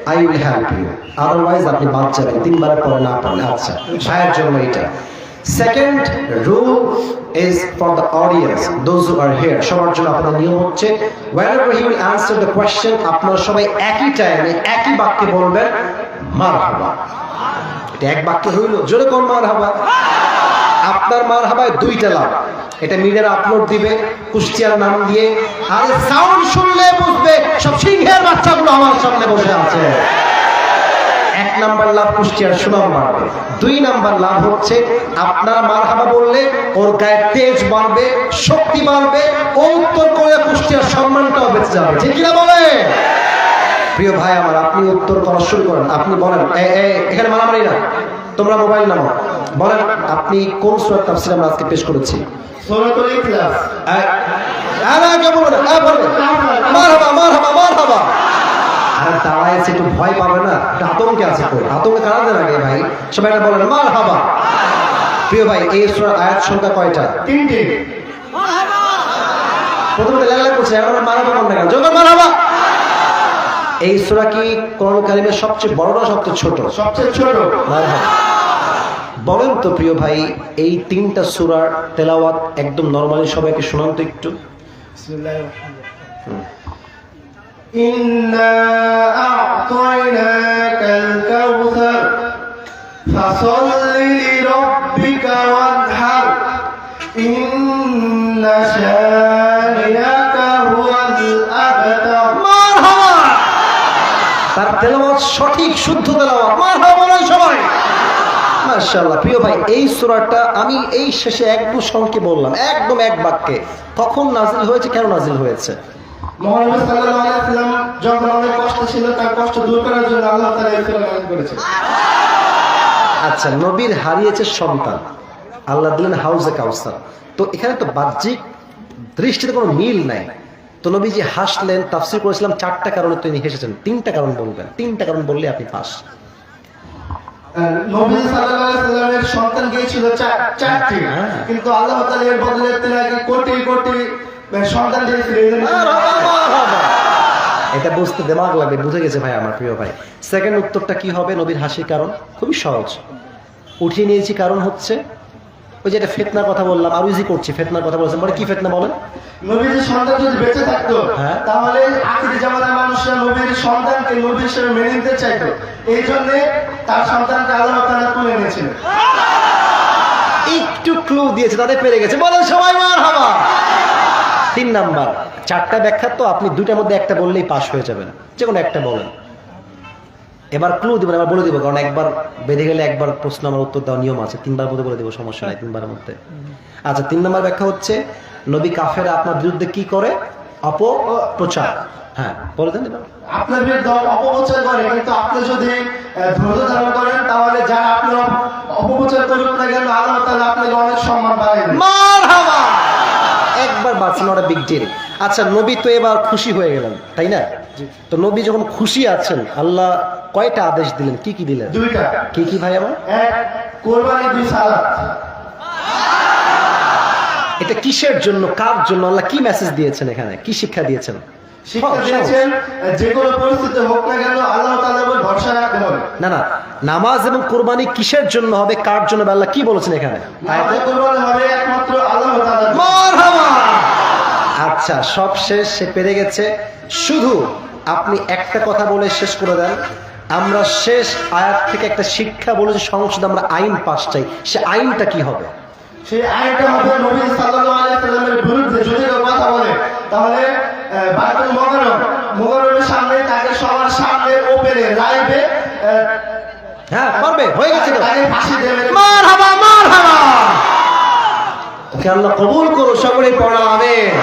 I will help you, otherwise আপনি বাদ যাবেন 3 বারের পরে না পারলে। আচ্ছা, ভাইয়ের জন্য এটা। Second rule is for the audience, those who are here, সবার জন্য আপনার নিয়ম হচ্ছে whenever he will answer the question, আপনারা সবাই একই টাইমে একই বাক্যে বলবেন মারহাবা। এটা 1 বাক্য হইল, জোরে কোন মারহাবা। আপনার মারহাবায় 2টা লাভ। এটা মিডিয়ার আপলোড দিবে কুষ্টিয়ার নাম দিয়ে, আর সাউন্ড শুনলে বুঝবে সব সিংহের বাচ্চাগুলো আমার সামনে বসে আছে। 1 নাম্বার লাভ, কুষ্টিয়ার সুনাম বাড়বে। 2 নাম্বার লাভ হচ্ছে আপনার মারহাবা বললে ওর গায়ে তেজ বাড়বে, শক্তি বাড়বে, ও উত্তর করে কুষ্টিয়ার সম্মানটাও বেঁচে যাবে, ঠিক কিনা বলে? প্রিয় ভাই আমার, আপনি উত্তর করা শুরু করেন। আপনি বলেন, এখানে মারামারি না, তোমরা মোবাইল নাও, বলেন আপনি কোন সূরা তাফসীর আমরা আজকে পেশ করেছি? সূরাতুল ইখলাস। আরে আগে বলুন, বলবেন মারহাবা মারহাবা মারহাবা। আর দাঁড়াইছে একটু ভয় পাবে না, একটা আতঙ্কে আছে, তো আতঙ্কে কারাতে লাগে ভাই। সবাই এটা বলেন মারহাবা। প্রিয় ভাই, এই সূরার আয়াত সংখ্যা কয়টা? 3টি। প্রথমে লেলা করছে, এখন মারহাবা কোন না, জোর মারহাবা। এই সূরা কি কোরআন কারিমের সবচেয়ে বড় না সবচেয়ে ছোট? সবচেয়ে ছোট। মারহাবা। বলেন তো প্রিয় ভাই, এই 3টা সূরার তেলাওয়াত একদম নরমালি সবাইকে শোনান তো একটু। ইন্না আ'তাইনাকাল কাউসার ফাসাল্লি লিরাব্বিকা ওয়ানহার ইন্না শানিয়াকা হুয়াল আবতার। মারহাবা। তার তেলাওয়াত সঠিক শুদ্ধ তেলাওয়াত। মারহাবা বলেন সবাই। মাশাআল্লাহ। প্রিয় ভাই, এই সূরাটা আমি এই শেষে একদম সংক্ষেপে বললাম, একদম এক বাক্যে, কখন নাজিল হয়েছে, কেন নাজিল হয়েছে? মুহাম্মদ সাল্লাল্লাহু আলাইহি ওয়াসাল্লাম যখন অনেক কষ্ট ছিল, তার কষ্ট দূর করার জন্য আল্লাহ তাআলা এই সূরা নাযিল করেছেন। আচ্ছা, নবীর হারিয়েছে সন্তান, আল্লাহ দিলেন হাউজে কাউসার। তো এখানে তো বাহ্যিক দৃষ্টিতে কোনো মিল নাই। তো নবীজি হাসলেন, তাফসীর করেছিলাম 4টা কারণে তিনি হেসেছেন। 3টা কারণ বলবেন, 3টা কারণ বললে আপনি পাস। নবী সাল্লাল্লাহু আলাইহি ওয়াসাল্লামের সন্তান গিয়েছিল 4টি, কিন্তু আল্লাহ তাআলা এর বদলে তিনাকে কোটি কোটি সন্তান দিয়েছিলেন। এটা বুঝতে দিমাগ লাগবে, বুঝে গেছে ভাই আমার প্রিয় ভাই। সেকেন্ড উত্তরটা কি হবে নবীর হাসির কারণ? খুবই সহজ, উঠিয়ে নিয়েছি। কারণ হচ্ছে ওই যে একটা ফিতনার কথা বললাম, আরো ইজি করছি। ফিতনার কথা বলছেন, বলে কি ফিতনা বলেন? নবীর সন্তান যদি বেঁচে থাকতো, হ্যাঁ, তাহলে আখিরি জামানার মানুষরা নবীর সন্তানকে নবী হিসেবে মেনে নিতে চাইতো। এই জন্য তার সন্তানকে আল্লাহ তাআলা তুলে নিয়েছিলেন। একটু ক্লু দিয়েছে, তাদের পেরে গেছে। বলেন সবাই মারহাবা। 3 নাম্বার। 4টা ব্যাখ্যা তো আপনি 2টার মধ্যে একটা বললেই পাস হয়ে যাবেন, যে কোনো একটা বলেন। এবার ক্লু দিবেন, এবার বলে দিব, কারণ একবার বেঁধে গেলে একবার প্রশ্ন আমার উত্তর দেওয়ার নিয়ম আছে। 3বার মধ্যে বলে দিব, সমস্যা নাই, 3বারের মধ্যে। আচ্ছা, 3 নম্বর ব্যাখ্যা হচ্ছে নবী কাফেররা আপনার বিরুদ্ধে কি করে? অপপ্রচার। হ্যাঁ, বলে দেন। আপনার বিরুদ্ধে অপপ্রচার করে, কিন্তু আপনি যদি ধৈর্য ধারণ করেন, তাহলে যারা আপনার অপপ্রচার করুক না কেন, আল্লাহ তাআলা আপনাকে অনেক সম্মান বাড়ায় দেন। মারহাবা। একবার বাঁচি, নট আ বিগ ডিল। আচ্ছা, নবী তো এবার খুশি হয়ে গেলেন, তাই না? তো নবী যখন খুশি আছেন, আল্লাহ কয়টা আদেশ দিলেন, কি কি দিলেন? 2টা। কি কি ভাই আমার? 1 কোরবানি, 2 সালাত। এটা কিসের জন্য, কার জন্য, আল্লাহ কি মেসেজ দিয়েছেন, এখানে কি শিক্ষা দিয়েছেন? শিক্ষা দিয়েছেন যে কোনো পরিস্থিতি হোক না কেন আল্লাহ তাআলার উপর ভরসা রাখতে হবে। না না, নামাজ এবং কুরবানি কিসের জন্য হবে, কার জন্য, আল্লাহ কি বলেছেন এখানে? আয়াতে কুরবানি হবে একমাত্র আল্লাহ তাআলার জন্য। মারহাবা। আচ্ছা, সব শেষ, সে পেরে গেছে। শুধু আপনি একটা কথা বলে শেষ করে দেন। আমরা শেষ আয়াত থেকে একটা শিক্ষা বলেছি, সংসদে আমরা আইন পাস চাই। সে আইনটা কি হবে? সেই আয়াতটা হবে নবী সাল্লাল্লাহু আলাইহি ওয়াসাল্লামের বিরুদ্ধে যদি কেউ কথা বলে, তাহলে বাইতুল মুকাররমের সামনে তাকে সবার সামনে ওপেনে লাইভে হ্যাঁ, পারবে, হয়ে গেছে তো। তাকে ফাঁসি দেবে। মারহাবা মারহাবা। ওকে আল্লাহ কবুল করো, সকলেই পড়া আমিন।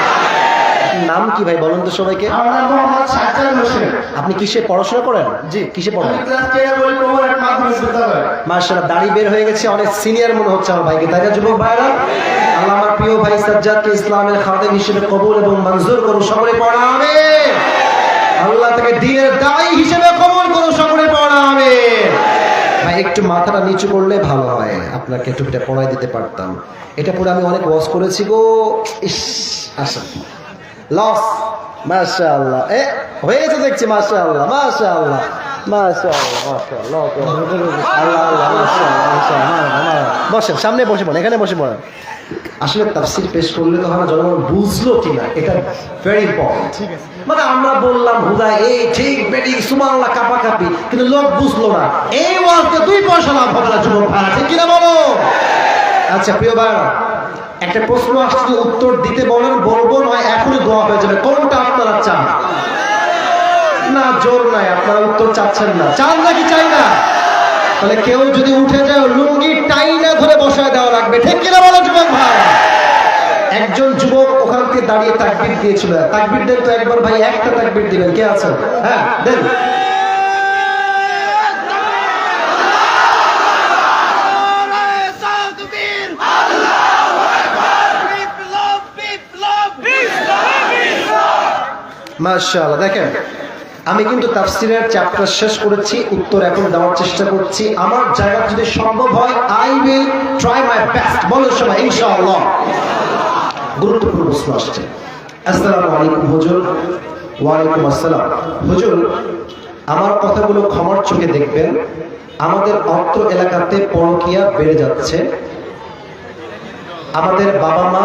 নাম কি ভাই বলুন তো সবাইকে? আমার নাম মোহাম্মদ সাজ্জাদ হোসেন। আপনি কিসে পড়াশোনা করেন? জি, কিসে পড়েন? আমি ক্লাস 10 বলি কোমরহাট মাধ্যমিক বিদ্যালয়। মাশাআল্লাহ, দাড়ি বের হয়ে গেছে, অনেক সিনিয়র মনে হচ্ছে আমার ভাইকে, তাই না যুবক ভাইরা? আল্লাহ আমার প্রিয় ভাই সাজ্জাদকে ইসলামের খাদেম হিসেবে কবুল এবং মঞ্জুর করুন, সকলে পড়া আমিন। আল্লাহ তাকে দ্বীনের দায়ী হিসেবে কবুল করুন, সকলে পড়া আমিন। ভাই একটু মাথাটা নিচু করলে ভালো হয়, আপনাকে একটু এটা পড়াই দিতে পারতাম। এটা পড়ে আমি অনেক ওয়াজ করেছি গো। ইস, আসা লস। মাশাআল্লাহ, হয়ে গেছে দেখছি। মাশাআল্লাহ মাশাআল্লাহ মাশাআল্লাহ মাশাআল্লাহ, আল্লাহ আল্লাহ, মাশাআল্লাহ মাশাআল্লাহ। বসেন, সামনে বসে পড়েন, এখানে বসে পড়েন। আসলে তাফসীর পেশ করলে তো হয়, জনগণ বুঝলো কিনা এটা ভেরি ইম্পর্টেন্ট। ঠিক আছে, মানে আমরা বললাম হুদায় এই ঠিক বেটি সুবহানাল্লাহ কাপাকাপি, কিন্তু লোক বুঝলো না। এই ওয়াজে 2 পয়সা লাভ হবে না যুবক ভাই, ঠিক কিনা বলো? আচ্ছা প্রিয় ভাইরা, একটা প্রশ্ন আসছে, উত্তর দিতে বলেন, বলবো নয় এখনই দোয়া হয়ে যাবে। কোনটা আপনারা চান? না, জোর নাই, আপনারা উত্তর চাচ্ছেন না। চান নাকি চাই না? তাহলে কেউ যদি উঠে যায়, লুঙ্গি টাইনা ধরে বসায় দেওয়া লাগবে, ঠিক কিনা বলো যুবক ভাই? একজন যুবক ওখান থেকে দাঁড়িয়ে তাকবীর দিয়েছিল। তাকবীর দেন তো একবার ভাই, একটা তাকবীর দিবেন। কে আছেন? হ্যাঁ দেন। মাশাআল্লাহ, দেখেন আমি কিন্তু তাফসীরের চ্যাপ্টার শেষ করেছি, উত্তর এখন দেওয়ার চেষ্টা করছি। আমার জায়গা যদি সম্ভব হয়, I will try my best. বলো সবাই ইনশাআল্লাহ। গুরুত্বপূর্ণ প্রশ্ন আসছে। আসসালামু আলাইকুম হুজুর। ওয়ালাইকুম আসসালাম। হুজুর, আমার কথাগুলো ক্ষমার চোখে দেখবেন। আমাদের অত্র এলাকাতে পরকীয়া বেড়ে যাচ্ছে। আমাদের বাবা মা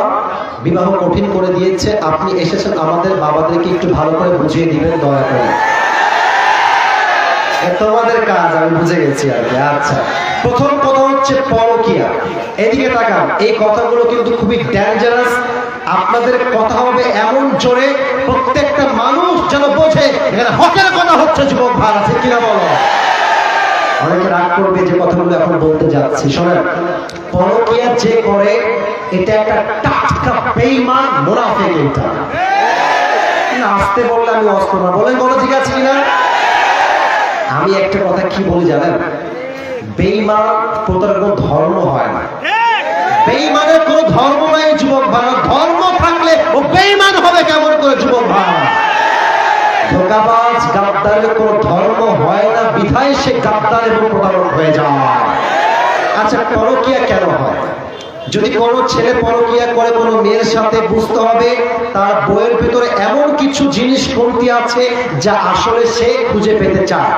বিবাহ কঠিন করে দিয়েছে। আপনি এসেছেন আমাদের বাবাদেরকে একটু ভালো করে বুঝিয়ে দিবেন দয়া করে। তোমাদের কাজ আমি বুঝে গেছি আর কি। আচ্ছা, প্রথম কথা হচ্ছে পরকীয়া। এদিকে তাকান, এই কথাগুলো কিন্তু খুবই ডেঞ্জারাস। আপনাদের কথা হবে এমন জোরে প্রত্যেকটা মানুষ যেন বোঝে এখানে হকের কথা হচ্ছে। যুবক ভাই আছে কিনা বলো? অনেকে রাগ করবে যে কথাগুলো এখন বলতে যাচ্ছি। শোনেন, পরকীয়া যে করে এটা একটা টাটকা বেঈমান মুনাফিক। এটা না আসতে বললে আমি অস্ত্র না বলেন, বলো ঠিক আছে কিনা? আমি একটা কথা কি বলি জানেন, বেঈমান প্রতারক ধর্ম হয় না। বেঈমানের কোনো ধর্ম নাই যুবক ভাই। ধর্ম থাকলে ও বেঈমান হবে কেমন করে যুবক ভাই? ধোঁকাবাজ গাদ্দারের কোনো ধর্ম হয় না, বিধায় সে গাদ্দার এবং প্রতারক হয়ে যায়। আচ্ছা, পরকীয়া কেন হয়? যদি কোনো ছেলে পরকীয়া করে কোনো মেয়ের সাথে, বুঝতে হবে তার বইয়ের ভিতরে এমন কিছু জিনিস কমতি আছে যা আসলে সে খুঁজে পেতে চায়।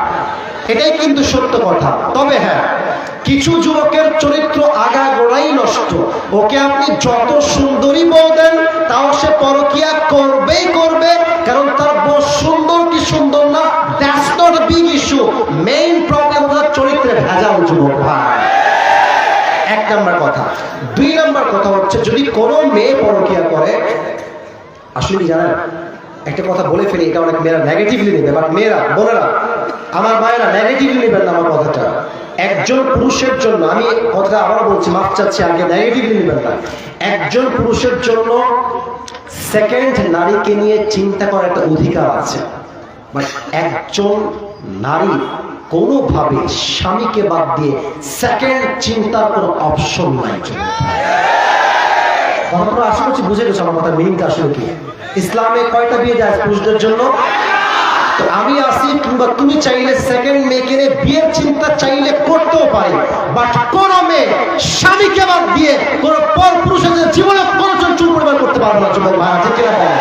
এটাই কিন্তু সত্য কথা। তবে হ্যাঁ, কিছু যুবকের চরিত্র আগাগোড়াই নষ্ট। ওকে আপনি যত সুন্দরী বউ দেন তাও সে পরকীয়া করবেই করবে, কারণ তার বউ সুন্দর কি সুন্দর না, that's not a big issue. Main problem হলো চরিত্রে ভেজাল যুবক ভাই। এক নাম্বার কথা। দুই নাম্বার কথা হচ্ছে, যদি কোনো মেয়ে পরকীয়া করে, আসলে কি জানেন, একটা কথা বলে ফেলি, এটা অনেক মেয়েরা নেগেটিভলি নেবে, বাট মেয়েরা, বোনেরা, আমার মায়েরা নেগেটিভলি নেবেন না আমার কথাটা। একজন পুরুষের জন্য, আমি কথাটা আবার বলছি, মাফ চাচ্ছি, আগে নেগেটিভলি নেবেন না। একজন পুরুষের জন্য সেকেন্ড নারীকে নিয়ে চিন্তা করার একটা অধিকার আছে, বাট একজন নারী কোনোভাবে স্বামীকে বাদ দিয়ে সেকেন্ড চিন্তার কোনো অপশন নাই। কথাটা আশা করছি বুঝে গেছো আমার কথা মিনিংটা আসলে কি। ইসলামে কয়টা বিয়ে যায় পুরুষদের জন্য? তো আমি আসি কিংবা তুমি চাইলে সেকেন্ড মেয়েকে বিয়ের চিন্তা চাইলে করতেও পারি, বাট কোন মেয়ে স্বামীকে বাদ দিয়ে কোন পর পুরুষের জীবনে কোনো চুল পরিমাণ করতে পারবে না যুবক ভাই, আছে কিনা বলো?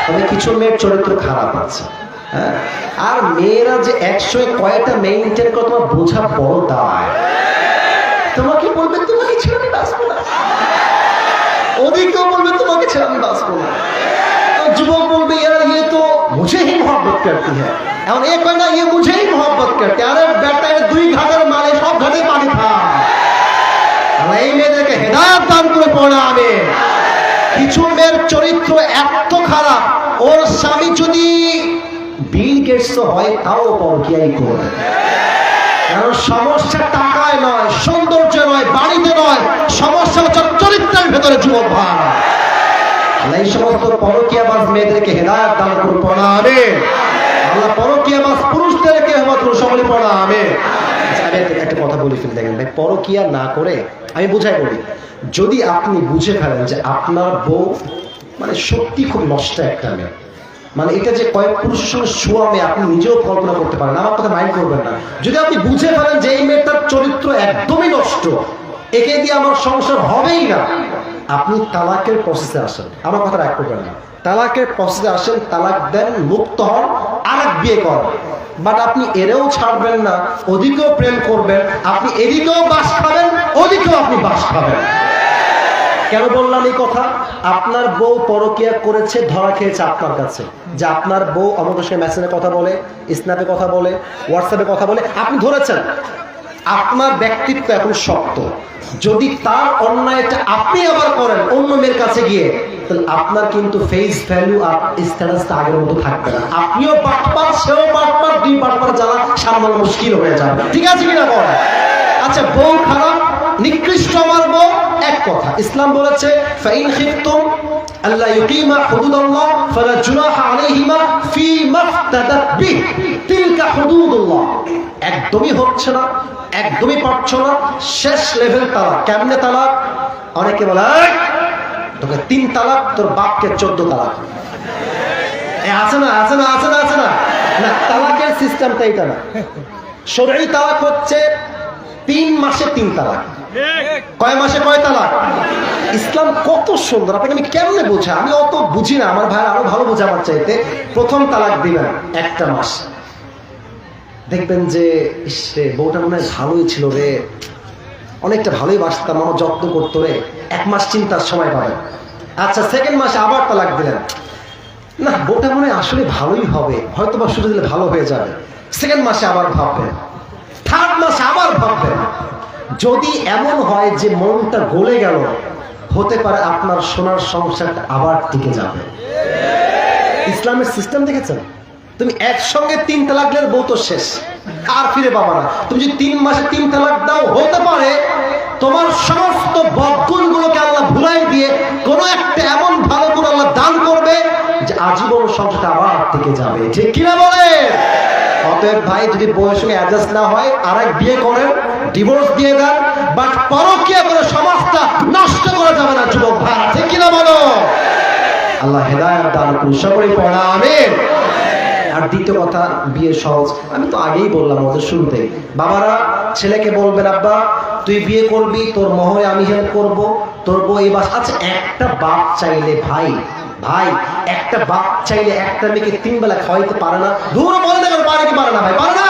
তবে কিছু মেয়ের চরিত্র খারাপ আছে। হ্যাঁ, আর মেয়েরা যে 100 কয়টা মেইনটেইন করে তোমার বোঝা বড় দায়। তোমাকে বলবে তোমাকে ছেড়ে আমি বাঁচবো না, ওদিকেও বলবে তোমাকে ছেড়ে আমি বাঁচবো না। যুবক বলবে यार ये तो मुझे ही मोहब्बत करती है, এখন এক কয় না ये मुझे ही मोहब्बत करती है। আরে বেটা, এর দুই ঘাটের মালে সব ঘাটে পানি খা। আমরা এই মেয়েদেরকে হেদায়েত দান করে পড়া। আমি কিছু মেয়ের চরিত্র এত খারাপ, ওর স্বামী যদি বিল গেটস হয় তাও পরকীয়াই করবে। কারণ সমস্যা টাকায় নয়, সৌন্দর্য নয়, বাড়িতে নয়, সমস্যা হচ্ছে চরিত্রের ভেতরে যুবক ভাই। এই সমস্ত পরকীয়াবাজ মেয়েদেরকে হেদায়েত দান করুন, পড়া হবে। আল্লাহ পরকীয়াবাজ পুরুষদেরকে হেদায়েত করুন, সকলে পড়া হবে। আমি একটা কথা বলি ফেলে দেখেন ভাই, পরকীয়া না করে আমি বুঝাই বলি, যদি আপনি বুঝে ফেলেন যে আপনার বউ মানে সত্যি খুব নষ্ট একটা মেয়ে, মানে এটা যে কয়েক পুরুষের সঙ্গে শোয়া মেয়ে, আপনি নিজেও কল্পনা করতে পারেন, আমার কথা মাইন্ড করবেন না। যদি আপনি বুঝে ফেলেন যে এই মেয়েটার চরিত্র একদমই নষ্ট, একে দিয়ে আমার সংসার হবেই না, আপনি তালাকের প্রসেসে আসেন। আমার কথা রাগ করবেন না, তালাকের প্রসেসে আসেন, তালাক দেন, মুক্ত হন, আরেক বিয়ে করেন। বাট আপনি এরেও ছাড়বেন না, ওদিকেও প্রেম করবেন, আপনি এদিকেও বাস খাবেন, ওদিকেও আপনি বাস খাবেন। কেন বললাম এই কথা? আপনার বউ পরকীয়া করেছে, ধরা খেয়েছে আপনার কাছে, যে আপনার বউ আমাদের সঙ্গে মেসেজে কথা বলে, স্ন্যাপে কথা বলে, হোয়াটসঅ্যাপে কথা বলে, আপনি ধরেছেন। আপনার ব্যক্তিত্ব এখন শক্ত। যদি তার অন্যায়টা আপনি আবার করেন অন্য মেয়ের কাছে গিয়ে, তাহলে আপনার কিন্তু ফেস ভ্যালু আর স্ট্যাটাসটা আগের মতো থাকবে না। আপনিও বাটপার, সেও বাটপার, দুই বাটপার জ্বালা সামলানো মুশকিল হয়ে যাবে। ঠিক আছে কিনা বল? আচ্ছা, বউ খারাপ, নিকৃষ্ট আমার বউ, এক কথা ইসলাম বলেছে ফাইন খিফতুম আল্লা ইউকিমা হুদুদাল্লাহ ফালা জুনাহা আলাইহিমা ফীমা ইফতাদাত বিহি তিলকা হুদুদুল্লাহ। একদমই হচ্ছে না, একদমই পারছো না, শেষ লেভেল তালাক। কেমনে তালাক? অনেকে বলে তোকে 3 তালাক, তোর বাপকে 14 তালাক। আছে না, আছে না, আছে না, আছে না। না, তালাকের সিস্টেমটা এটা না। শরঈ তালাক হচ্ছে 3 মাসে 3 তালাক। কয় মাসে কয় তালাক? ইসলাম কত সুন্দর, আপনাকে আমি কেমনে বোঝা, আমি অত বুঝি না, আমার ভাই আরো ভালো বোঝা আমার চাইতে। প্রথম তালাক দিবেন 1টা মাস, দেখবেন যে ইসরে বউটা মনে হয় ভালোই ছিল রে, অনেকটা ভালোই বাসতাম, আমার যত্ন করতো রে, 1 মাস চিন্তার সময় পাবেন। আচ্ছা, সেকেন্ড মাসে আবার তালাক দিলেন, না বউটা মনে হয় আসলে ভালোই হবে, হয়তো বা সুযোগ দিলে ভালো হয়ে যাবে, সেকেন্ড মাসে আবার ভাববেন, থার্ড মাসে আবার ভাববেন। যদি এমন হয় যে মনটা গলে গেল, হতে পারে আপনার সোনার সংসারটা আবার টিকে যাবে। ইসলামের সিস্টেম দেখেছেন? তুমি একসঙ্গে 3 তালাক দিলে বউ তো শেষ, আর ফিরে পাবা না। তুমি যদি 3 মাসে 3 তালাক দাও, হতে পারে তোমার সমস্ত বদগুণগুলোকে আল্লাহ ভুলাই দিয়ে কোনো একটা এমন ভালো গুণ আল্লাহ দান করবে যে আজীবন সংসারটা আবার টিকে যাবে। ঠিক কিনা বলে? অতএব ভাই, যদি বউয়ের সঙ্গে অ্যাডজাস্ট না হয়, আরেক বিয়ে করেন, ডিভোর্স দিয়ে দেন, বাট পরকীয়া করে সমাজটা নষ্ট করা যাবে না যুবক ভাই। ঠিক কিনা বলো? আল্লাহ হেদায়েত দান করুন, সকলেই পড়া আমিন। আর দ্বিতীয় কথা, বিয়ে সহজ, আমি তো আগেই বললাম ওদের শুরুতেই। বাবারা ছেলেকে বলবেন, আব্বা তুই বিয়ে করবি, তোর মহরে আমি হেল্প করব, তোর বউ এই বাস। আচ্ছা, একটা বাপ চাইলে ভাই একটা বাপ চাইলে একটা মেয়েকে 3 বেলা খাওয়াইতে পারে না? দূর বলে দেখেন, পারে কি পারে না ভাই? পারে না।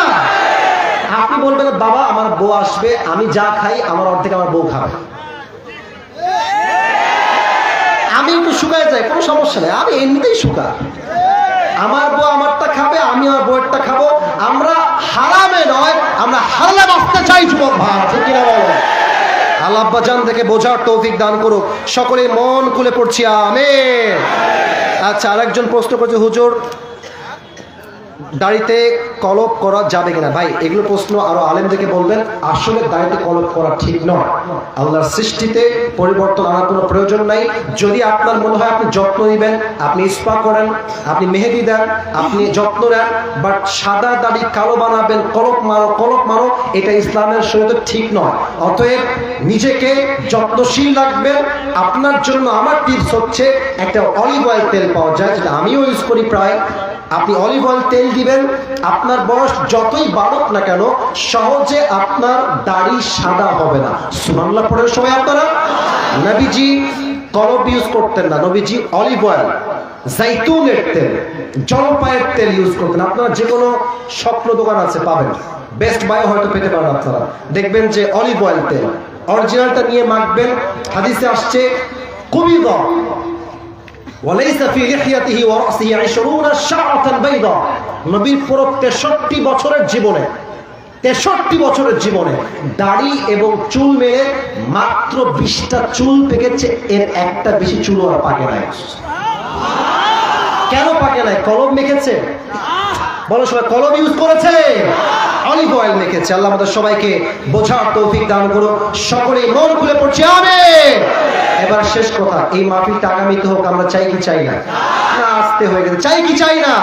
আপনি বলবেন, বাবা আমার বউ আসবে, আমি যা খাই আমার অর্ধেক আমার বউ খাবে, আমি একটু শুকায় যাই, কোনো সমস্যা নেই, আমি এমনিতেই শুকা, আমার বউ আমারটা খাবে, আমি আমার বউয়েরটা খাবো। আমরা হারামে নয়, আমরা হারালে বাঁচতে চাই যুবক ভাই। ঠিক কিনা বলো? আল্লাহ আব্বা জান থেকে বোঝার তৌফিক দান করুক, সকলে মন খুলে পড়ছি আমিন। আচ্ছা, আরেকজন প্রশ্ন করছে, হুজুর দাড়িতে কলপ করা যাবে কিনা? ভাই এগুলো প্রশ্ন আরো আলেমদেরকে বলবেন, আসলে দাড়িতে কলপ করা ঠিক নয়। আল্লাহর সৃষ্টিতে পরিবর্তন আনার কোনো প্রয়োজন নাই। যদি আপনার মনে হয় আপনি যত্ন নেবেন, আপনি স্পা করেন, আপনি মেহেদি দেন, আপনি যত্ন নেন, বাট সাদা দাড়ি কালো বানাবেন, কলপ মারো, এটা ইসলামের শরীয়তে ঠিক নয়। অতএব নিজেকে যত্নশীল রাখবেন। আপনার জন্য আমার টিপস হচ্ছে, একটা অলিভ অয়েল তেল পাওয়া যায়, যেটা আমিও ইউজ করি প্রায়। আপনি অলিভ অয়েল তেল দিবেন, আপনার বয়স যতই বাড়ুক না কেন, সহজে আপনার দাড়ি সাদা হবে না। সুবহানাল্লাহ পড়েন সবাই আপনারা। নবীজি কলব ইউজ করতেন না, নবীজি অলিভ অয়েল, জাইতুনের তেল, জলপাইয়ের তেল ইউজ করতেন। আপনারা যে কোনো স্বপ্ন দোকান আছে পাবেন, বেস্ট বায়ো হয়তো পেতে পারেন আপনারা, দেখবেন যে অলিভ অয়েল তেল অরিজিনালটা নিয়ে মাখবেন। হাদিসে আসছে, কুবিদা ওয়ালাইসা ফি লিহিয়াতিহি ওয়া রাসিহি 20 শাআতান বাইদা। নবীর পুরো 63 বছরের জীবনে দাড়ি এবং চুল মেলে মাত্র 20টা চুল পেকেছে, এর একটা বেশি চুল আর পাকে নাই। কেন পাকে নাই? কলম মেখেছে। বলো সবাই, কলম ইউজ করেছে, অলিভ অয়েল মেখেছে। আল্লাহ আমাদের সবাইকে বোঝার তৌফিক দান করুন, সকলেই মন খুলে পড়ছি আমিন। এবার শেষ কথা, এই মাহফিলটা আগামীতে হোক, আমরা চাই কি চাই না? না, আসতে হয়ে গেছে, চাই কি চাই না?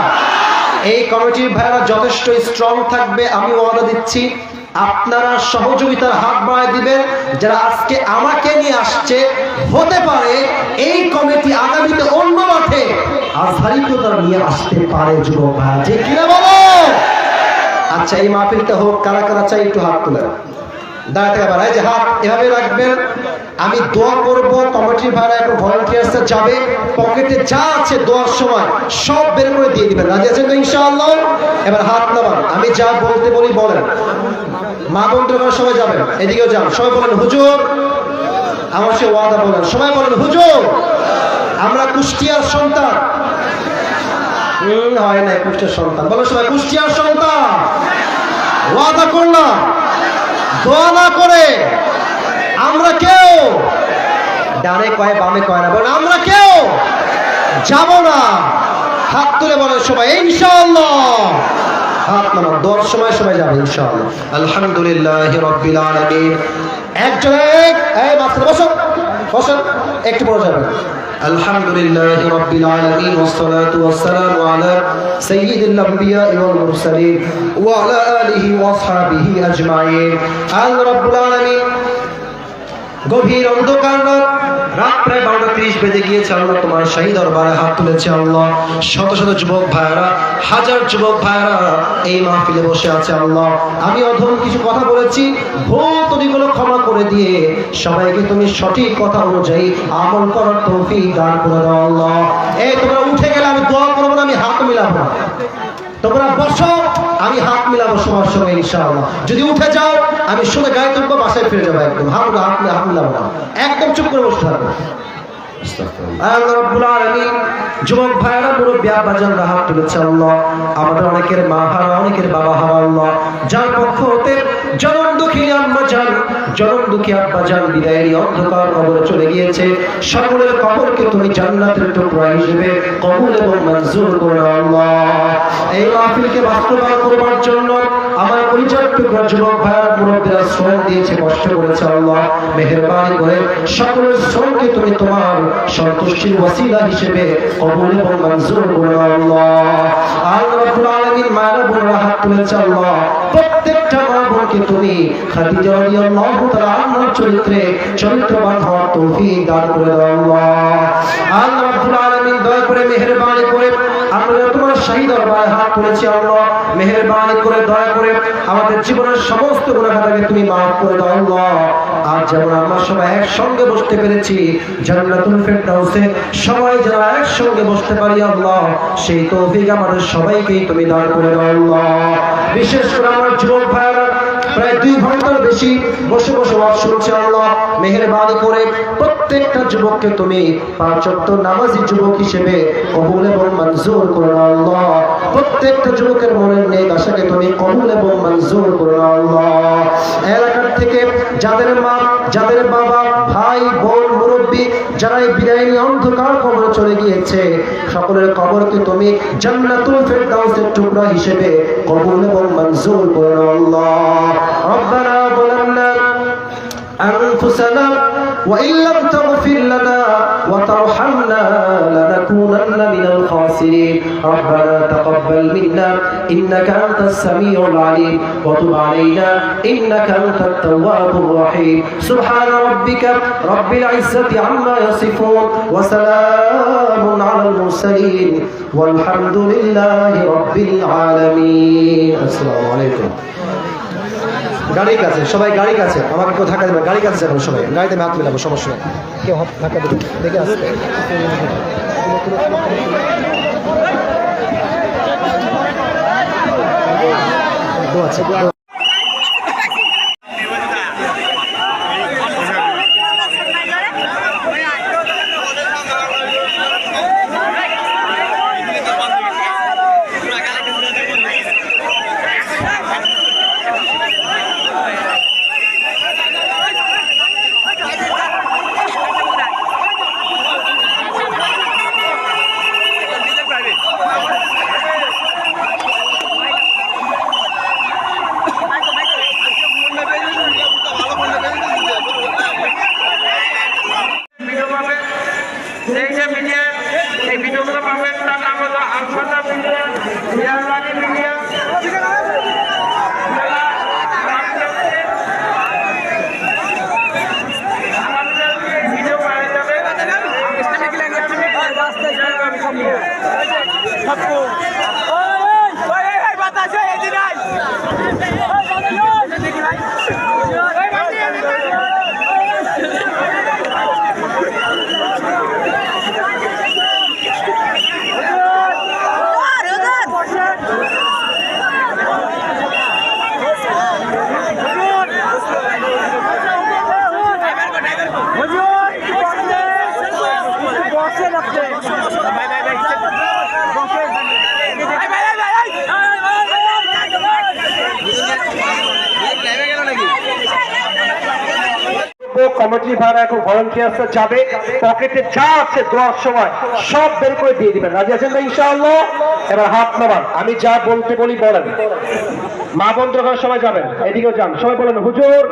এই কমিটির ভাইরা যথেষ্ট স্ট্রং থাকবে, আমি ওয়াদা দিচ্ছি। আপনারা সহযোগিতার হাত বাড়ায় দিবেন। যারা আজকে আমাকে নিয়ে আসছে, হতে পারে এই কমিটি আগামীতে অন্য মাঠে আজহারিকেও তারা নিয়ে আসতে পারে যুবক ভাই। ঠিক কিনা বলো? আচ্ছা, এই মাহফিলটা হোক, কারা কারা চাই একটু হাত তুলেন। দাঁড়াতে পারে যে হাত এভাবে রাখবেন, আমি দোয়া করব। কমিটির ভাইরা এখন ভলান্টিয়ার্স যাবে, পকেটে যা আছে দোয়ার সময় সব বের করে দিয়ে দিবেন। রাজি আছেন তো ইনশাআল্লাহ? এবার হাত নামান, আমি যা বলতে বলি বলেন। মা বোনরা সবাই যাবেন, এদিকেও যান, সবাই বলেন হুজুর আমার সে ওয়াদা বলেন, সবাই বলেন হুজুর আমরা কুষ্টিয়ার সন্তান। হয় না কুষ্টিয়ার সন্তান, বলো সবাই কুষ্টিয়ার সন্তান। ওয়াদা করলাম, দোয়া না করে আমরা কেউ ডানে কয় বামে কয় না, বলেন আমরা কেউ যাব না। হাত তুলে বলেন সবাই ইনশাআল্লাহ। হাত নামান, দোয়ার সময় সবাই যাবে ইনশাআল্লাহ। আলহামদুলিল্লাহি রাব্বিল আলামিন। একজন এই মাত্র বসুন, একটু বড় যাবেন। আলহামদুলিল্লাহি রাব্বিল আলামিন ওয়াসসালাতু ওয়াসসালামু আলা সাইয়্যিদিল আমবিয়া ওয়াল মুরসালিন ওয়া আলা আলিহি ওয়া আসহাবিহি আজমাইন। আল্লাহ রাব্বুল আলামিন গভীর অন্ধকার রাত প্রায় 12:30 বেঁধে গিয়েছে আল্লাহ তোমার শাহী দরবারে হাত তুলেছে আল্লাহ। শত শত যুবক ভাইরা, হাজার যুবক ভাইরা এই মাহফিলে বসে আছে আল্লাহ। আমি অধম কিছু কথা বলেছি, ভুল ত্রুটিগুলো ক্ষমা করে দিয়ে সবাইকে তুমি সঠিক কথা অনুযায়ী আমল করার তৌফিক দান করে দাও আল্লাহ। এই তোমরা উঠে গেলে আমি দোয়া করবো না, আমি হাত মিলাবো না। তোমরা বসো, আমি হাত মিলাবো সবার সঙ্গে ইনশাআল্লাহ। যদি উঠে যাও আমি শুনে গায়ে তুলবো, বাসায় ফিরে যাবো। একদম হাত মিলাবো না, একদম চুপ করে বসে থাকবো। আল্লাহ রাব্বুল আলামিন যুবক ভাইরা মুরব্বি আব্বাজানরা হাত তুলেছে আল্লাহ। আমাদের অনেকের মা হারা, অনেকের বাবা হারা আল্লাহ। যার পক্ষ হতে জনম দুঃখী আম্মাজান, জনম দুঃখী আব্বাজান বিদায়ের অন্ধকার কবরে চলে গিয়েছে, সকলের কবরকে তুমি জান্নাতের টুকরা হিসেবে কবুল এবং মঞ্জুর করে নাও আল্লাহ। এই মাহফিলকে বাস্তবায়ন করবার জন্য আমার পরিচয় টুকরা যুবক ভাইরা মুরব্বিরা শ্রম দিয়েছে, কষ্ট করেছে আল্লাহ। মেহেরবানি করে সকলের শ্রমকে তুমি তোমার সন্তুষ্টির ওয়াসিলা হিসেবে কবুল এবং মঞ্জুর করে নাও আল্লাহ। আল্লাহ রাব্বুল আলামিন মায়েরা বোনেরা হাত তুলেছে আল্লাহ। প্রত্যেকটা মা বোনকে তুমি খাদিজা রাদিয়াল্লাহু তাআলা আনহার চরিত্রে চরিত্রবান হওয়ার তৌফিক দান করে দাও আল্লাহ। আল্লাহ রাব্বুল আলামিন দয়া করে মেহেরবানি করে আমরা তোমার শাহী দরবারে হাত তুলেছি আল্লাহ। মেহেরবানি করে দয়া করে আমাদের জীবনের সমস্ত গুনাহকে তুমি মাফ করে দাও আল্লাহ। আজ যেমন আমরা সবাই একসঙ্গে বসতে পেরেছি জান্নাতুল ফেরদাউসে, সবাই যেন একসঙ্গে বসতে পারি আল্লাহ, সেই তৌফিক আমাদের সবাইকেই তুমি দান করে দাও আল্লাহ। বিশেষ করে আমার যুবক ভাইরা প্রায় 2 ঘন্টার বেশি বসে বসে ওয়াজ শুনছে আল্লাহ। মেহেরবানি করে প্রত্যেকটা যুবককে তুমি 5 ওয়াক্ত নামাজি যুবক হিসেবে কবুল এবং মঞ্জুর করে নাও আল্লাহ। প্রত্যেকটা যুবকের মনের নেক আশাকে তুমি কবুল এবং মঞ্জুর করে নাও আল্লাহ। এলাকার থেকে যাদের মা, যাদের বাবা, ভাই বোন, মুরব্বী যারা এই বিদায়ী অন্ধকার কবরে চলে গিয়েছে, সকলের কবরকে তুমি জান্নাতুল ফেরদাউসের টুকরা হিসেবে কবুল এবং মঞ্জুর করে নাও আল্লাহ। ربنا ظلمنا أنفسنا وإن لم تغفر لنا وترحمنا لنكونن من الخاسرين ربنا تقبل منا إنك أنت السميع العليم وتب علينا إنك أنت التواب الرحيم سبحان ربك رب العزة عما يصفون وسلام على المرسلين والحمد لله رب العالمين السلام عليكم গাড়ির কাছে সবাই, গাড়ির কাছে আমাকে কেউ ধাক্কা দেবে, গাড়ির কাছে যাবেন সবাই, গাড়িতে আমি হাত মিলাবো, সমস্যা নেই, কেউ হাত ধাক্কা দেবে দেখে আসবে। আচ্ছা এই ভিডিওগুলো পাবেন, তার নাম হলো আলফাদা মিডিয়া, রিয়ালানি মিডিয়া। ভিডিও পাওয়া যাবে কমিটি ভাড়া এখন ভলান্টিয়ার্সরা যাবে, পকেটে যা আছে দোয়ার সময় সব বের করে দিয়ে দিবেন। রাজি আছেন না ইনশাআল্লাহ? এবার হাত নামান, আমি যা বলতে বলি বলেন। মা বন্ধুরা সবাই যাবেন, এদিকেও যান, সবাই বলেন হুজুর